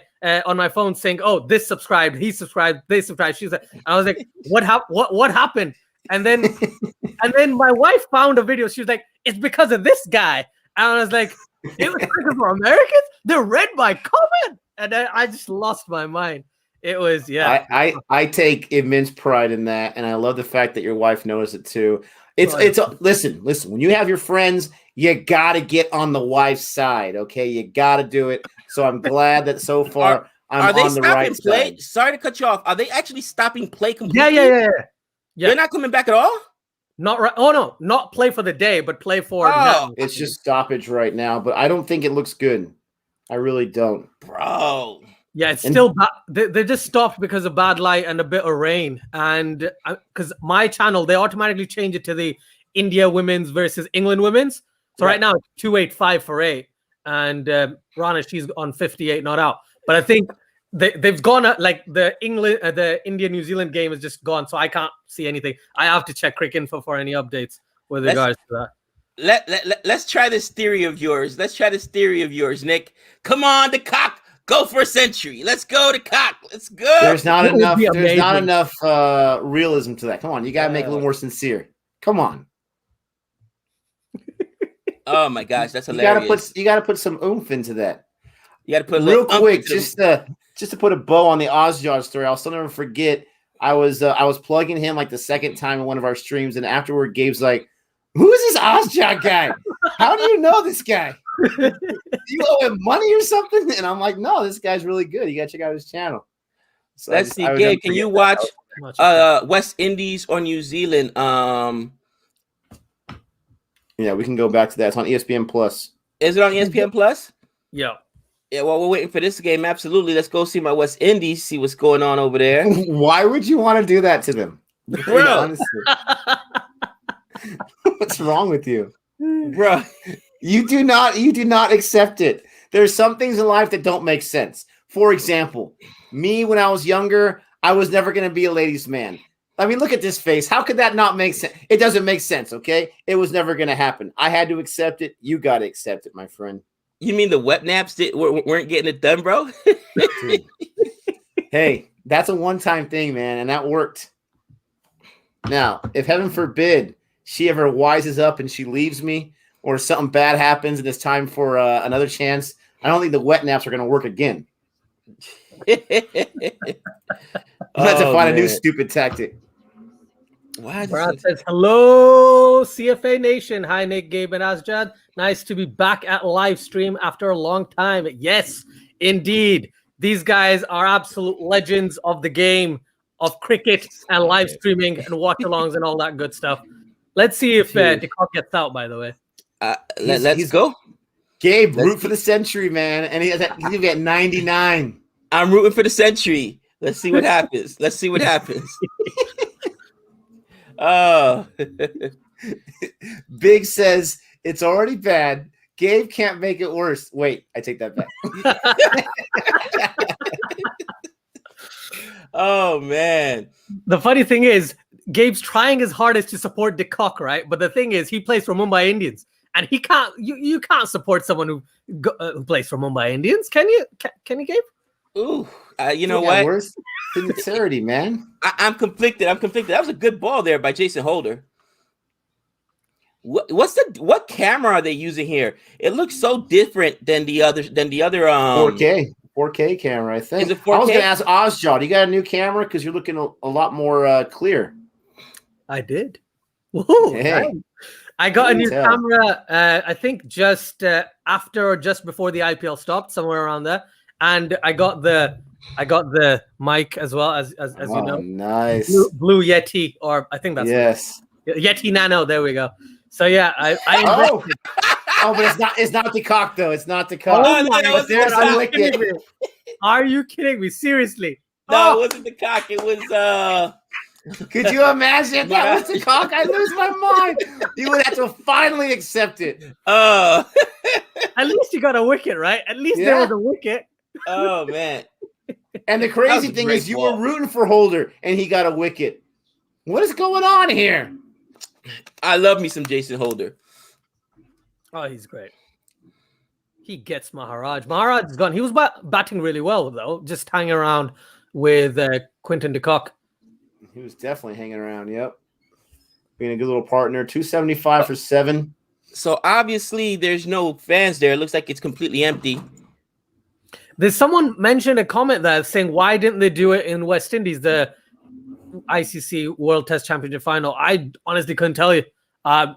phone saying, oh, this subscribed, he subscribed, they subscribed. She's like, I was like, what happened? And then my wife found a video. She was like, it's because of this guy. And I was like, it was Cricket for Americans? They're read by comment. And I just lost my mind. It was, yeah. I take immense pride in that, and I love the fact that your wife noticed it too. Listen. When you have your friends, you gotta get on the wife's side. Okay, you gotta do it. So I'm glad that so far I'm on the right play? side. Sorry to cut you off. Are they actually stopping play completely? Yeah. They're not coming back at all? Not right. Oh no, not play for the day, but play for. Oh, It's just stoppage right now, but I don't think it looks good. I really don't. bro. Yeah, it's still bad. They just stopped because of bad light and a bit of rain. And because my channel, they automatically change it to the India women's versus England women's. So right now it's 285 for 8. And Rana, she's on 58, not out. But I think they've gone like the India New Zealand game is just gone. So I can't see anything. I have to check Crick Info for any updates with regards to that. Let's try this theory of yours. Nick. Come on, the cock. Go for a century. Let's go to cock. Let's go. There's not enough. There's not enough realism to that. Come on, you gotta make it a little more sincere. Come on. Oh my gosh, that's hilarious. You gotta put some oomph into that. You gotta put real quick, just to put a bow on the Ozjaw story. I'll still never forget. I was plugging him like the second time in one of our streams, and afterward, Gabe's like, "Who is this Ozjaw guy? How do you know this guy? Do you owe him money or something?" And I'm like, "No, this guy's really good. You gotta check out his channel." So let's see, Gabe. Can you watch West Indies or New Zealand? Yeah, we can go back to that. It's on ESPN Plus. Is it on ESPN Plus? Yeah. Yeah, well, we're waiting for this game. Absolutely. Let's go see my West Indies, see what's going on over there. Why would you want to do that to them? Bro. Honestly. What's wrong with you? Bro. You do not accept it. There's some things in life that don't make sense. For example, me when I was younger, I was never going to be a ladies' man. I mean, look at this face. How could that not make sense? It doesn't make sense, okay? It was never going to happen. I had to accept it. You got to accept it, my friend. You mean the wet naps weren't getting it done, bro? Hey, that's a one-time thing, man, and that worked. Now, if heaven forbid she ever wises up and she leaves me, or something bad happens and it's time for another chance, I don't think the wet naps are going to work again. You have to find a new stupid tactic. Brad says, hello, CFA Nation. Hi, Nick, Gabe, and Asjad. Nice to be back at live stream after a long time. Yes, indeed. These guys are absolute legends of the game of cricket and live streaming and watch-alongs and all that good stuff. Let's see if DeCock gets out, by the way. Let's go. Gabe, root for the century, man. And he's going to be at 99. I'm rooting for the century. Let's see what happens. Oh. Big says it's already bad. Gabe can't make it worse. Wait, I take that back. Oh, man. The funny thing is, Gabe's trying his hardest to support DeCock, right? But the thing is, he plays for Mumbai Indians, and he can't. You can't support someone who plays for Mumbai Indians, can you? Can you, Gabe? Ooh, you know what? Where's sincerity, man? I'm conflicted. That was a good ball there by Jason Holder. What camera are they using here? It looks so different than the other 4K camera, I think. Is it 4K? I was going to ask Ozjaw, do you got a new camera? Because you're looking a lot more clear. I did. Whoa, hey. I got a new camera, I think just after or just before the IPL stopped, somewhere around there. And I got the mic as well, as you know. Nice. Blue Yeti, or I think that's Yeti Nano. There we go. So yeah, I but it's not the cock though. It's not the cock. Oh, there's a wicket. Are you kidding me? Seriously? No, it wasn't the cock. It was Could you imagine if that was the cock? I lose my mind. You would have to finally accept it. At least you got a wicket, right? At least there was a wicket. Oh man. And the crazy thing is you were rooting for Holder and he got a wicket. What is going on here? I love me some Jason Holder. Oh, he's great. He gets Maharaj. Maharaj is gone. He was batting really well, though, just hanging around with Quinton de Kock. He was definitely hanging around, yep. Being a good little partner. 275 for 7. So, obviously, there's no fans there. It looks like it's completely empty. There's someone mentioned a comment there saying, why didn't they do it in West Indies, the ICC World Test Championship final? I honestly couldn't tell you. I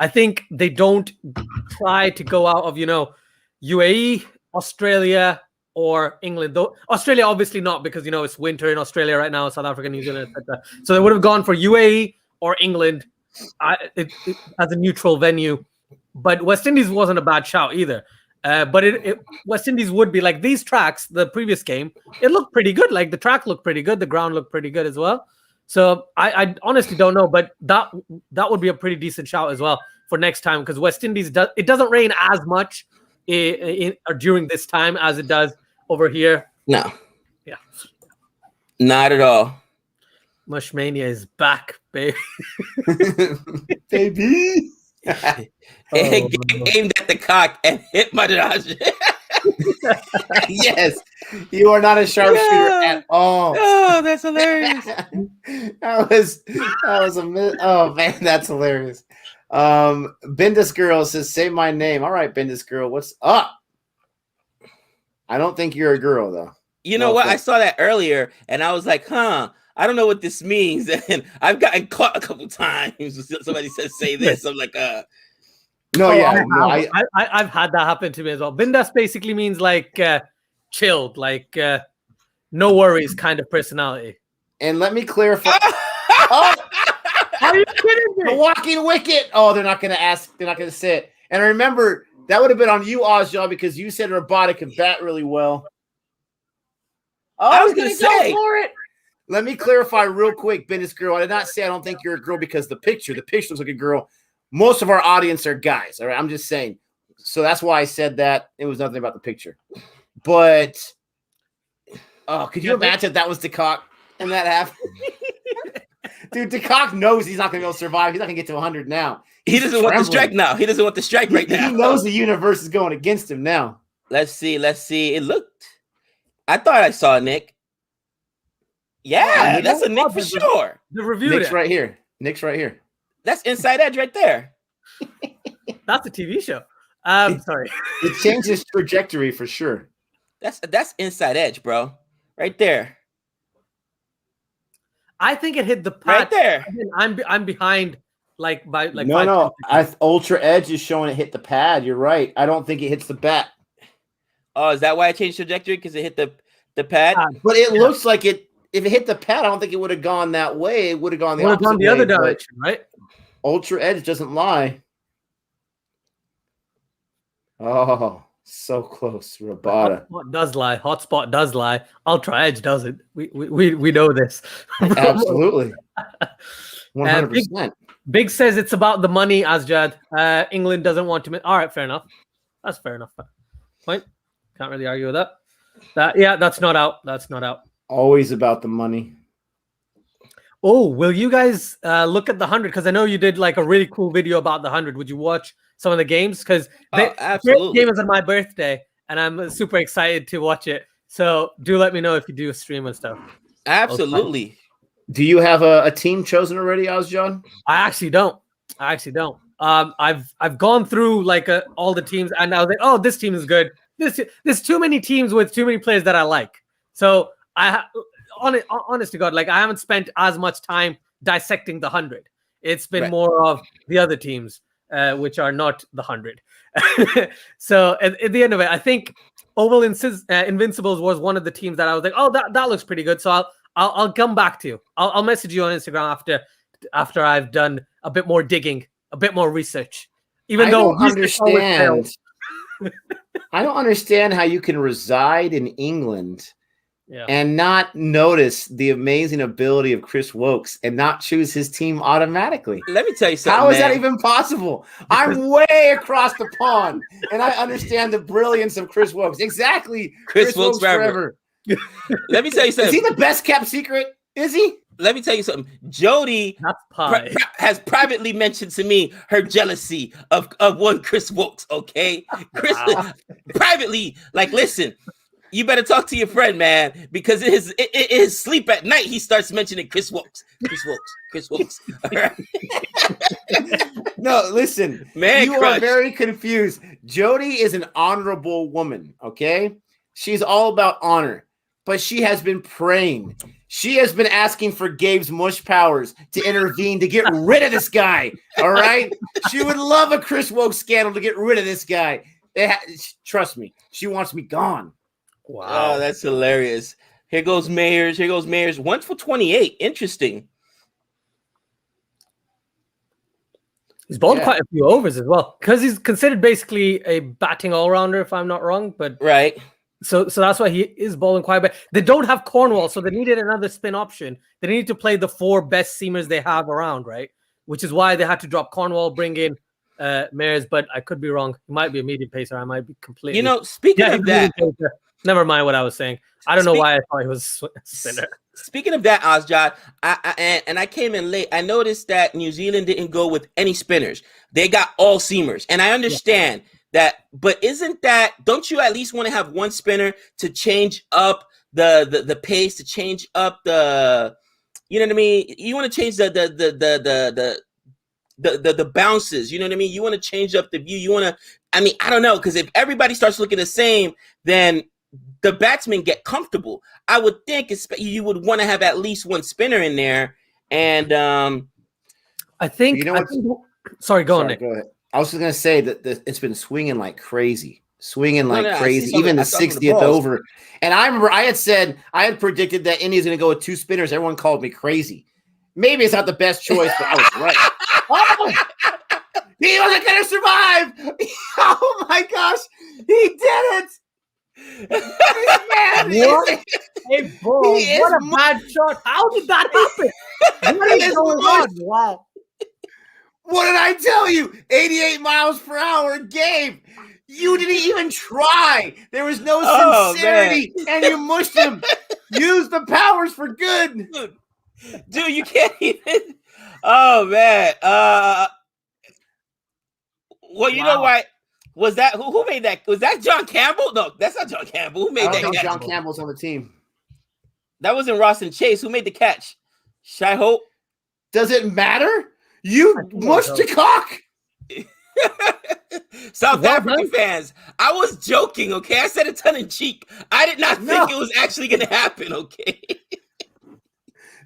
think they don't try to go out of, UAE, Australia, or England. Though Australia, obviously not, because, it's winter in Australia right now, South Africa, New Zealand, etc. So they would have gone for UAE or England it as a neutral venue, but West Indies wasn't a bad shout either. But West Indies would be like these tracks. The previous game, it looked pretty good. Like the track looked pretty good. The ground looked pretty good as well. So I honestly don't know, but that would be a pretty decent shout as well for next time, because West Indies it doesn't rain as much or during this time as it does over here. No. Yeah. Not at all. Mushmania is back, baby. Baby. Aimed at the cock and hit Madraj. Yes, you are not a sharpshooter at all. Oh, that's hilarious. that was oh man, that's hilarious. Bendis Girl says, say my name. All right, Bendis Girl, what's up? I don't think you're a girl though. You know what? I saw that earlier and I was like, I don't know what this means. And I've gotten caught a couple times. Somebody says, say this. I'm like, I've had that happen to me as well. Bindas basically means like chilled, like no worries kind of personality. And let me clarify. Are you kidding me? The walking wicket. Oh, they're not going to ask. They're not going to say it. And remember, that would have been on you, Ozja, because you said Robotic can bat really well. Oh, I was going to say for it. Let me clarify real quick, Bendis Girl. I did not say I don't think you're a girl because the picture looks like a girl. Most of our audience are guys. All right, I'm just saying. So that's why I said that. It was nothing about the picture. But could you imagine if that was DeCock and that happened? Dude, DeCock knows he's not going to be able to survive. He's not going to get to 100 now. He doesn't want the strike now. He doesn't want the strike right now. He knows the universe is going against him now. Let's see. It looked. I thought I saw Nick. Yeah, that's a Nick for sure. The review. Nick's right here. That's Inside Edge right there. That's a TV show. Sorry. It changed his trajectory for sure. That's Inside Edge, bro. Right there. I think it hit the pad. Right there. I'm behind by No. Ultra Edge is showing it hit the pad. You're right. I don't think it hits the bat. Oh, is that why it changed trajectory? Because it hit the pad? But it looks like it. If it hit the pad, I don't think it would have gone that way. It would have gone the opposite the other direction, right? Ultra Edge doesn't lie. Oh, so close, Rabada. Hotspot does lie. Hotspot does lie. Ultra Edge doesn't. We know this. Absolutely. 100%. Big says it's about the money, Asjad. England doesn't want to. All right, fair enough. That's fair enough. Point. Can't really argue with that. That's not out. Always about the money. Oh, will you guys look at the 100? Because I know you did like a really cool video about the 100. Would you watch some of the games? Because the game is on my birthday, and I'm super excited to watch it. So do let me know if you do a stream and stuff. Absolutely. Do you have a team chosen already, Ozjon? I actually don't. I've gone through like all the teams, and I was like, oh, this team is good. There's too many teams with too many players that I like. So honest to God, like I haven't spent as much time dissecting the 100. It's been more of the other teams, which are not the 100. So at the end of it, I think Oval Invincibles was one of the teams that I was like, oh, that looks pretty good. So I'll come back to you. I'll message you on Instagram after I've done a bit more digging, a bit more research. I don't understand how you can reside in England and not notice the amazing ability of Chris Wokes and not choose his team automatically. Let me tell you something. How is that even possible? I'm way across the pond, and I understand the brilliance of Chris Wokes. Exactly. Chris Wokes forever. Let me tell you something. Is he the best kept secret? Is he? Let me tell you something. Jody has privately mentioned to me her jealousy of one Chris Wokes, okay? Chris privately, like, listen, you better talk to your friend, man, because in his sleep at night, he starts mentioning Chris Wokes. All right? No, listen, man, you are very confused. Jody is an honorable woman, okay? She's all about honor, but she has been praying. She has been asking for Gabe's mush powers to intervene to get rid of this guy. All right. She would love a Chris Wokes scandal to get rid of this guy. Trust me. She wants me gone. Wow. Oh, that's hilarious. Here goes Mayers. 1 for 28. Interesting. He's bowled quite a few overs as well because he's considered basically a batting all-rounder, if I'm not wrong. But right. So that's why he is bowling quite a bit. They don't have Cornwall, so they needed another spin option. They need to play the 4 best seamers they have around, right? Which is why they had to drop Cornwall, bring in Mares, but I could be wrong. He might be a medium pacer. I might be completely. Speaking of that, never mind what I was saying. I don't know why I thought he was a spinner. Speaking of that, Ozjad, I came in late. I noticed that New Zealand didn't go with any spinners. They got all seamers, and I understand that. But isn't that? Don't you at least want to have one spinner to change up the pace, to change up the, you know what I mean? You want to change the bounces. You know what I mean? You want to change up the view. You want to. I mean, I don't know, because if everybody starts looking the same, then the batsmen get comfortable. I would think you would want to have at least one spinner in there. And I think, sorry, go on, Nick. Go ahead. I was just going to say that it's been swinging like crazy, crazy, even the 60th over. And I remember I had predicted that India's going to go with 2 spinners. Everyone called me crazy. Maybe it's not the best choice, but I was right. Oh, he wasn't going to survive. Oh my gosh, he did it. What? Hey, bro, what a bad shot. How did that happen? What is going on? Wow. What did I tell you? 88 miles per hour, Gabe. You didn't even try. There was no sincerity, and you mushed him. Use the powers for good. Dude, you can't even. Oh, man. Well, you know what? Was that who made that? Was that John Campbell? No, that's not John Campbell. Who made that catch? John Campbell's on the team. That wasn't Ross and Chase. Who made the catch? Shy Hope. Does it matter? You mushed the cock. South African fans, I was joking, okay? I said it tongue in cheek. I did not think it was actually going to happen, okay?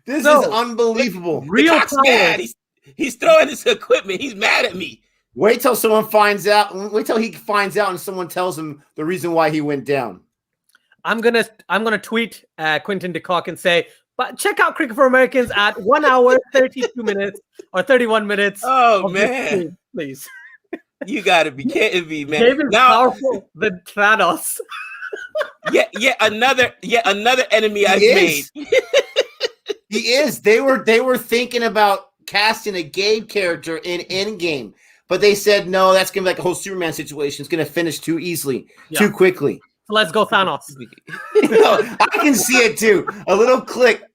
This is unbelievable. Real mad. He's throwing his equipment. He's mad at me. Wait till someone finds out. Wait till he finds out and someone tells him the reason why he went down. I'm gonna tweet Quinton de Kock and say, but check out Cricket for Americans at 1 hour, 32 minutes or 31 minutes. Oh man, stream, please. You gotta be kidding me, man. Gabe is powerful than Thanos. Yet another enemy I've made. He is. They were thinking about casting a Gabe character in Endgame. But they said, no, that's going to be like a whole Superman situation. It's going to finish too easily, too quickly. Let's go Thanos. I can see it too. A little clip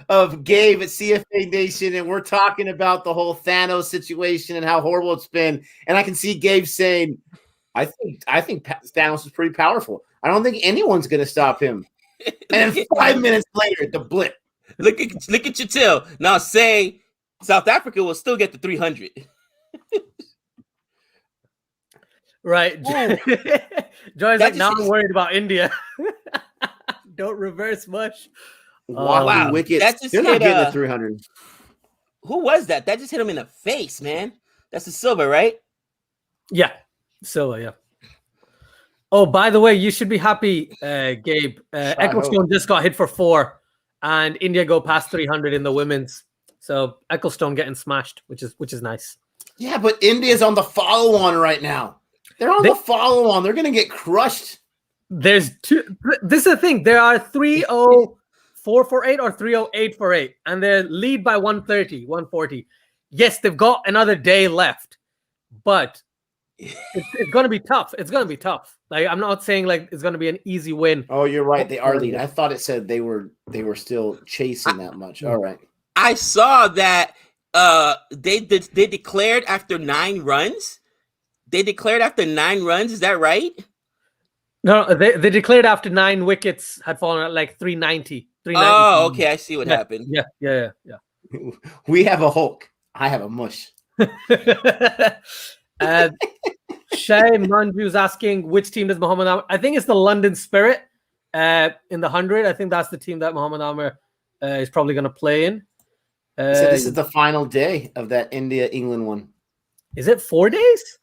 of Gabe at CFA Nation, and we're talking about the whole Thanos situation and how horrible it's been. And I can see Gabe saying, I think Thanos is pretty powerful. I don't think anyone's going to stop him. And then 5 minutes later, the blip. Look at your tail. Now say South Africa will still get the 300. Right. Joy's like, now I'm worried about India. Don't reverse much. Wow. Wickets. They're not getting the 300. Who was that? That just hit him in the face, man. That's the silver, right? Yeah. Silver, yeah. Oh, by the way, you should be happy, Gabe. Ecclestone just got hit for 4, and India go past 300 in the women's. So Ecclestone getting smashed, which is nice. Yeah, but India's on the follow-on right now. They're on the follow-on. They're going to get crushed. There's 2. This is the thing. There are 304 for 8 or 308 for 8, and they're lead by 130, 140. Yes, they've got another day left, but it's going to be tough. It's going to be tough. Like, I'm not saying like it's going to be an easy win. Oh, you're right. They are lead. I thought it said they were still chasing that much. All right. I saw that they declared after 9 runs. They declared after 9 runs. Is that right? No, they declared after 9 wickets had fallen at like 390. Oh, okay. I see what happened. Yeah. We have a Hulk. I have a mush. Shay Manju's asking which team does Mohammad Amir? I think it's the London Spirit in the 100. I think that's the team that Mohammad Amir is probably going to play in. So this is the final day of that India-England one. Is it 4 days?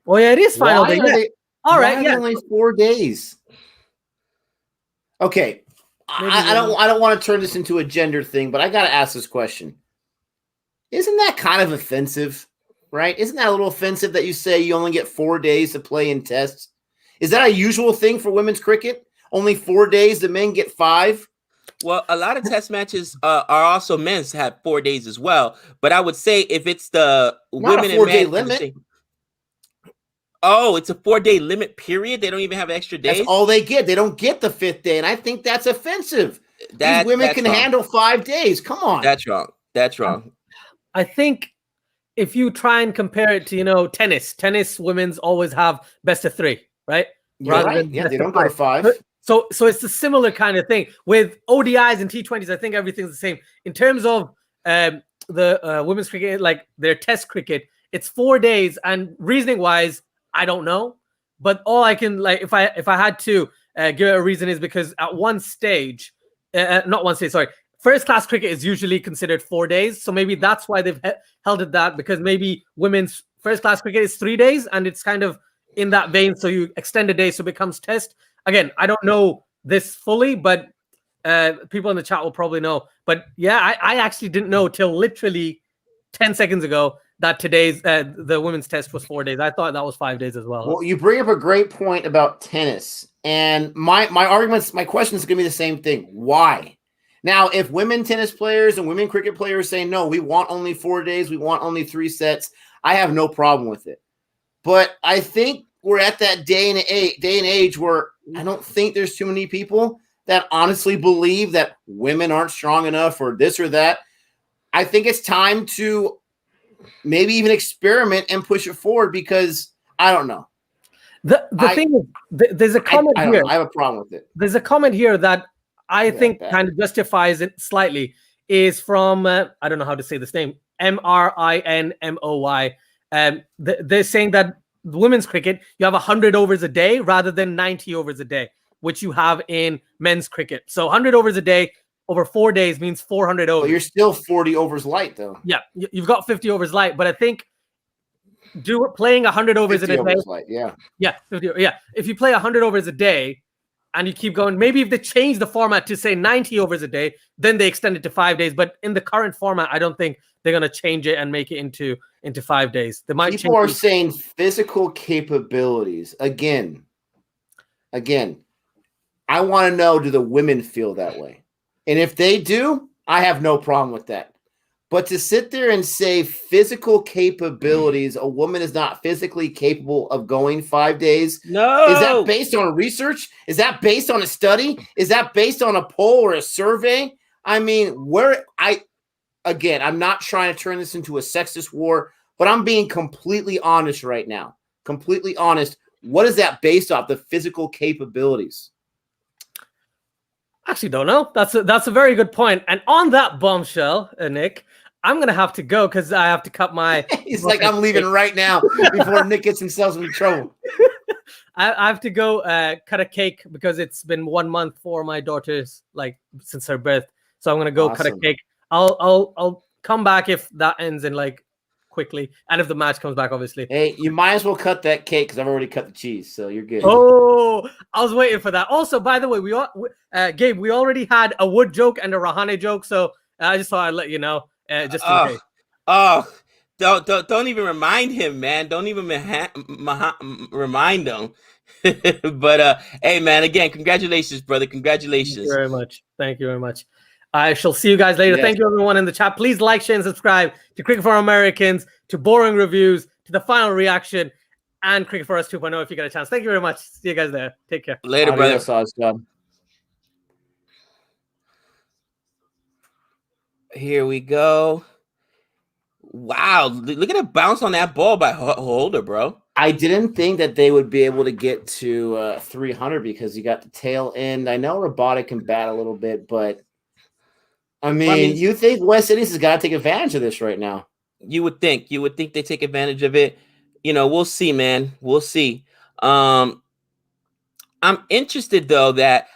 Oh yeah, it is final day. Yeah. All right, yeah. Only 4 days. Okay, I don't want to turn this into a gender thing, but I got to ask this question. Isn't that kind of offensive, right? Isn't that a little offensive that you say you only get 4 days to play in tests? Is that a usual thing for women's cricket? Only 4 days, the men get 5? Well, a lot of test matches are also men's have 4 days as well. But I would say if it's the Not women a and 4-day men, limit. Oh, it's a 4-day limit period. They don't even have extra days. That's all they get. They don't get the 5th day, and I think that's offensive. These women can handle 5 days. Come on. That's wrong. That's wrong. I think if you try and compare it to, tennis women's always have best of 3, right? You're right. Yeah, they don't go to 5. So it's a similar kind of thing with ODIs and T20s. I think everything's the same in terms of the women's cricket, like their test cricket. It's 4 days, and reasoning wise, I don't know. But all I can if I had to give it a reason is because at one stage, not one stage, sorry. First class cricket is usually considered 4 days. So maybe that's why they've held it that, because maybe women's first class cricket is 3 days and it's kind of in that vein. So you extend a day so it becomes test. Again, I don't know this fully, but people in the chat will probably know. But yeah, I actually didn't know till literally 10 seconds ago that today's the women's test was 4 days. I thought that was 5 days as well. Well, you bring up a great point about tennis. And my question is going to be the same thing. Why? Now, if women tennis players and women cricket players say, no, we want only 4 days, we want only 3 sets, I have no problem with it. But I think we're at that day and age where I don't think there's too many people that honestly believe that women aren't strong enough or this or that. I think it's time to maybe even experiment and push it forward, because I don't know. The thing is, there's a comment here. I have a problem with it. There's a comment here that I think kind of justifies it slightly. Is from I don't know how to say this name, MRINMOY. They're saying that women's cricket, you have 100 overs a day rather than 90 overs a day, which you have in men's cricket. So 100 overs a day over 4 days means 400 overs. Well, you're still 40 overs light, though. Yeah, you've got 50 overs light, but I think playing 100 overs in a day. Light, yeah. Yeah, 50, yeah. If you play 100 overs a day and you keep going, maybe if they change the format to say 90 overs a day, then they extend it to 5 days. But in the current format, I don't think they're going to change it and make it into 5 days. They might. People are saying physical capabilities. Again, I want to know, do the women feel that way? And if they do, I have no problem with that. But to sit there and say physical capabilities, a woman is not physically capable of going 5 days. No. Is that based on research? Is that based on a study? Is that based on a poll or a survey? I mean, I'm not trying to turn this into a sexist war, but I'm being completely honest right now. Completely honest. What is that based off? The physical capabilities? Actually, don't know. That's a very good point. And on that bombshell, Nick, I'm gonna have to go because I have to cut my. He's like, I'm leaving right now before Nick gets himself in trouble. I have to go cut a cake because it's been 1 month for my daughter's, since her birth. So I'm gonna go cut a cake. I'll come back if that ends in quickly, and if the match comes back, obviously. Hey, you might as well cut that cake because I've already cut the cheese, so you're good. Oh, I was waiting for that. Also, by the way, Gabe, we already had a Wood joke and a Rahane joke, so I just thought I'd let you know, just in case. Oh, don't even remind him, man. Don't even remind him. But hey, man, again, congratulations, brother. Congratulations. Thank you very much. Thank you very much. I shall see you guys later. Yes. Thank you, everyone in the chat. Please like, share, and subscribe to Cricket for Americans, to Boring Reviews, to The Final Reaction, and Cricket for Us 2.0 if you get a chance. Thank you very much. See you guys there. Take care. Later, brother. Here we go. Wow. Look at it bounce on that ball by Holder, bro. I didn't think that they would be able to get to 300 because you got the tail end. I know Robotic can bat a little bit, but I mean, you think West Indies has got to take advantage of this right now? You would think they take advantage of it. We'll see, man. We'll see. I'm interested though that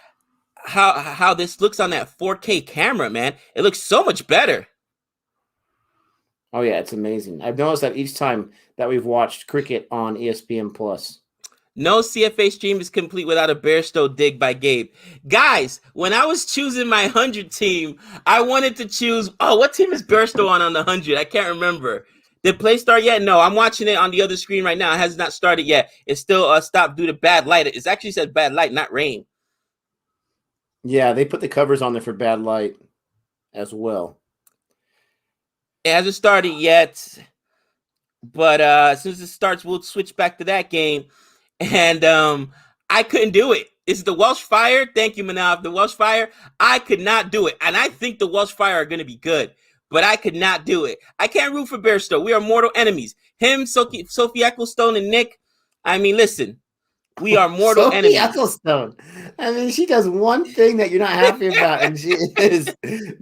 how this looks on that 4K camera, man. It looks so much better. Oh yeah, it's amazing. I've noticed that each time that we've watched cricket on ESPN Plus. No CFA stream is complete without a Bairstow dig by Gabe. Guys, when I was choosing my 100 team, I wanted to choose. Oh, what team is Bairstow on the 100? I can't remember. Did play start yet? No, I'm watching it on the other screen right now. It has not started yet. It's still stopped due to bad light. It actually says bad light, not rain. Yeah, they put the covers on there for bad light as well. It hasn't started yet, but as soon as it starts, we'll switch back to that game. And I couldn't do it. It's the Welsh Fire. Thank you, Manav. The Welsh Fire. I could not do it. And I think the Welsh Fire are going to be good, but I could not do it. I can't root for Bairstow. We are mortal enemies. Him, Sophie Ecclestone, and Nick. I mean, listen, we are mortal enemies. Sophie Ecclestone. I mean, she does one thing that you're not happy about, and she is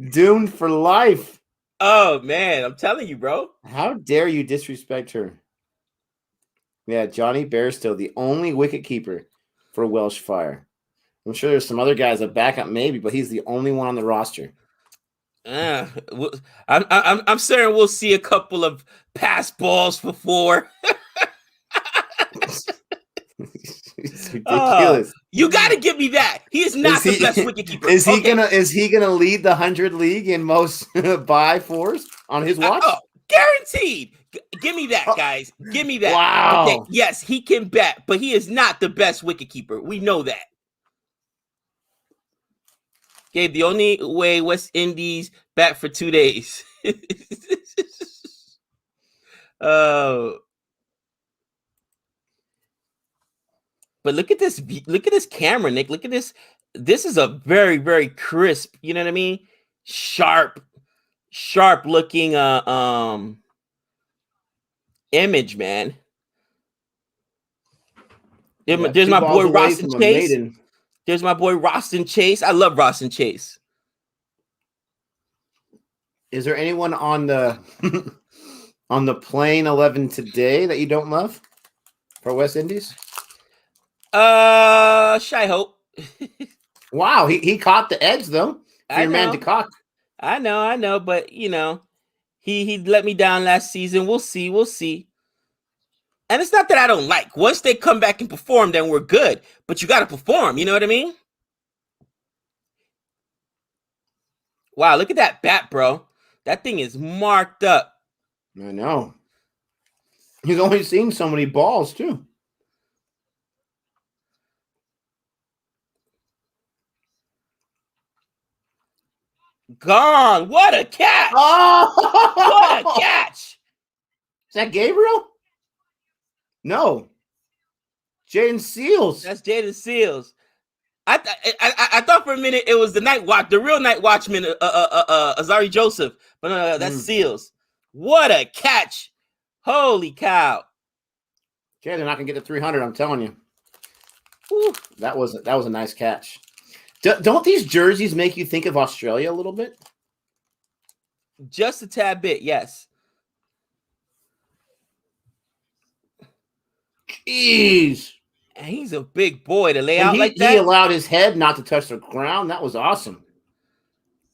doomed for life. Oh, man. I'm telling you, bro. How dare you disrespect her? Yeah, Johnny Bairstow, the only wicket keeper for Welsh Fire. I'm sure there's some other guys that back up maybe, but he's the only one on the roster. I'm certain we'll see a couple of pass balls for 4. It's ridiculous. You got to give me that. He is not the best wicketkeeper. Is he gonna lead the 100 league in most by 4s on his watch? Guaranteed. Give me that, guys. Give me that. Wow. Okay, yes, he can bat, but he is not the best wicketkeeper. We know that. Gabe, the only way West Indies bat for 2 days. But look at this. Look at this camera, Nick. Look at this. This is a very, very crisp. You know what I mean? Sharp looking image, man. There's my boy Roston Chase. There's my boy Roston Chase. I love Roston Chase. Is there anyone on the on the playing 11 today that you don't love for West Indies? Shy Hope. Wow, he caught the edge though. Your man DeCock. I know, but you know, he let me down last season. We'll see. And it's not that I don't like. Once they come back and perform, then we're good. But you got to perform. You know what I mean? Wow, look at that bat, bro. That thing is marked up. I know. He's only seen so many balls, too. Gone. What a catch. Oh! What a catch. Is that Gabriel? No. Jaden Seals. That's Jaden Seals. I thought for a minute it was the real night watchman, Azari Joseph. But no, that's Seals. What a catch. Holy cow. Okay, they're not going to get to 300, I'm telling you. Whew, that was a nice catch. Don't these jerseys make you think of Australia a little bit? Just a tad bit, yes. Jeez. And he's a big boy to lay out like that. He allowed his head not to touch the ground. That was awesome.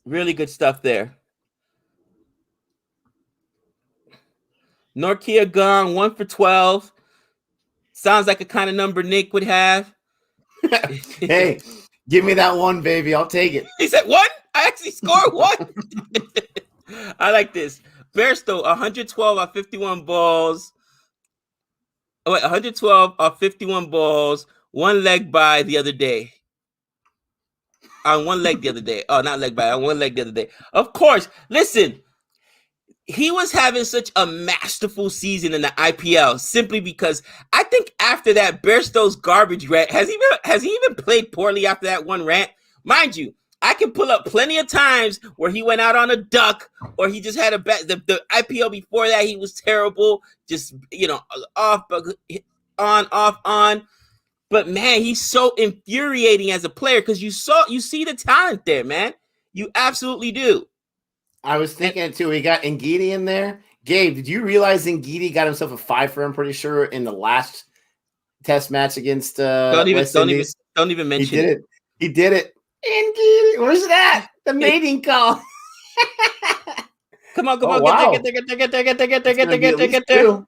Really good stuff there. Norkia gone 1 for 12. Sounds like a kind of number Nick would have. Hey, give me that 1, baby. I'll take it. He said 1? I actually scored 1. I like this. Bairstow, 112 off 51 balls. Oh, wait, 112 off 51 balls. 1 leg by the other day. On 1 leg the other day. Oh, not leg by. On 1 leg the other day. Of course. Listen. He was having such a masterful season in the IPL simply because I think after that Bairstow's garbage rant, has he even played poorly after that one rant? Mind you, I can pull up plenty of times where he went out on a duck or he just had a bad. The IPL before that, he was terrible. Just, off, on. But man, he's so infuriating as a player because you see the talent there, man. You absolutely do. I was thinking it too. We got Ngidi in there. Gabe, did you realize Ngidi got himself a 5 I'm pretty sure in the last test match against Don't even mention it. He did it. Ngidi, where's that? The mating call. Come on, get there.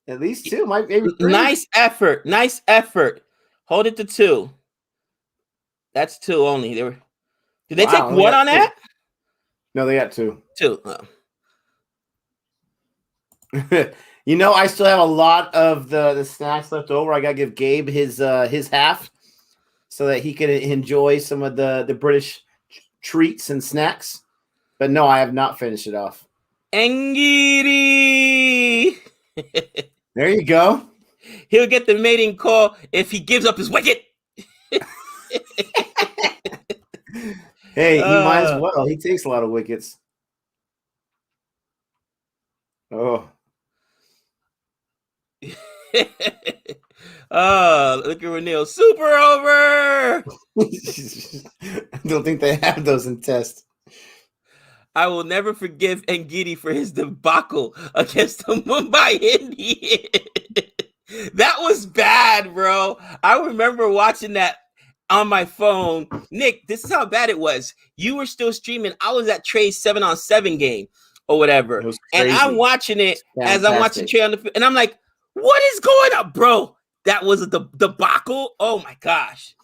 At least 2, maybe 3. Nice effort. Nice effort. Hold it to 2. That's 2 only. Did they take 1 on that? No, they got 2. 2. You know, I still have a lot of the snacks left over. I gotta give Gabe his half so that he can enjoy some of the British treats and snacks. But no, I have not finished it off. Ngidi. There you go. He'll get the mating call if he gives up his wicket. Hey, he might as well. He takes a lot of wickets. Oh. Look at Renil. Super over. I don't think they have those in test. I will never forgive Ngidi for his debacle against the Mumbai Indians. That was bad, bro. I remember watching that on my phone. Nick, this is how bad it was. You were still streaming. I was at Trey's 7-on-7 game or whatever. And I'm watching it as I'm watching Trey on the field. And I'm like, what is going on, bro? That was a debacle. Oh, my gosh.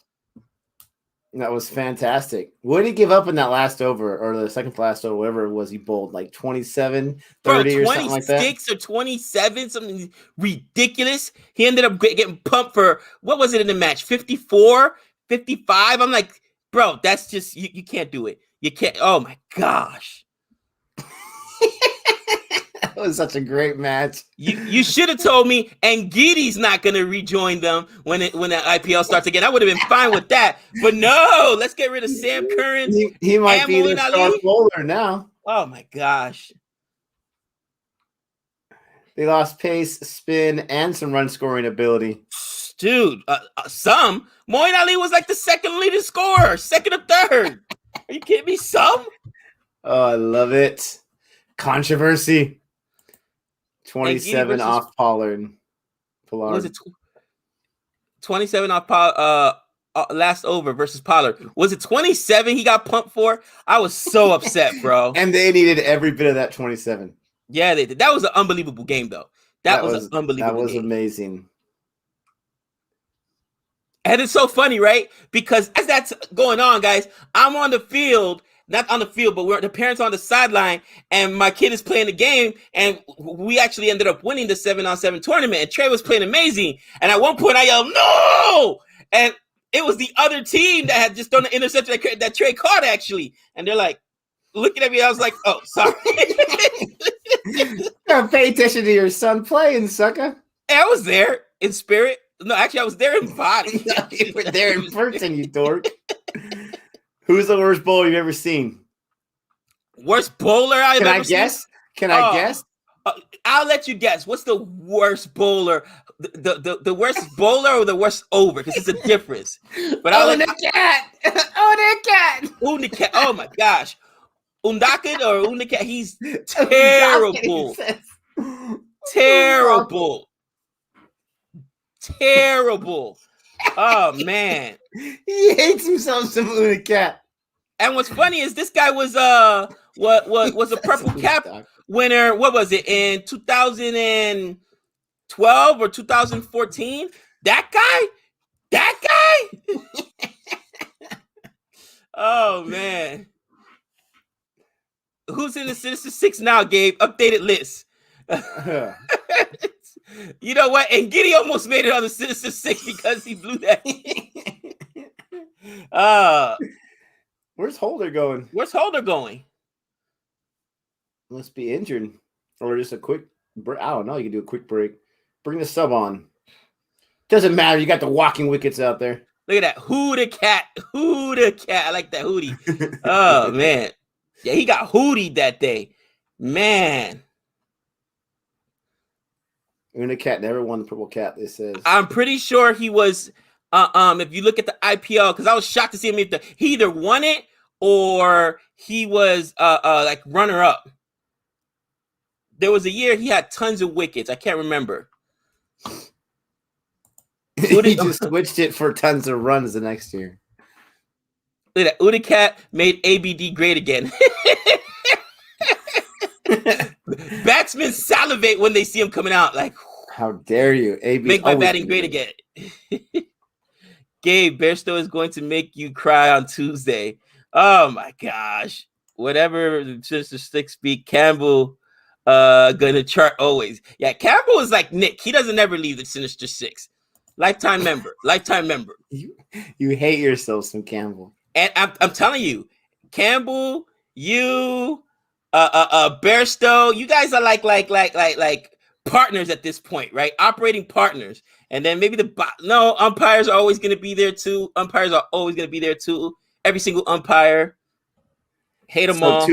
That was fantastic. What did he give up in that last over or the second last over, whatever it was he bowled? Like 27, 30 or something like that? 26 or 27, something ridiculous. He ended up getting pumped for, what was it in the match? 54, 55? I'm like, bro, that's just, you can't do it. You can't. Oh, my gosh. That was such a great match. You should have told me Ngidi's not going to rejoin them when the IPL starts again. I would have been fine with that. But no, let's get rid of Sam Curran. He might be the star bowler now. Oh, my gosh. They lost pace, spin, and some run scoring ability. Dude, some. Moeen Ali was like the second leading scorer, second or third. Are you kidding me? Some? Oh, I love it. Controversy. 27 off Pollard. Was it 27 off last over versus Pollard? Was it 27 he got pumped for? I was so upset, bro. And they needed every bit of that 27. Yeah, they did. That was an unbelievable game, though. That was an unbelievable game. That was amazing. And it's so funny, right? Because as that's going on, guys, I'm on the field. Not on the field, but the parents on the sideline, and my kid is playing the game, and we actually ended up winning the 7-on-7 tournament, and Trey was playing amazing. And at one point, I yelled, no! And it was the other team that had just thrown the interception that Trey caught, actually. And they're like, looking at me, I was like, oh, sorry. Pay attention to your son playing, sucker. Hey, I was there in spirit. No, actually, I was there in body. You were there in person, you dork. Who's the worst bowler you've ever seen? Worst bowler I've ever seen? Can I guess? I'll let you guess. What's the worst bowler? The worst bowler or the worst over? Because it's a difference. But Undakat! Undakat. Oh my gosh. Undakat or Undakat? He's terrible. Terrible. Terrible. Oh man. He hates himself some Undakat. And what's funny is this guy was a purple cap winner. What was it in 2012 or 2014? That guy. Oh man. Who's in the Sinister Six now, Gabe? Updated list. You know what? And Giddy almost made it on the Sinister Six because he blew that. Where's Holder going? Must be injured. Or just a quick break. I don't know. You can do a quick break. Bring the sub on. Doesn't matter. You got the walking wickets out there. Look at that. Hootie cat. I like that hootie. Oh, man. Yeah, he got hootied that day. Man. Undakat never won the purple cap, they says. I'm pretty sure he was if you look at the IPL, because I was shocked to see him he either won it or he was like runner up. There was a year he had tons of wickets. I can't remember. He just switched it for tons of runs the next year. Look at that. Undakat made ABD great again. Batsmen salivate when they see him coming out. Like, How dare you? AB's Make my always batting gonna great be. again. Gabe, Bearstow is going to make you cry on Tuesday. Oh my gosh. Whatever the Sinister Six speak, Campbell gonna chart always. Yeah, Campbell is like Nick. He doesn't ever leave the Sinister Six. Lifetime member. Lifetime member. You hate yourself some Campbell. And I'm telling you, Campbell, you, Bearstow, you guys are like partners at this point, right? Operating partners. And then maybe umpires are always going to be there too. Umpires are always going to be there too. Every single umpire. Hate them all.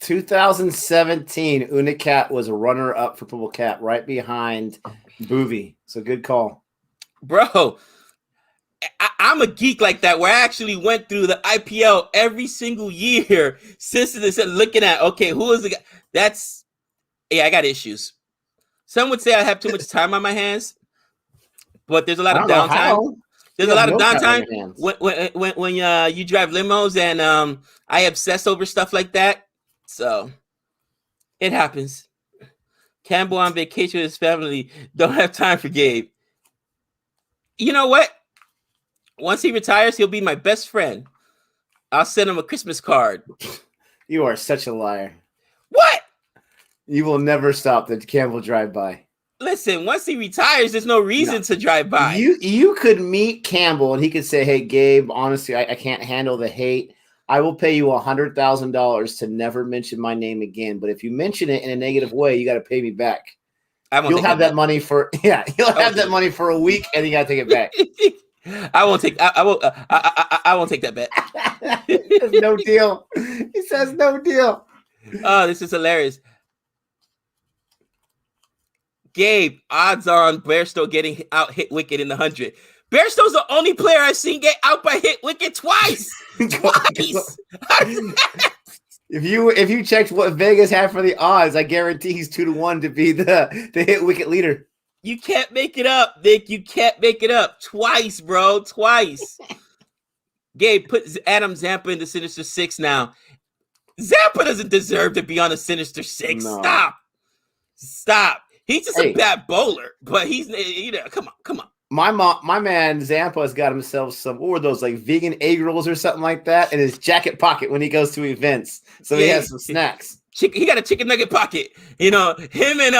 2017, Unicat was a runner-up for Purple Cap, right behind Boovie. So good call. Bro, I'm a geek like that where I actually went through the IPL every single year since this and looking at, okay, who is the guy? I got issues. Some would say I have too much time on my hands, but there's a lot of downtime. There's a lot of downtime when you drive limos and I obsess over stuff like that. So it happens. Campbell on vacation with his family. Don't have time for Gabe. You know what? Once he retires, he'll be my best friend. I'll send him a Christmas card. You are such a liar. What? You will never stop the Campbell drive-by. Listen, once he retires, there's no reason to drive by. You could meet Campbell and he could say, hey, Gabe, honestly, I can't handle the hate. I will pay you $100,000 to never mention my name again. But if you mention it in a negative way, you got to pay me back. You'll have that money for money for a week and you got to take it back. I won't take that bet. No deal. He says no deal. Oh, this is hilarious. Gabe, odds on Bearstow getting out hit wicket in the 100. Bearstow's the only player I've seen get out by hit wicket twice. Twice. If you checked what Vegas had for the odds, I guarantee he's 2-1 to be the hit wicket leader. You can't make it up, Nick. You can't make it up. Twice, bro. Twice. Gabe, put Adam Zampa in the Sinister Six now. Zampa doesn't deserve to be on the Sinister Six. No. Stop. He's just a bad bowler, but he's come on. My man Zampa has got himself some, what were those, like vegan egg rolls or something like that in his jacket pocket when he goes to events. So he has some snacks. He got a chicken nugget pocket. Him and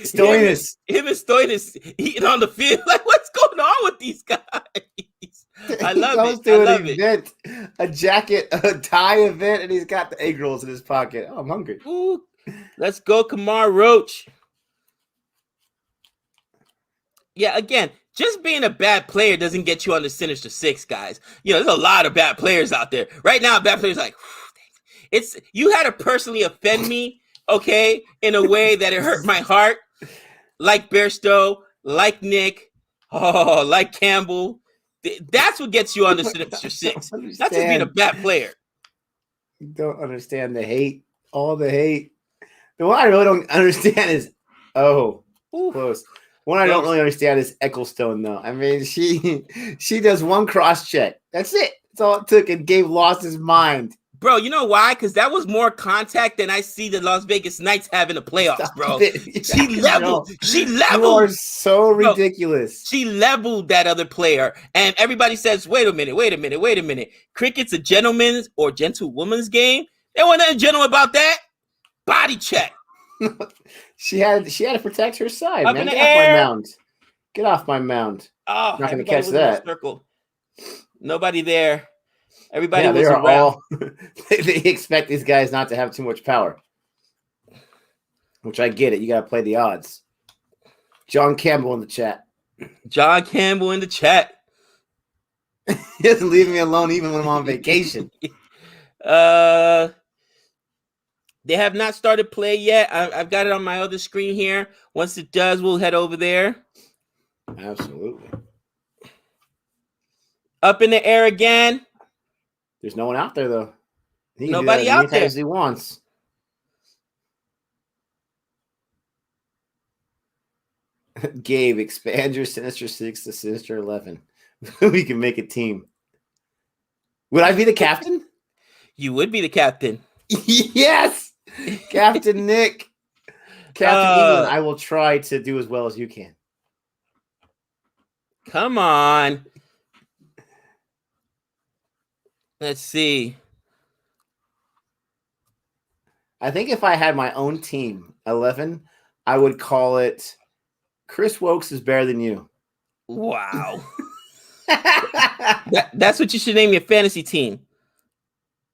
Stoinis. Him and Stoinis eating on the field. Like, what's going on with these guys? I love it. I love it. A jacket, a tie event, and he's got the egg rolls in his pocket. Oh, I'm hungry. Ooh. Let's go, Kamar Roach. Yeah, again, just being a bad player doesn't get you on the Sinister Six, guys. There's a lot of bad players out there. Right now, bad players like, you had to personally offend me, okay, in a way that it hurt my heart. Like Bearstow, like Nick, like Campbell. That's what gets you on the Sinister Six. That's just being a bad player. You don't understand the hate, all the hate. The one I really don't understand is, close. One I don't really understand is Ecclestone, though. I mean, she does one cross check. That's it. That's all it took, and Gabe lost his mind. Bro, you know why? Because that was more contact than I see the Las Vegas Knights have in the playoffs, bro. She leveled. You are so ridiculous. Bro, she leveled that other player, and everybody says, wait a minute. Cricket's a gentleman's or gentlewoman's game. There wasn't nothing gentle about that. Body check. She had to protect her side, Up man. In the air. Get off my mound. Oh, not going to catch that. Circle. Nobody there. Everybody was they're around. all. They expect these guys not to have too much power, which I get it. You got to play the odds. John Campbell in the chat. He doesn't leave me alone even when I'm on vacation. They have not started play yet. I've got it on my other screen here. Once it does, we'll head over there. Absolutely. Up in the air again. There's no one out there, though. Nobody out there. As he wants. Gabe, expand your Sinister 6 to Sinister 11. We can make a team. Would I be the captain? You would be the captain. Yes. Captain Nick. Captain England, I will try to do as well as you can. Come on. Let's see. I think if I had my own team, 11, I would call it Chris Wokes is better than you. Wow. That's what you should name your fantasy team.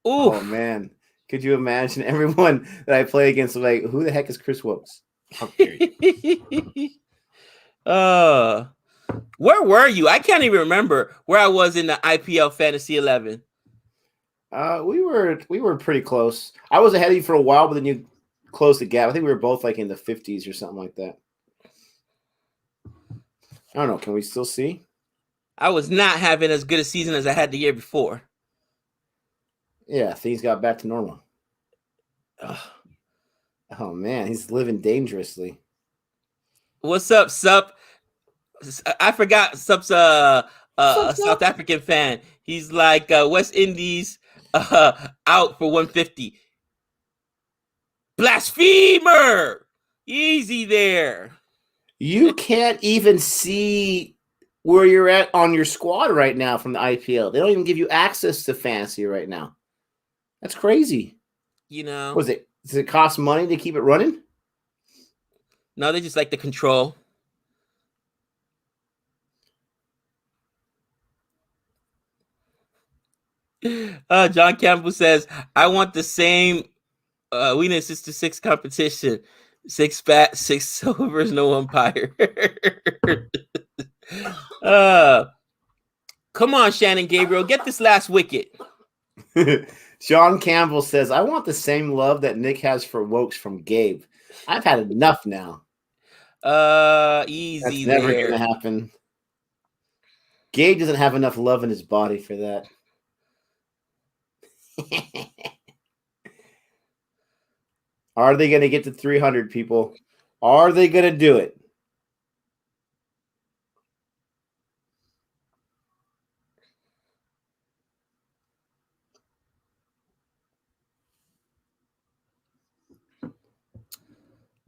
Ooh. Oh, man. Could you imagine everyone that I play against? Like, who the heck is Chris Wokes? How dare you? Where were you? I can't even remember where I was in the IPL Fantasy 11. We were pretty close. I was ahead of you for a while, but then you closed the gap. I think we were both like in the 50s or something like that. I don't know. Can we still see? I was not having as good a season as I had the year before. Yeah, things got back to normal. Ugh. Oh man, he's living dangerously. What's up, Sup? I forgot Sup's a South African fan. He's like West Indies out for 150. Blasphemer! Easy there. You can't even see where you're at on your squad right now from the IPL. They don't even give you access to fantasy right now. That's crazy. You know. Does it cost money to keep it running? No, they just like the control. John Campbell says, I want the same we need 6-6 competition. 6 bat, 6 silvers, no umpire. Come on, Shannon Gabriel, get this last wicket. John Campbell says, I want the same love that Nick has for Wokes from Gabe. I've had enough now. Easy. That's never gonna happen. Gabe doesn't have enough love in his body for that. Are they going to get to 300 people? Are they going to do it?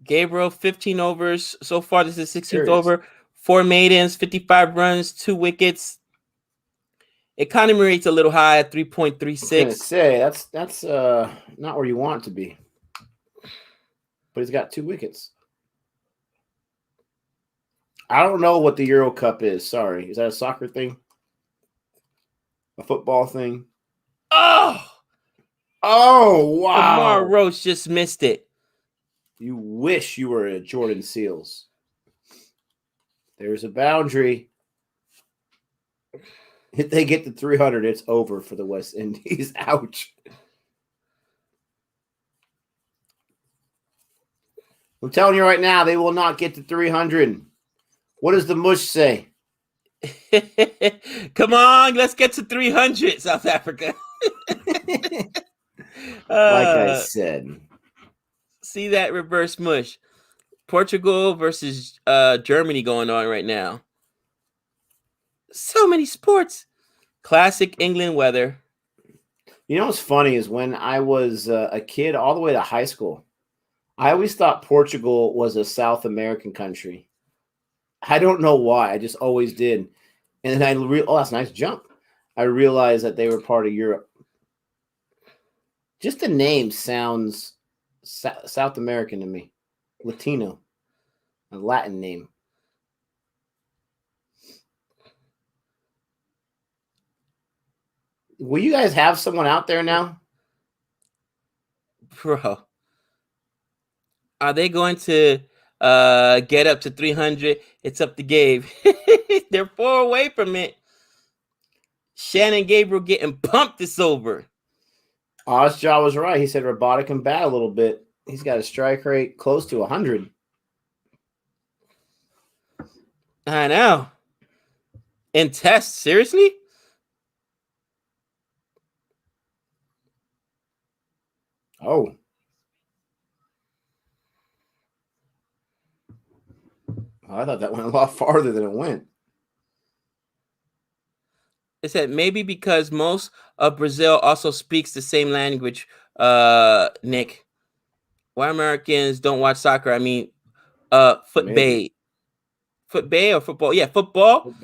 Gabriel, 15 overs. So far, this is 16th over. 4 maidens, 55 runs, 2 wickets. Economy rate's a little high at 3.36. I was going to say, that's not where you want it to be. But he's got 2 wickets. I don't know what the Euro Cup is. Sorry. Is that a soccer thing? A football thing? Oh, wow. Amar Roach just missed it. You wish you were a Jordan Seals. There's a boundary. If they get to 300, it's over for the West Indies. Ouch. I'm telling you right now, they will not get to 300. What does the mush say? Come on, let's get to 300, South Africa. Like I said. See that reverse mush. Portugal versus Germany going on right now. So many sports. Classic England weather. You know what's funny is when I was a kid all the way to high school, I always thought Portugal was a South American country. I don't know why. I just always did. And then oh, that's a nice jump. I realized that they were part of Europe. Just the name sounds South American to me. Latino. A Latin name. Will you guys have someone out there now? Bro. Are they going to get up to 300? It's up to Gabe. They're 4 away from it. Shannon Gabriel getting pumped this over. Ozjaw was right. He said robotic and bat a little bit. He's got a strike rate close to 100. I know. In tests, seriously? Oh. I thought that went a lot farther than it went. It said maybe because most of Brazil also speaks the same language, Nick. Why Americans don't watch soccer? I mean, football or football? Yeah, football.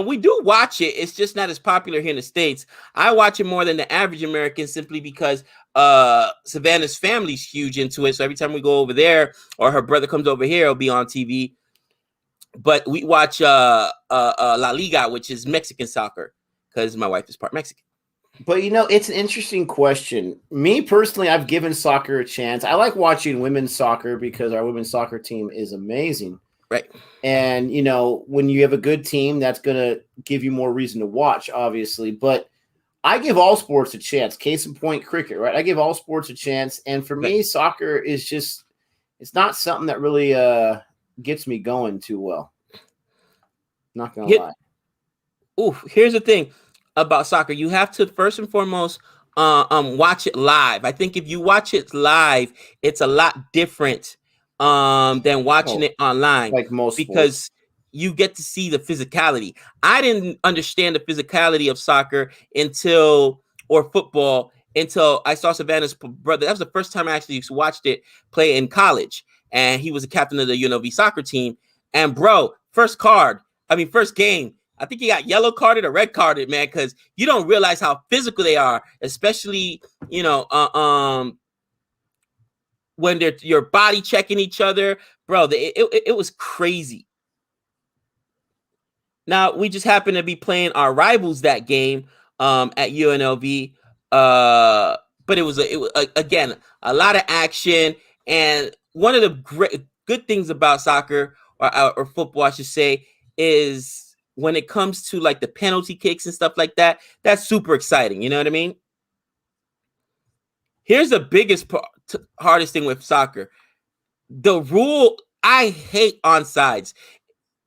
We do watch it. It's just not as popular here in the States. I watch it more than the average American simply because Savannah's family's huge into it. So every time we go over there or her brother comes over here, it'll be on TV. But we watch La Liga, which is Mexican soccer, because my wife is part Mexican. But, it's an interesting question. Me personally, I've given soccer a chance. I like watching women's soccer because our women's soccer team is amazing. Right. And, when you have a good team, that's going to give you more reason to watch, obviously. But I give all sports a chance. Case in point, cricket, right? I give all sports a chance. And for me, soccer is just – it's not something that really gets me going too well. Not going to lie. Here's the thing about soccer. You have to, first and foremost, watch it live. I think if you watch it live, it's a lot different than watching it online, like most because sports. You get to see the physicality. I didn't understand the physicality of soccer or football until I saw Savannah's brother. That was the first time I actually watched it play in college, and he was a captain of the UNLV soccer team. And bro, first game, I think he got yellow carded or red carded, man, because you don't realize how physical they are, especially when they're your body checking each other, bro. It was crazy. Now we just happen to be playing our rivals that game at UNLV, but it was again a lot of action. And one of the good things about soccer or football, I should say, is when it comes to like the penalty kicks and stuff like that, that's super exciting. You know what I mean? Here's the biggest hardest thing with soccer. The rule, I hate onside.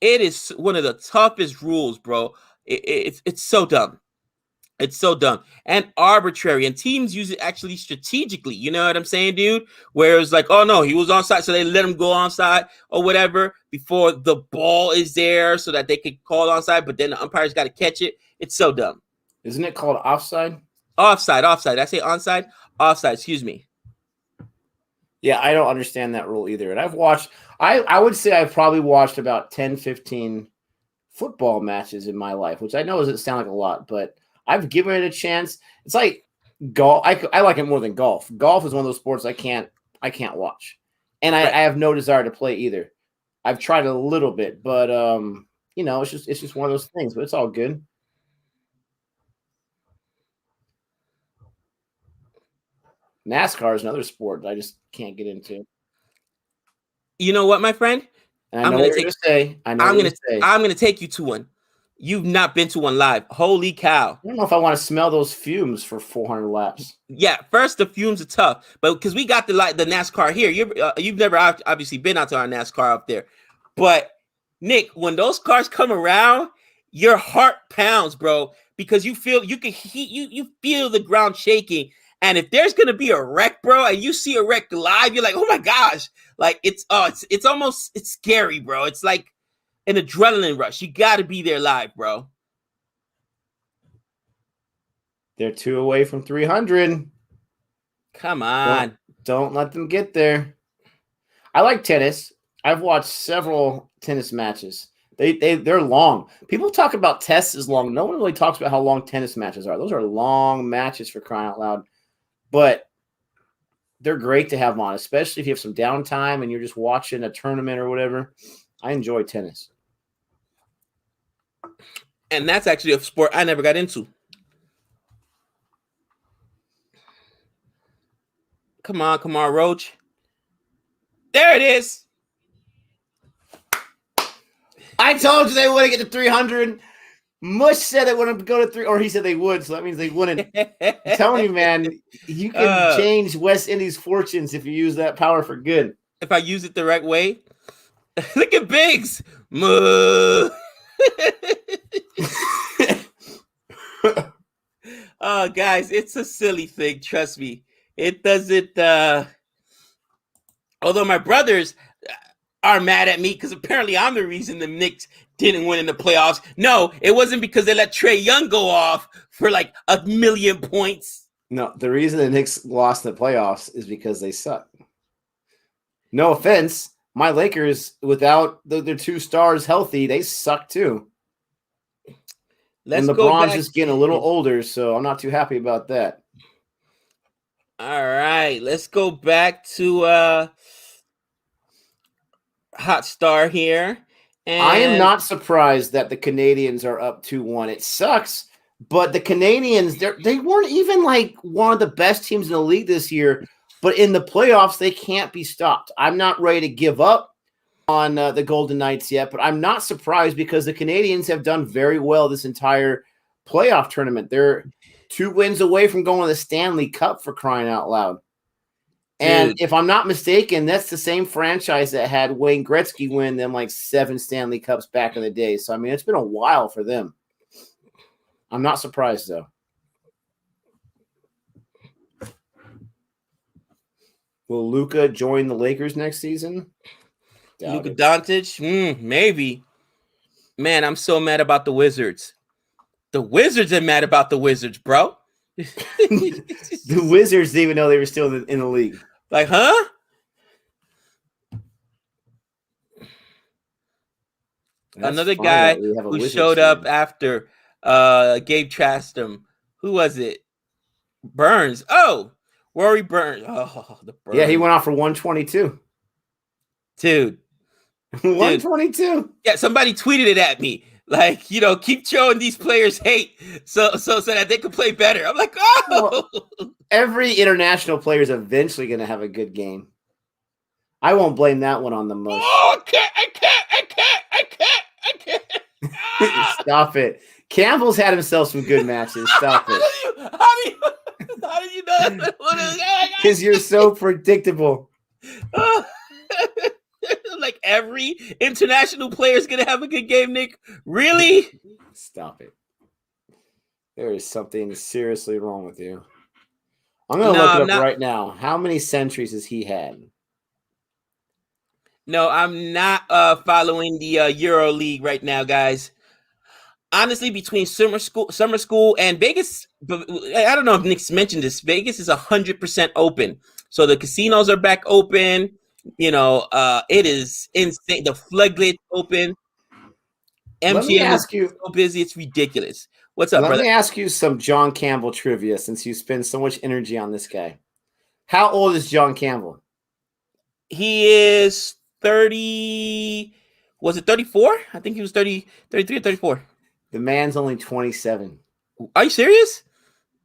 It is one of the toughest rules, bro. It's so dumb. It's so dumb and arbitrary, and teams use it actually strategically. You know what I'm saying, dude? Where it's like, oh no, he was onside, so they let him go onside or whatever before the ball is there, so that they could call onside. But then the umpires got to catch it. It's so dumb. Isn't it called offside? Offside. Did I say onside? Offside. Excuse me. Yeah, I don't understand that rule either. And I've watched. I would say I've probably watched about 10, 15 football matches in my life, which I know doesn't sound like a lot, but I've given it a chance. It's like golf. I like it more than golf. Golf is one of those sports I can't watch, and I have no desire to play either. I've tried a little bit, but it's just one of those things. But it's all good. NASCAR is another sport that I just can't get into. You know what, my friend? I'm going to take you to one. You've not been to one live. Holy cow. I don't know if I want to smell those fumes for 400 laps. Yeah, first, the fumes are tough. But because we got the NASCAR here. You've never obviously been out to our NASCAR up there. But, Nick, when those cars come around, your heart pounds, bro. Because you feel the ground shaking. And if there's going to be a wreck, bro, and you see a wreck live, you're like, oh, my gosh. Like, it's scary, bro. It's like an adrenaline rush. You got to be there live, bro. They're 2 away from 300. Come on. Don't let them get there. I like tennis. I've watched several tennis matches. They're long. People talk about tests as long. No one really talks about how long tennis matches are. Those are long matches, for crying out loud. But they're great to have on, especially if you have some downtime and you're just watching a tournament or whatever. I enjoy tennis. And that's actually a sport I never got into. Come on, Roach. There it is. I told you they wouldn't get to 300. Mush said they wouldn't go to 3, or he said they would, so that means they wouldn't. I'm telling you, man, you can change West Indies' fortunes if you use that power for good. If I use it the right way. Look at Biggs. Oh, guys, it's a silly thing. Trust me. It doesn't. Although my brothers are mad at me because apparently I'm the reason the Knicks didn't win in the playoffs. No, it wasn't because they let Trae Young go off for like 1,000,000 points. No, the reason the Knicks lost the playoffs is because they suck. No offense. My Lakers, without their 2 stars healthy, they suck too. Let's and go LeBron's back. just getting a little older, so I'm not too happy about that. All right, let's go back to Hot Star here. And I am not surprised that the Canadians are up 2-1. It sucks, but the Canadians, they weren't even like one of the best teams in the league this year, but in the playoffs, they can't be stopped. I'm not ready to give up on the Golden Knights yet, but I'm not surprised because the Canadians have done very well this entire playoff tournament. They're 2 wins away from going to the Stanley Cup, for crying out loud. And if I'm not mistaken, that's the same franchise that had Wayne Gretzky win them like 7 Stanley Cups back in the day. So, I mean, it's been a while for them. I'm not surprised, though. Will Luka join the Lakers next season? Luka Doncic? Maybe. Man, I'm so mad about the Wizards. The Wizards are mad about the Wizards, bro. The Wizards didn't even know they were still in the league. Like, huh? Another guy who showed up after Gabe trashed him. Who was it? Burns. Oh, Rory Burns. Oh, the Burns. Yeah, he went off for 122. Dude. 122. Yeah, somebody tweeted it at me. Like, you know, keep showing these players hate so that they can play better. I'm like, oh. Well, every international player is eventually going to have a good game. I won't blame that one on the mush. Oh, I can't. Stop it. Campbell's had himself some good matches. Stop it. How do you know? Because you're so predictable. Like every international player is going to have a good game, Nick. Really? Stop it. There is something seriously wrong with you. I'm going to look it up right now. How many centuries has he had? No, I'm not following the Euro League right now, guys. Honestly, between summer school and Vegas, I don't know if Nick's mentioned this. Vegas is 100% open. So the casinos are back open. You know, it is insane. The floodgates open. MGM is so busy, it's ridiculous. What's up, brother? Let me ask you some John Campbell trivia since you spend so much energy on this guy. How old is John Campbell? He is 30. Was it 34? I think he was 33 or 34. The man's only 27. Are you serious?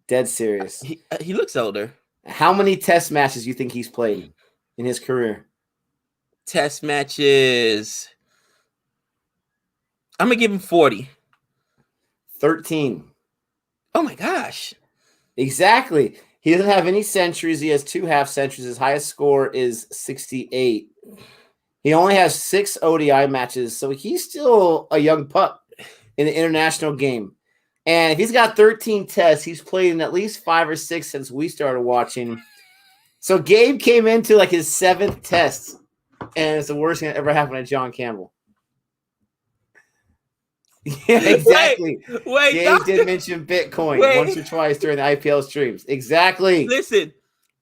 Dead serious. He looks older. How many test matches do you think he's played in his career? Test matches. I'm going to give him 40. 13. Oh, my gosh. Exactly. He doesn't have any centuries. He has 2 half centuries. His highest score is 68. He only has 6 ODI matches, so he's still a young pup in the international game. And if he's got 13 tests, he's played in at least 5 or 6 since we started watching. So Gabe came into like his 7th test, and it's the worst thing that ever happened to John Campbell. Yeah, exactly. Wait, Gabe did mention Bitcoin once or twice during the IPL streams. Exactly. Listen,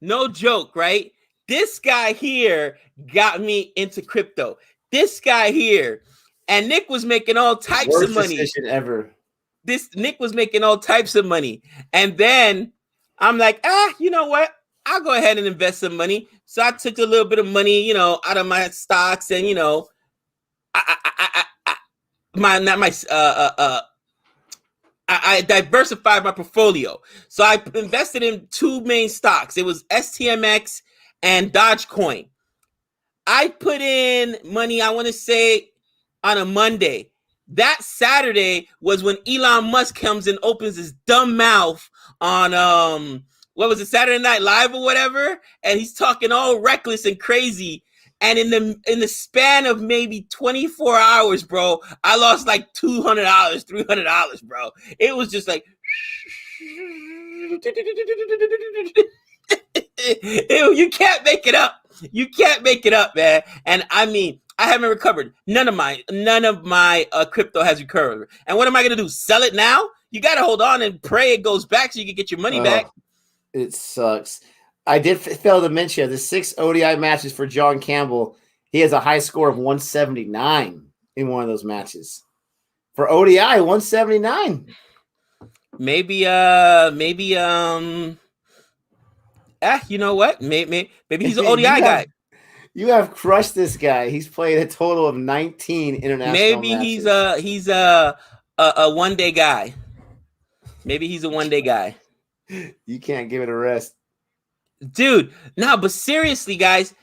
no joke, right? This guy here got me into crypto. This guy here, and Nick was making all types of money. Worst decision ever. Nick was making all types of money, and then I'm like, you know what? I'll go ahead and invest some money. So I took a little bit of money, you know, out of my stocks, and you know, I diversified my portfolio. So I invested in 2 main stocks. It was STMX and Dogecoin. I put in money, I want to say, on a Monday. That Saturday was when Elon Musk comes and opens his dumb mouth on what was it, Saturday Night Live or whatever, and he's talking all reckless and crazy. And in the span of maybe 24 hours, bro, I lost like $200, $300, bro. It was just like you can't make it up. You can't make it up, man. And I mean, I haven't recovered. None of my crypto has recovered. And what am I gonna do? Sell it now? You gotta hold on and pray it goes back so you can get your money back. It sucks. I did fail to mention the 6 ODI matches for John Campbell. He has a high score of 179 in one of those matches. For ODI, 179. Maybe you know what? Maybe he's an ODI guy. You have crushed this guy. He's played a total of 19 international matches. Maybe he's a one-day guy. Maybe he's a one-day guy. You can't give it a rest. Dude, no, but seriously, guys,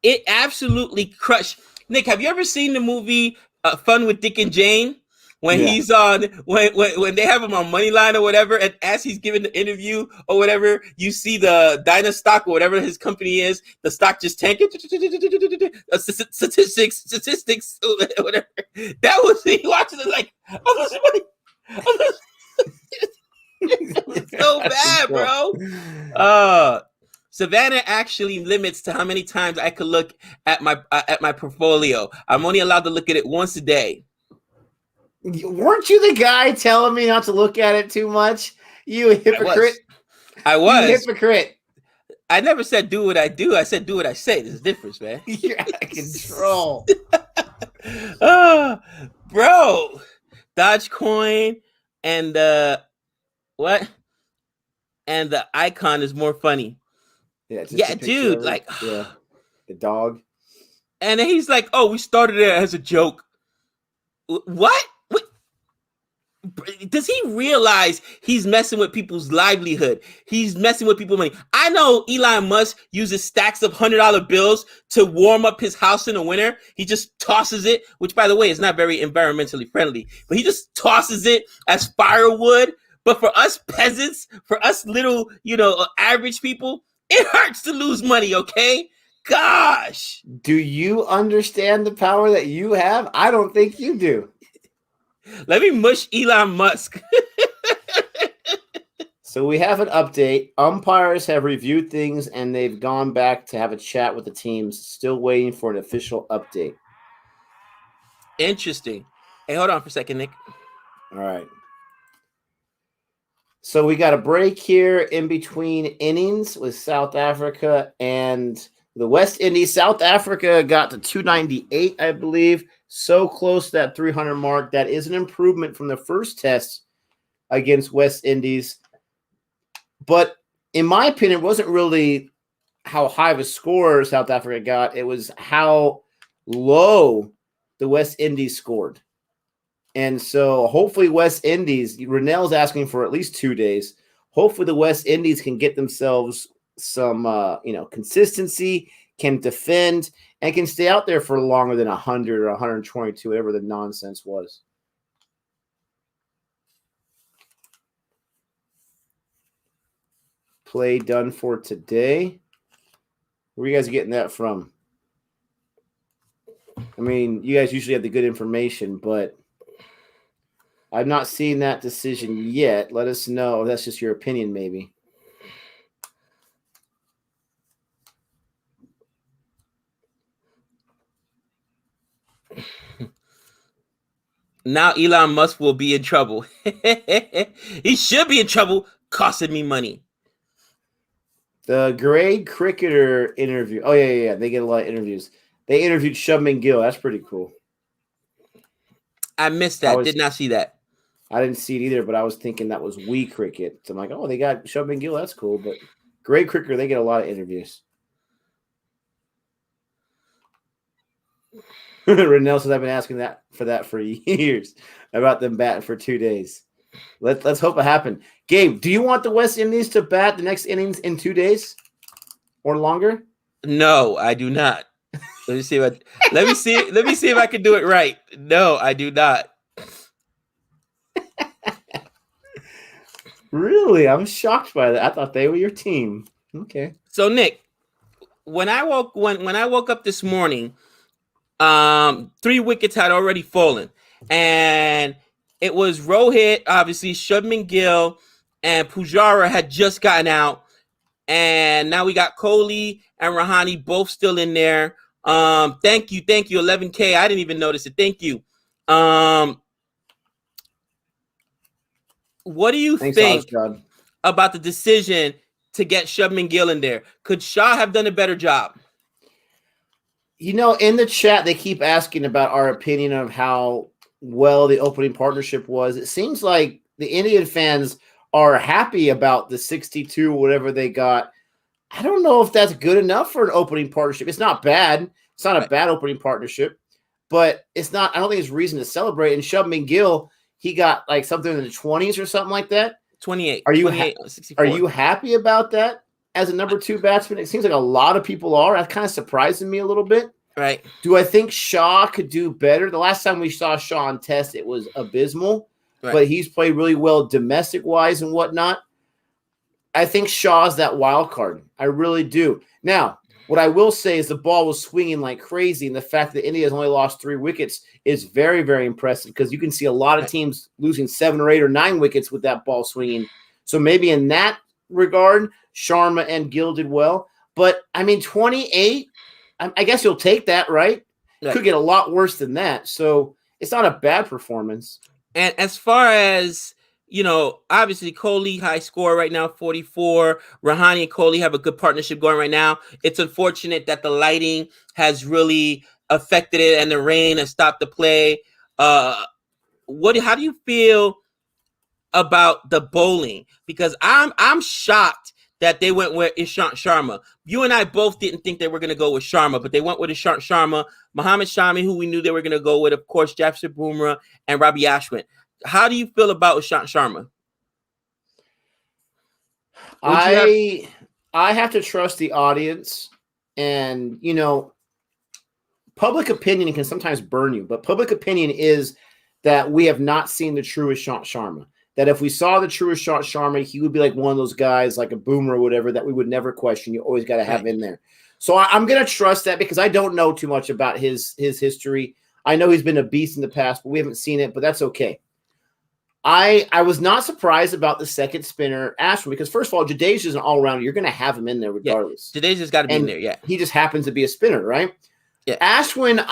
it absolutely crushed. Nick, have you ever seen the movie Fun with Dick and Jane? When he's on, when they have him on Moneyline or whatever, and as he's giving the interview or whatever, you see the Dyna stock or whatever his company is, the stock just tanking. Statistics, whatever. That was he watching it like, so bad, bro. Savannah actually limits to how many times I could look at my portfolio. I'm only allowed to look at it once a day. Weren't you the guy telling me not to look at it too much? You hypocrite. I was. You hypocrite. I never said do what I do. I said do what I say. There's a difference, man. You're out of control. Bro. Dogecoin and what? And the icon is more funny. Yeah, dude. Like, the dog. And then he's like, "Oh, we started it as a joke." What? Does he realize he's messing with people's livelihood? He's messing with people's money. I know Elon Musk uses stacks of $100 bills to warm up his house in the winter. He just tosses it, which, by the way, is not very environmentally friendly, but he just tosses it as firewood. But for us peasants, for us little, average people, it hurts to lose money, okay? Gosh. Do you understand the power that you have? I don't think you do. Let me mush Elon Musk. So we have an update. Umpires have reviewed things, and they've gone back to have a chat with the teams. Still waiting for an official update. Interesting. Hey, hold on for a second, Nick. All right. So we got a break here in between innings with South Africa and the West Indies. South Africa got to 298, I believe. So close to that 300 mark. That is an improvement from the first test against West Indies. But in my opinion, it wasn't really how high of a score South Africa got. It was how low the West Indies scored. And so hopefully West Indies, Rennell's asking for at least 2 days. Hopefully the West Indies can get themselves some, consistency, can defend, and can stay out there for longer than 100 or 122, whatever the nonsense was. Play done for today. Where are you guys getting that from? I mean, you guys usually have the good information, but I've not seen that decision yet. Let us know. That's just your opinion, maybe. Now Elon Musk will be in trouble. He should be in trouble, costing me money. The grade cricketer interview. Oh, yeah. They get a lot of interviews. They interviewed Shubman Gill. That's pretty cool. I missed that. Did not see that. I didn't see it either, but I was thinking that was Wee Cricket. So I'm like, oh, they got Shubman Gill. That's cool. But grade cricketer, they get a lot of interviews. Rennell says I've been asking that for years about them batting for 2 days. Let's hope it happened. Gabe, do you want the West Indies to bat the next innings in 2 days or longer? No, I do not. Let me see if I can do it right. No, I do not. Really? I'm shocked by that. I thought they were your team. Okay. So Nick, when I woke up this morning, 3 wickets had already fallen, and it was Rohit, obviously, Shubman Gill, and Pujara had just gotten out, and now we got Kohli and Rahane both still in there. Thank you, 11K. I didn't even notice it. Thank you. What do you think about the decision to get Shubman Gill in there? Could Shaw have done a better job? You know, in the chat, they keep asking about our opinion of how well the opening partnership was. It seems like the Indian fans are happy about the 62, whatever they got. I don't know if that's good enough for an opening partnership. It's not bad. It's not a bad opening partnership, but it's not. I don't think it's reason to celebrate. And Shubman Gill, he got like something in the 20s or something like that. 28. Are you 28, are you happy about that as a number 2 batsman? It seems like a lot of people are. That's kind of surprising me a little bit. Right. Do I think Shaw could do better? The last time we saw Shaw on test, it was abysmal, but he's played really well domestic-wise and whatnot. I think Shaw's that wild card. I really do. Now, what I will say is the ball was swinging like crazy, and the fact that India has only lost 3 wickets is very, very impressive because you can see a lot of teams losing 7 or 8 or 9 wickets with that ball swinging. So maybe in that regard, Sharma and Gill did well. But, I mean, 28, I guess you'll take that, right? Could get a lot worse than that. So it's not a bad performance. And as far as, you know, obviously Kohli high score right now, 44. Rahane and Kohli have a good partnership going right now. It's unfortunate that the lighting has really affected it and the rain has stopped the play. How do you feel about the bowling? Because I'm shocked that they went with Ishant Sharma. You and I both didn't think they were going to go with Sharma, but they went with Ishant Sharma, Mohammad Shami, who we knew they were going to go with, of course, Jasprit Bumrah and Ravi Ashwin. How do you feel about Ishant Sharma? I have to trust the audience, and you know, public opinion can sometimes burn you, but public opinion is that we have not seen the true Ishant Sharma. That if we saw the true Ishant Sharma, he would be like one of those guys, like a Boomer or whatever, that we would never question. You always got to have in there. So I'm going to trust that because I don't know too much about his history. I know he's been a beast in the past, but we haven't seen it, but that's okay. I was not surprised about the second spinner, Ashwin, because first of all, Jadeja is an all-rounder. You're going to have him in there regardless. Yeah, Jadeja's got to be in there, yeah. He just happens to be a spinner, right? Yeah. Ashwin,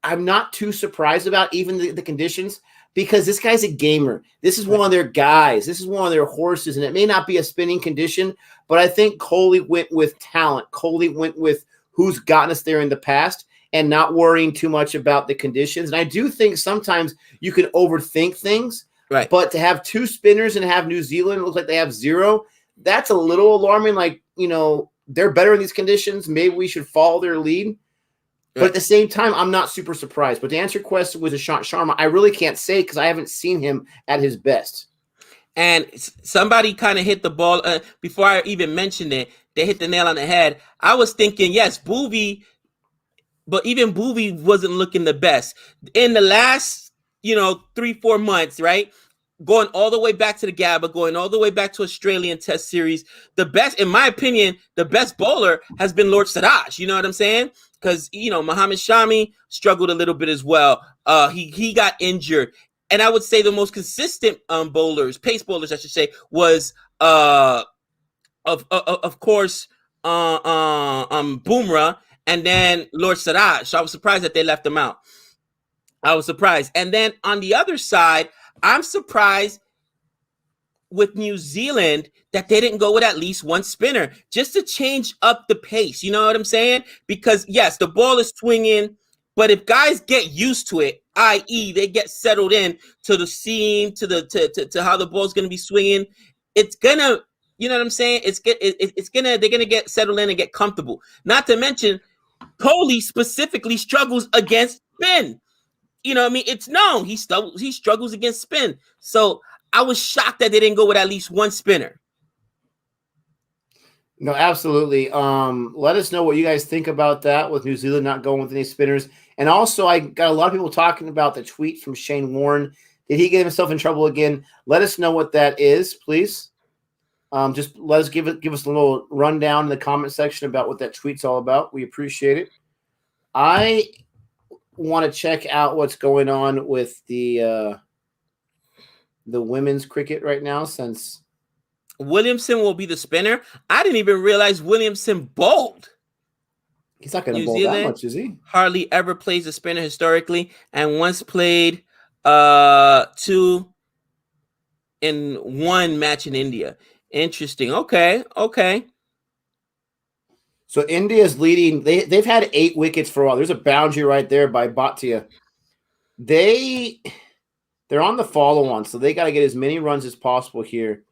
I'm not too surprised about even the conditions because this guy's a gamer. This is one of their guys. This is one of their horses, and it may not be a spinning condition, but I think Kohli went with talent. Kohli went with who's gotten us there in the past and not worrying too much about the conditions. And I do think sometimes you can overthink things. Right. But to have 2 spinners and have New Zealand look like they have 0, that's a little alarming. Like, you know, they're better in these conditions. Maybe we should follow their lead. Right. But at the same time, I'm not super surprised. But to answer your question with Ishant Sharma, I really can't say because I haven't seen him at his best. And somebody kind of hit the ball before I even mentioned it. They hit the nail on the head. I was thinking, yes, Bhuvi, but even Bhuvi wasn't looking the best. In the last 3-4 months, right? Going all the way back to the Gabba, going all the way back to Australian Test Series. The best, in my opinion, the best bowler has been Lord Siraj. You know what I'm saying? Because, Mohammad Shami struggled a little bit as well. He got injured. And I would say the most consistent pace bowlers, I should say, was, of course, Bumrah and then Lord Siraj. So I was surprised that they left him out. I was surprised. And then on the other side, I'm surprised with New Zealand that they didn't go with at least 1 spinner just to change up the pace. You know what I'm saying? Because, yes, the ball is swinging, but if guys get used to it, i.e. they get settled in to the seam, to how the ball's going to be swinging, it's going to, you know what I'm saying? They're going to get settled in and get comfortable. Not to mention, Kohli specifically struggles against spin. You know what I mean? It's known. He struggles against spin. So I was shocked that they didn't go with at least 1 spinner. No, absolutely. Let us know what you guys think about that with New Zealand not going with any spinners. And also, I got a lot of people talking about the tweet from Shane Warne. Did he get himself in trouble again? Let us know what that is, please. Just let us give us a little rundown in the comment section about what that tweet's all about. We appreciate it. I want to check out what's going on with the women's cricket right now since Williamson will be the spinner. I didn't even realize Williamson bowled. He's not going to bowl that much, is he? Hardly ever plays a spinner historically, and once played 2 in 1 match in India. Interesting. Okay. So India's leading. They've had 8 wickets for a while. There's a boundary right there by Bhatia. They're on the follow-on, so they got to get as many runs as possible here.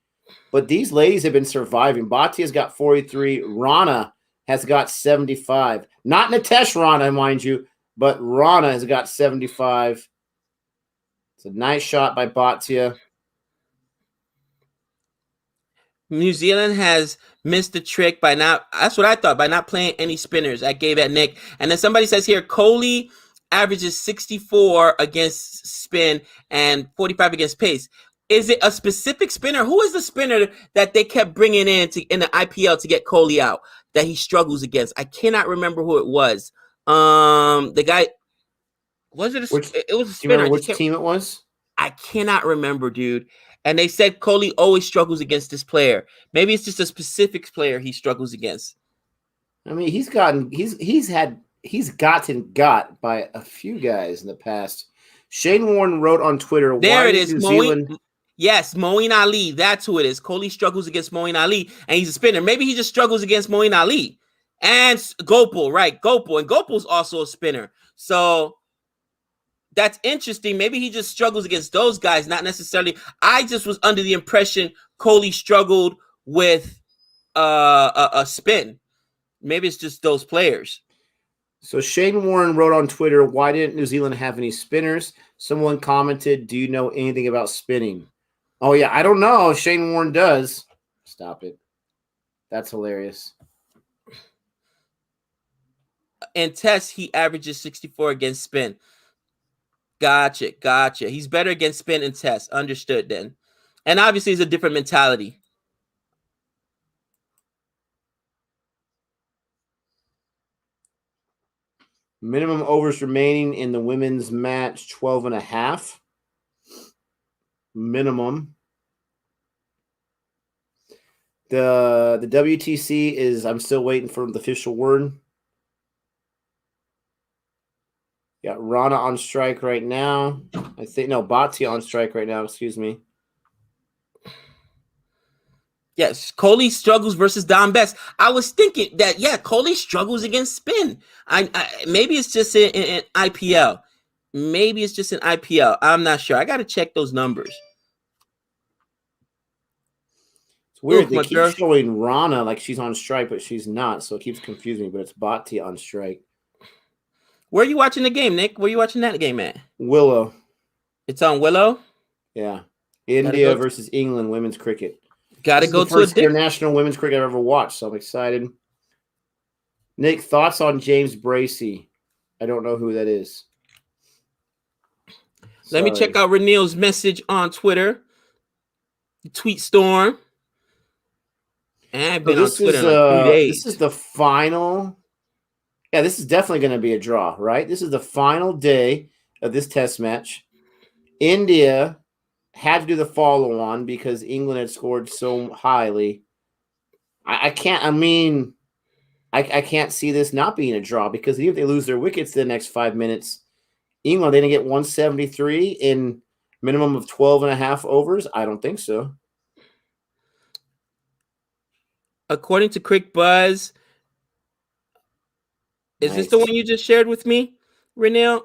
But these ladies have been surviving. Bhatia's got 43. Rana has got 75. Not Nitesh Rana, mind you, but Rana has got 75. It's a nice shot by Bhatia. New Zealand has missed the trick by that's what I thought, by not playing any spinners. I gave at Nick. And then somebody says here, Kohli averages 64 against spin and 45 against pace. Is it a specific spinner? Who is the spinner that they kept bringing in the IPL to get Kohli out that he struggles against? I cannot remember who it was. The guy, was it? It was a spinner. Do you remember which team it was? I cannot remember, dude. And they said Kohli always struggles against this player. Maybe it's just a specific player he struggles against. I mean, he's gotten got by a few guys in the past. Shane Warne wrote on Twitter, there why it is, New Zealand... Yes, Moeen Ali. That's who it is. Kohli struggles against Moeen Ali, and he's a spinner. Maybe he just struggles against Moeen Ali. And Gopal, right? Gopal. And Gopal's also a spinner. So that's interesting. Maybe he just struggles against those guys, not necessarily. I just was under the impression Kohli struggled with a spin. Maybe it's just those players. So Shane Warren wrote on Twitter, why didn't New Zealand have any spinners? Someone commented, do you know anything about spinning? Oh, yeah, I don't know. Shane Warren does. Stop it. That's hilarious. In tests, he averages 64 against spin. Gotcha. He's better against spin and tests. Understood then. And obviously, it's a different mentality. Minimum overs remaining in the women's match, 12.5. Minimum. The WTC is, I'm still waiting for the official word. Got Rana on strike right now. Bhatia on strike right now, excuse me. Yes, Kohli struggles versus Dom Best. I was thinking that, Kohli struggles against spin. Maybe it's just in IPL. Maybe it's just in IPL. I'm not sure. I got to check those numbers. It's weird. They keep showing Rana like she's on strike, but she's not. So it keeps confusing me. But it's Bhatia on strike. Where are you watching the game, Nick? Where are you watching that game at? Willow. It's on Willow? Yeah. India versus England women's cricket. Got to go to the international women's cricket I've ever watched, so I'm excited. Nick, thoughts on James Bracey? I don't know who that is. Let me check out Renil's message on Twitter. Tweet storm. And I've been on Twitter in like 3 days. This is the final. Yeah, this is definitely going to be a draw, right? This is the final day of this test match. India had to do the follow-on because England had scored so highly. I can't see this not being a draw because even if they lose their wickets in the next 5 minutes, England, they didn't get 173 in minimum of 12.5 overs? I don't think so. According to Quick Buzz, is this the one you just shared with me, Renil?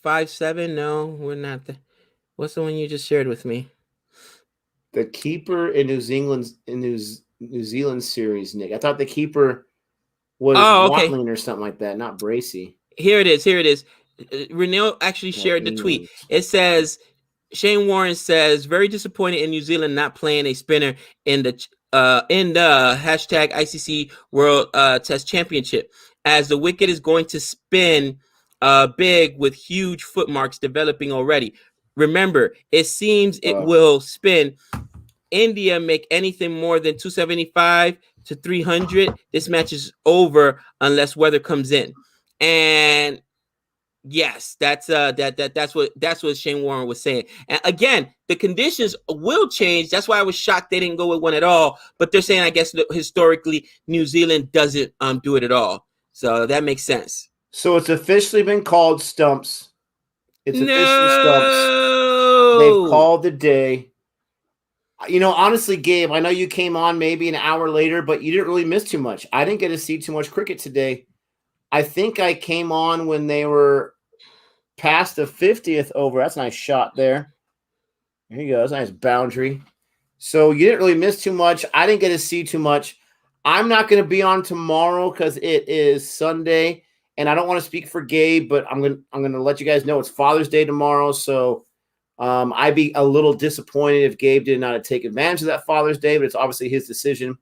5-7? No, we're not. What's the one you just shared with me? The keeper in New Zealand series, Nick. I thought the keeper was Watling or something like that, not Bracey. Here it is. Renil actually shared the tweet. It says, Shane Warren says, very disappointed in New Zealand not playing a spinner in the hashtag ICC World Test Championship, as the wicket is going to spin big with huge footmarks developing already. Remember, it seems it will spin. India make anything more than 275 to 300. This match is over unless weather comes in. And yes, that's what Shane Warren was saying. And again, the conditions will change. That's why I was shocked they didn't go with one at all. But they're saying, I guess historically, New Zealand doesn't do it at all. So that makes sense. So it's officially been called stumps. It's officially stumps. They've called the day. Honestly, Gabe, I know you came on maybe an hour later, but you didn't really miss too much. I didn't get to see too much cricket today. I think I came on when they were past the 50th over. That's a nice shot there. There you go. That's a nice boundary. So you didn't really miss too much. I didn't get to see too much. I'm not going to be on tomorrow because it is Sunday, and I don't want to speak for Gabe, but I'm going to let you guys know it's Father's Day tomorrow. So I'd be a little disappointed if Gabe did not take advantage of that Father's Day, but it's obviously his decision.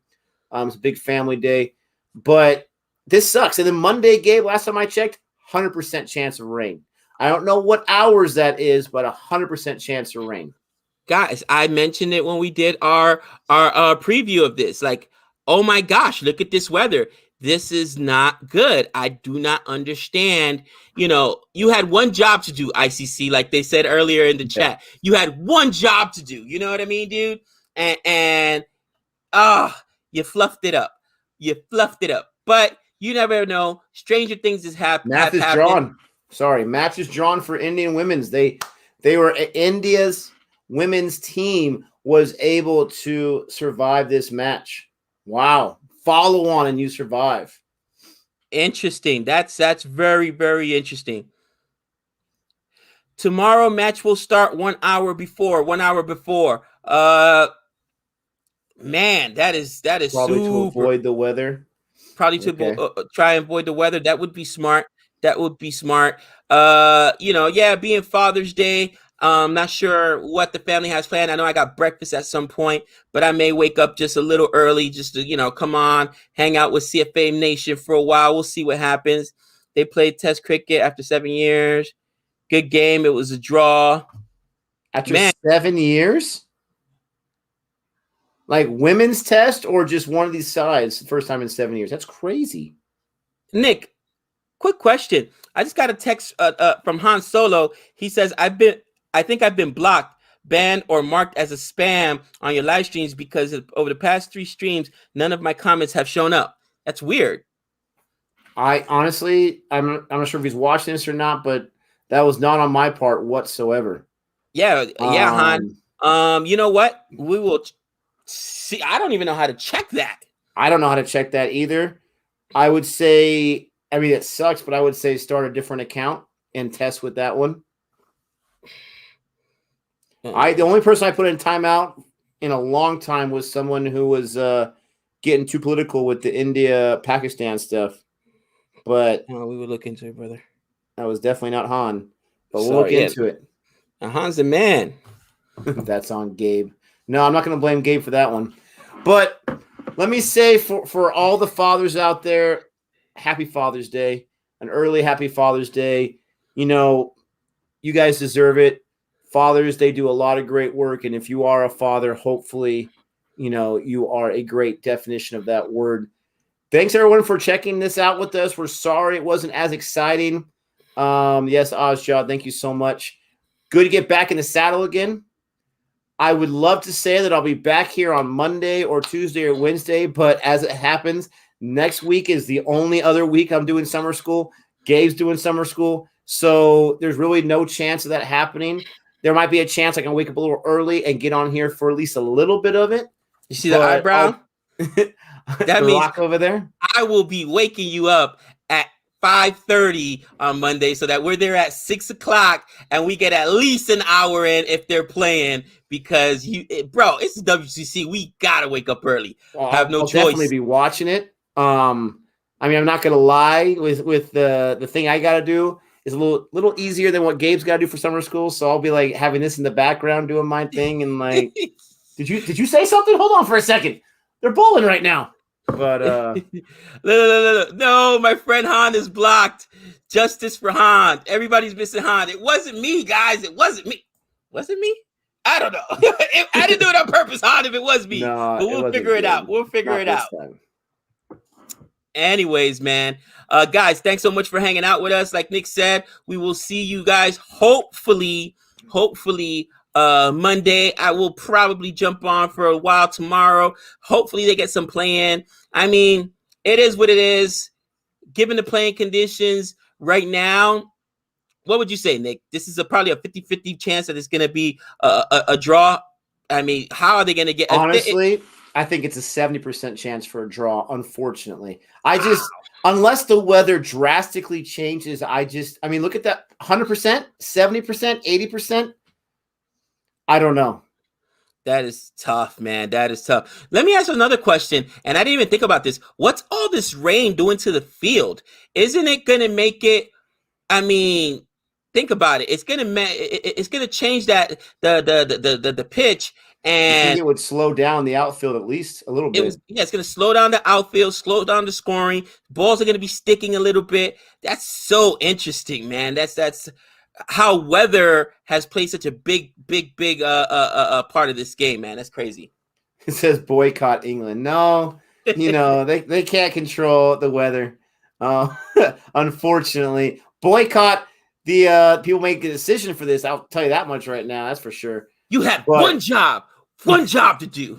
It's a big family day, but this sucks. And then Monday, Gabe, last time I checked, 100% chance of rain. I don't know what hours that is, but 100% chance of rain. Guys, I mentioned it when we did our preview of this. Like, oh my gosh, look at this weather. This is not good. I do not understand. You had one job to do, ICC, like they said earlier in the chat. You had one job to do. You know what I mean, dude? And you fluffed it up. But you never know. Stranger things has happened. Match is drawn. Sorry, match is drawn for Indian women's. They were India's women's team was able to survive this match. Wow. Follow on and you survive. Interesting. That's very, very interesting. Tomorrow match will start 1 hour before. Man, that is probably to avoid the weather. Probably to try and avoid the weather. That would be smart. Being Father's Day. Not sure what the family has planned. I know I got breakfast at some point, but I may wake up just a little early just to, come on, hang out with CFA Nation for a while. We'll see what happens. They played Test cricket after 7 years. Good game. It was a draw. After 7 years? Like women's Test or just one of these sides the first time in 7 years? That's crazy. Nick, quick question. I just got a text from Han Solo. He says, I think I've been blocked, banned, or marked as a spam on your live streams because over the past 3 streams, none of my comments have shown up. That's weird. I honestly, I'm not sure if he's watching this or not, but that was not on my part whatsoever. Yeah, Han. You know what? We will see. I don't even know how to check that. I don't know how to check that either. I would say, it sucks, but I would say start a different account and test with that one. The only person I put in timeout in a long time was someone who was getting too political with the India-Pakistan stuff. But we would look into it, brother. That was definitely not Han. But we'll look into it. Han's the man. That's on Gabe. No, I'm not going to blame Gabe for that one. But let me say for all the fathers out there, happy Father's Day. An early happy Father's Day. You guys deserve it. Fathers, they do a lot of great work. And if you are a father, hopefully, you are a great definition of that word. Thanks, everyone, for checking this out with us. We're sorry it wasn't as exciting. Yes, Ozjad, thank you so much. Good to get back in the saddle again. I would love to say that I'll be back here on Monday or Tuesday or Wednesday, but as it happens, next week is the only other week I'm doing summer school. Gabe's doing summer school. So there's really no chance of that happening. There might be a chance I can wake up a little early and get on here for at least a little bit of it. You see the eyebrow? That means over there. I will be waking you up at 5:30 on Monday so that we're there at 6 o'clock and we get at least an hour in if they're playing because it's WCC. We gotta wake up early. Well, have no I'll choice. Definitely be watching it. I'm not gonna lie with the thing I gotta do is a little easier than what Gabe's gotta do for summer school. So I'll be like having this in the background doing my thing and like did you say something? Hold on for a second. They're bowling right now. But no, my friend Han is blocked. Justice for Han. Everybody's missing Han. It wasn't me, guys. It wasn't me. Was it me? I don't know. I didn't do it on purpose, Han, if it was me. No, but we'll figure it out. We'll figure it out. Anyways, man. Guys, thanks so much for hanging out with us. Like Nick said, we will see you guys hopefully Monday. I will probably jump on for a while tomorrow. Hopefully they get some play-in. It is what it is. Given the playing conditions right now, what would you say, Nick? This is probably a 50-50 chance that it's going to be a draw. I mean, how are they going to get? Honestly, I think it's a 70% chance for a draw, unfortunately. Unless the weather drastically changes, I mean, look at that 100%, 70%, 80%. I don't know. That is tough, man. That is tough. Let me ask you another question, and I didn't even think about this. What's all this rain doing to the field? Isn't it going to make it? I mean, think about it. It's gonna change that the pitch, I and think it would slow down the outfield at least a little bit. it's gonna slow down the outfield, slow down the scoring. Balls are gonna be sticking a little bit. That's so interesting, man. That's how weather has played such a big part of this game, man. That's crazy. It says boycott England. No, they can't control the weather. Unfortunately, boycott the people make a decision for this. I'll tell you that much right now. That's for sure. You have one job to do.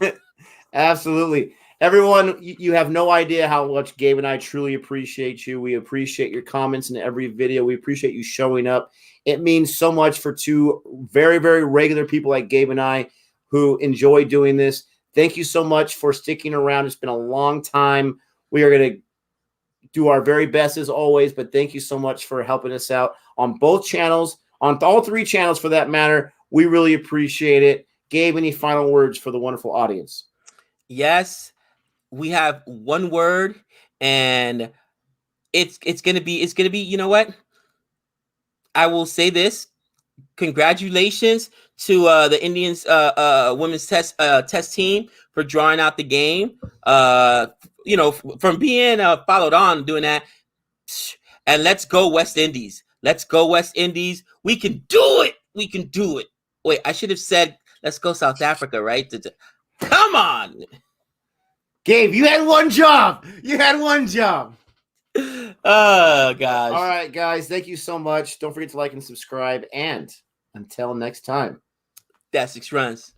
Absolutely. Everyone, you have no idea how much Gabe and I truly appreciate you. We appreciate your comments in every video. We appreciate you showing up. It means so much for two very, very regular people like Gabe and I who enjoy doing this. Thank you so much for sticking around. It's been a long time. We are going to do our very best as always, but thank you so much for helping us out on both channels, on all three channels for that matter. We really appreciate it. Gabe, any final words for the wonderful audience? Yes, we have one word, and it's gonna be, you know what? I will say this. Congratulations to the Indians women's test team for drawing out the game. From being followed on doing that. And let's go West Indies. Let's go West Indies. We can do it. We can do it. Wait, I should have said let's go South Africa, right? Come on. Gabe, you had one job. You had one job. Oh, gosh. All right, guys. Thank you so much. Don't forget to like and subscribe. And until next time. That's 6 runs.